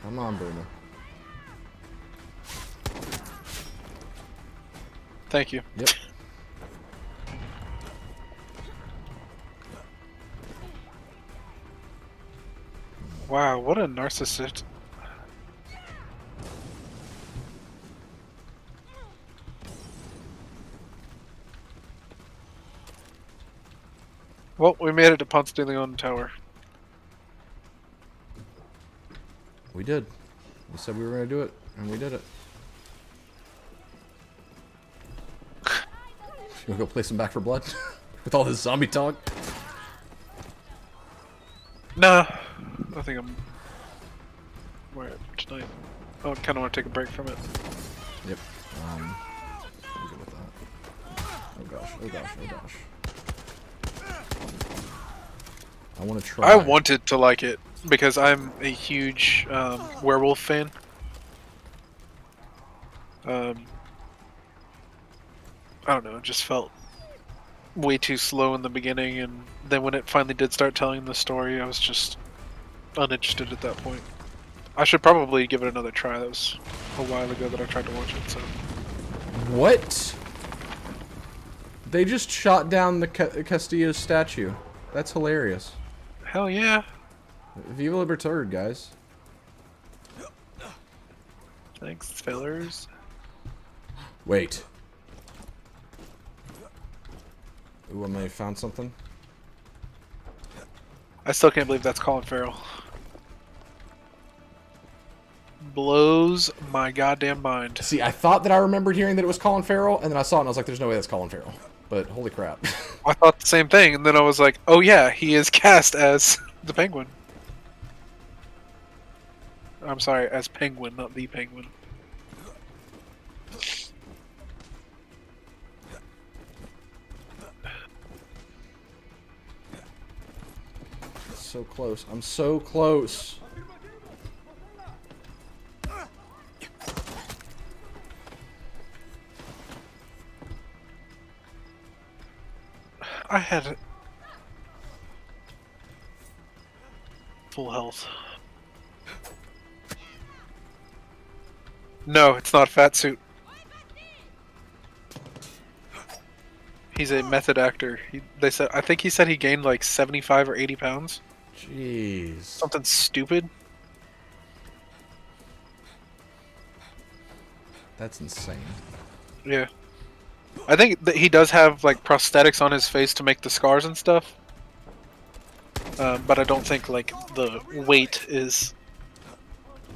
Come on, Boomer. Thank you. Yep. Wow, what a narcissist. Well, we made it to Ponce de Leon Tower. We did. We said we were going to do it, and we did it. You want to go play some Back for Blood? With all this zombie talk? Nah, I think I'm where tonight. I kind of want to take a break from it. Yep. I'm good with that. Oh gosh, oh gosh, oh gosh. I want to try. I wanted to like it because I'm a huge werewolf fan. I don't know, it just felt way too slow in the beginning, and then when it finally did start telling the story, I was just uninterested at that point. I should probably give it another try. That was a while ago that I tried to watch it, so... What? They just shot down the Castillo statue. That's hilarious. Hell yeah. Viva Libertad, guys. Thanks, fellers. Wait. Ooh, I may have found something. I still can't believe that's Colin Farrell. Blows my goddamn mind. See, I thought that I remembered hearing that it was Colin Farrell, and then I saw it and I was like, there's no way that's Colin Farrell. But holy crap. I thought the same thing, and then I was like, oh yeah, he is cast as the Penguin. I'm sorry, as Penguin, not the Penguin. So close. I'm so close. I had full health. No, it's not a fat suit. He's a method actor. They said, I think he said he gained like 75 or 80 pounds. Jeez. Something stupid. That's insane. Yeah. I think that he does have like prosthetics on his face to make the scars and stuff. But I don't think like the weight is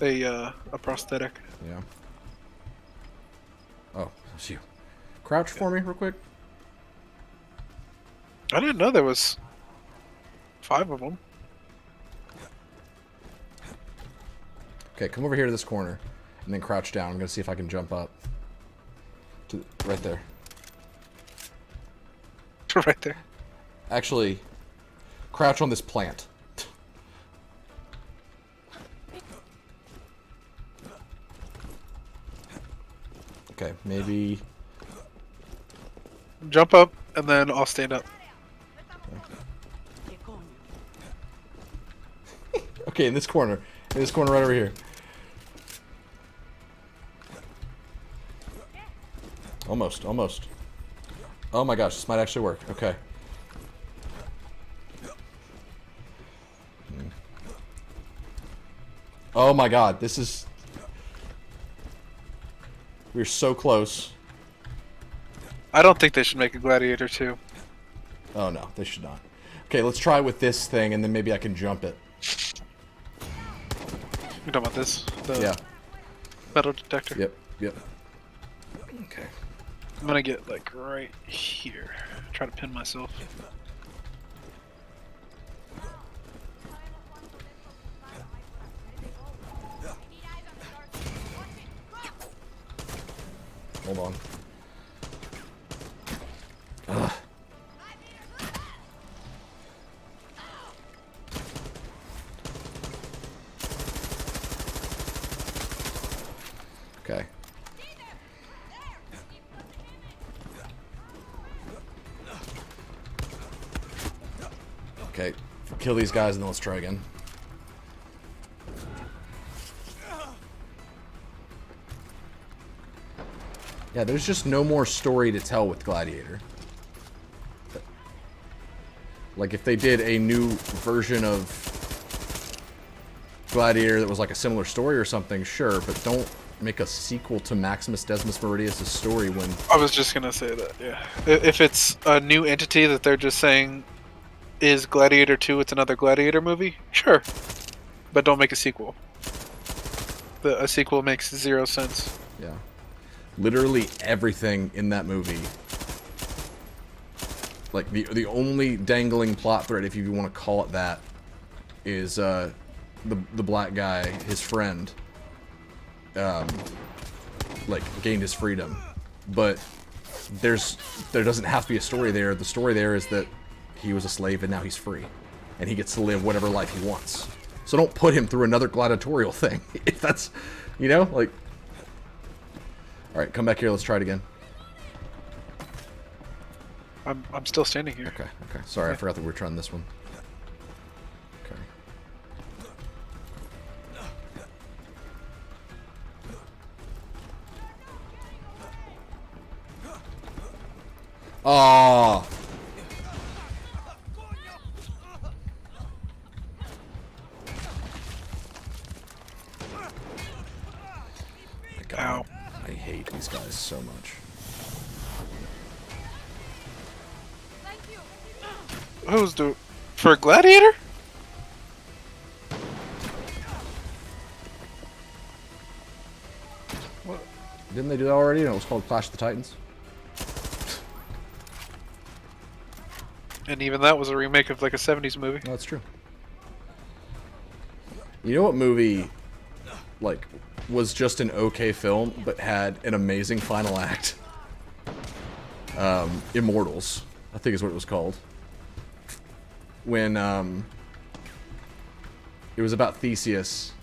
a prosthetic. Yeah. Oh, it's you. Crouch for me real quick. I didn't know there was 5 of them. Okay, come over here to this corner. And then crouch down. I'm gonna see if I can jump up. To right there. Right there. Actually, crouch on this plant. Okay, maybe... Jump up, and then I'll stand up. Okay, in this corner. In this corner right over here. Almost, almost. Oh my gosh, this might actually work. Okay. Oh my god, this is... We're so close. I don't think they should make a Gladiator 2. Oh no, they should not. Okay, let's try with this thing, and then maybe I can jump it. You talking about this? The Yeah. metal detector? Yep, yep. Okay. I'm gonna get, like, right here. Try to pin myself. Hold on. Ugh. Okay. Okay, kill these guys and then let's try again. Yeah, there's just no more story to tell with Gladiator. Like, if they did a new version of Gladiator that was like a similar story or something, sure, but don't make a sequel to Maximus Decimus Meridius' story when... I was just gonna say that, yeah. If it's a new entity that they're just saying is Gladiator 2, it's another Gladiator movie, sure. But don't make a sequel. A sequel makes 0 sense. Yeah. Literally everything in that movie. Like, the only dangling plot thread, if you want to call it that, is the black guy, his friend, like, gained his freedom. But there doesn't have to be a story there. The story there is that he was a slave and now he's free. And he gets to live whatever life he wants. So don't put him through another gladiatorial thing. If that's, you know, like... Alright, come back here, let's try it again. I'm still standing here. Okay, okay. Sorry, I forgot that we were trying this one. Okay. Oh. Ow. I hate these guys so much. Who's the... For Gladiator? Didn't they do that already? And it was called Clash of the Titans? And even that was a remake of like a 70s movie. No, that's true. You know what movie, like, was just an okay film, but had an amazing final act? Immortals, I think is what it was called. When, it was about Theseus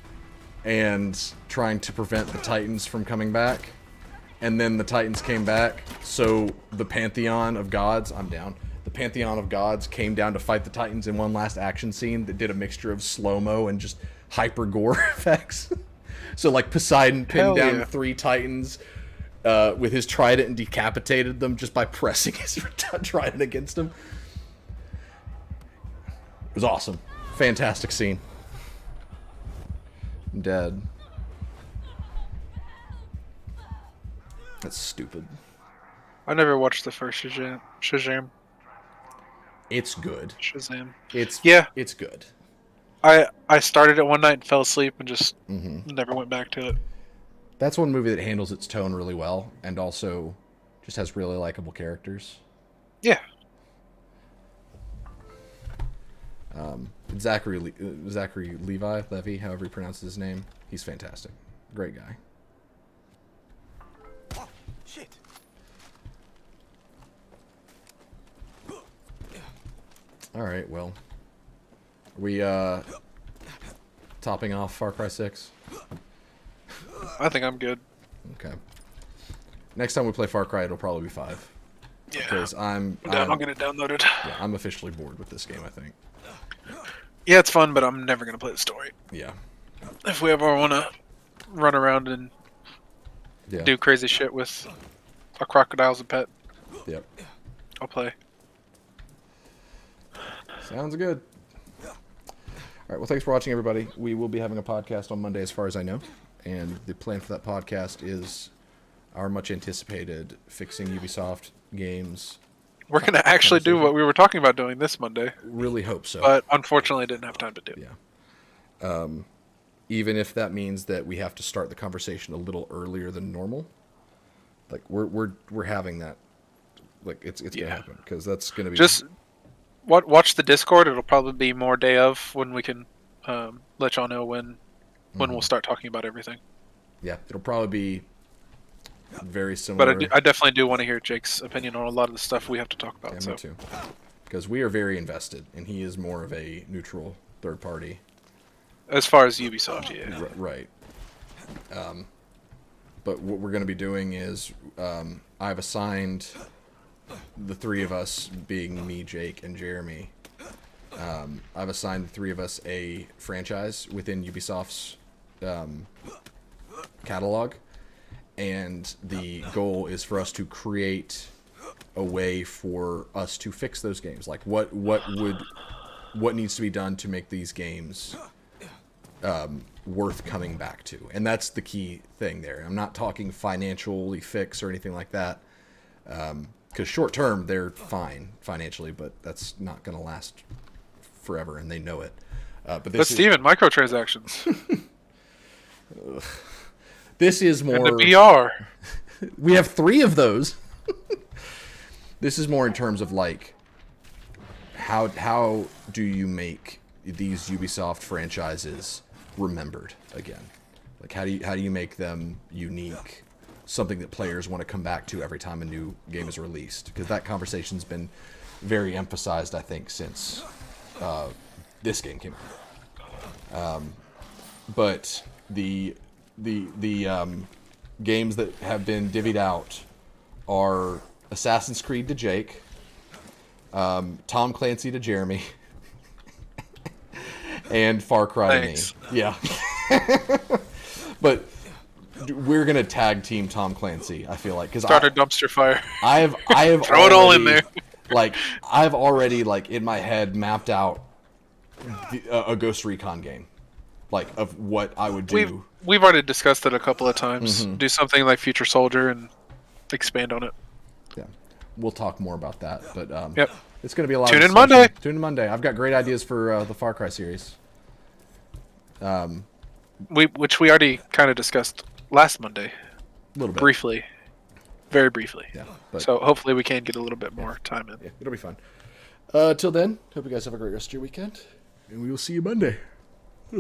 and trying to prevent the Titans from coming back. And then the Titans came back, so the pantheon of gods, I'm down. The pantheon of gods came down to fight the Titans in one last action scene that did a mixture of slow-mo and just hyper gore effects. So like Poseidon pinned Hell down yeah. 3 Titans with his trident and decapitated them just by pressing his trident against him. It was awesome. Fantastic scene. I'm dead. That's stupid. I never watched the first Shazam. It's good. Shazam. Yeah. It's good. I started it one night and fell asleep and just never went back to it. That's one movie that handles its tone really well and also just has really likable characters. Yeah. Zachary Levi, however he pronounces his name, he's fantastic. Great guy. All right, well. Are we, topping off Far Cry 6? I think I'm good. Okay. Next time we play Far Cry, it'll probably be 5. Yeah. Because I'm I'll get it downloaded. yeah, I'm officially bored with this game, I think. Yeah, it's fun, but I'm never gonna play the story. Yeah. If we ever want to run around and Yeah. do crazy shit with a crocodile as a pet, Yep. I'll play. Sounds good. All right, well, thanks for watching, everybody. We will be having a podcast on Monday, as far as I know. And the plan for that podcast is our much anticipated Fixing Ubisoft Games. We're gonna actually do what we were talking about doing this Monday, Really hope so. but unfortunately didn't have time to do. Yeah. Even if that means that we have to start the conversation a little earlier than normal. Like, we're having that. Like, it's Yeah. gonna happen, because that's gonna be Just watch the Discord. It'll probably be more day of when we can let y'all know when we'll start talking about everything. Yeah, it'll probably be very similar. But I definitely do want to hear Jake's opinion on a lot of the stuff we have to talk about. Yeah, so me too. Because we are very invested, and he is more of a neutral third party. as far as Ubisoft, yeah. Right. But what we're going to be doing is I've assigned the three of us, being me, Jake, and Jeremy. I've assigned the three of us a franchise within Ubisoft's catalog, and the goal is for us to create a way for us to fix those games. Like, what needs to be done to make these games worth coming back to. And that's the key thing there. I'm not talking financially fix or anything like that, because short term they're fine financially, but that's not going to last forever, and they know it. But Steven, microtransactions. this is more And the BR. we have 3 of those. This is more in terms of, like, how do you make these Ubisoft franchises remembered again? Like, how do you make them unique, something that players want to come back to every time a new game is released? Because that conversation's been very emphasized, I think, since this game came out. But the games that have been divvied out are Assassin's Creed to Jake, Tom Clancy to Jeremy, and Far Cry Thanks. to me. Yeah. But we're gonna tag team Tom Clancy, I feel like, because Start a dumpster fire. I have Throw it all in there. Like, I've already, like, in my head mapped out a Ghost Recon game, like, of what I would do. We've already discussed it a couple of times. Mm-hmm. Do something like Future Soldier and expand on it. Yeah, we'll talk more about that. But Yep. it's going to be a lot. Tune of in discussion. Monday. Tune in Monday. I've got great ideas for the Far Cry series. Which we already kind of discussed last Monday, A little bit. briefly, very briefly. Yeah. But So hopefully we can get a little bit more time in. yeah, it'll be fun. Till then, hope you guys have a great rest of your weekend, and we will see you Monday.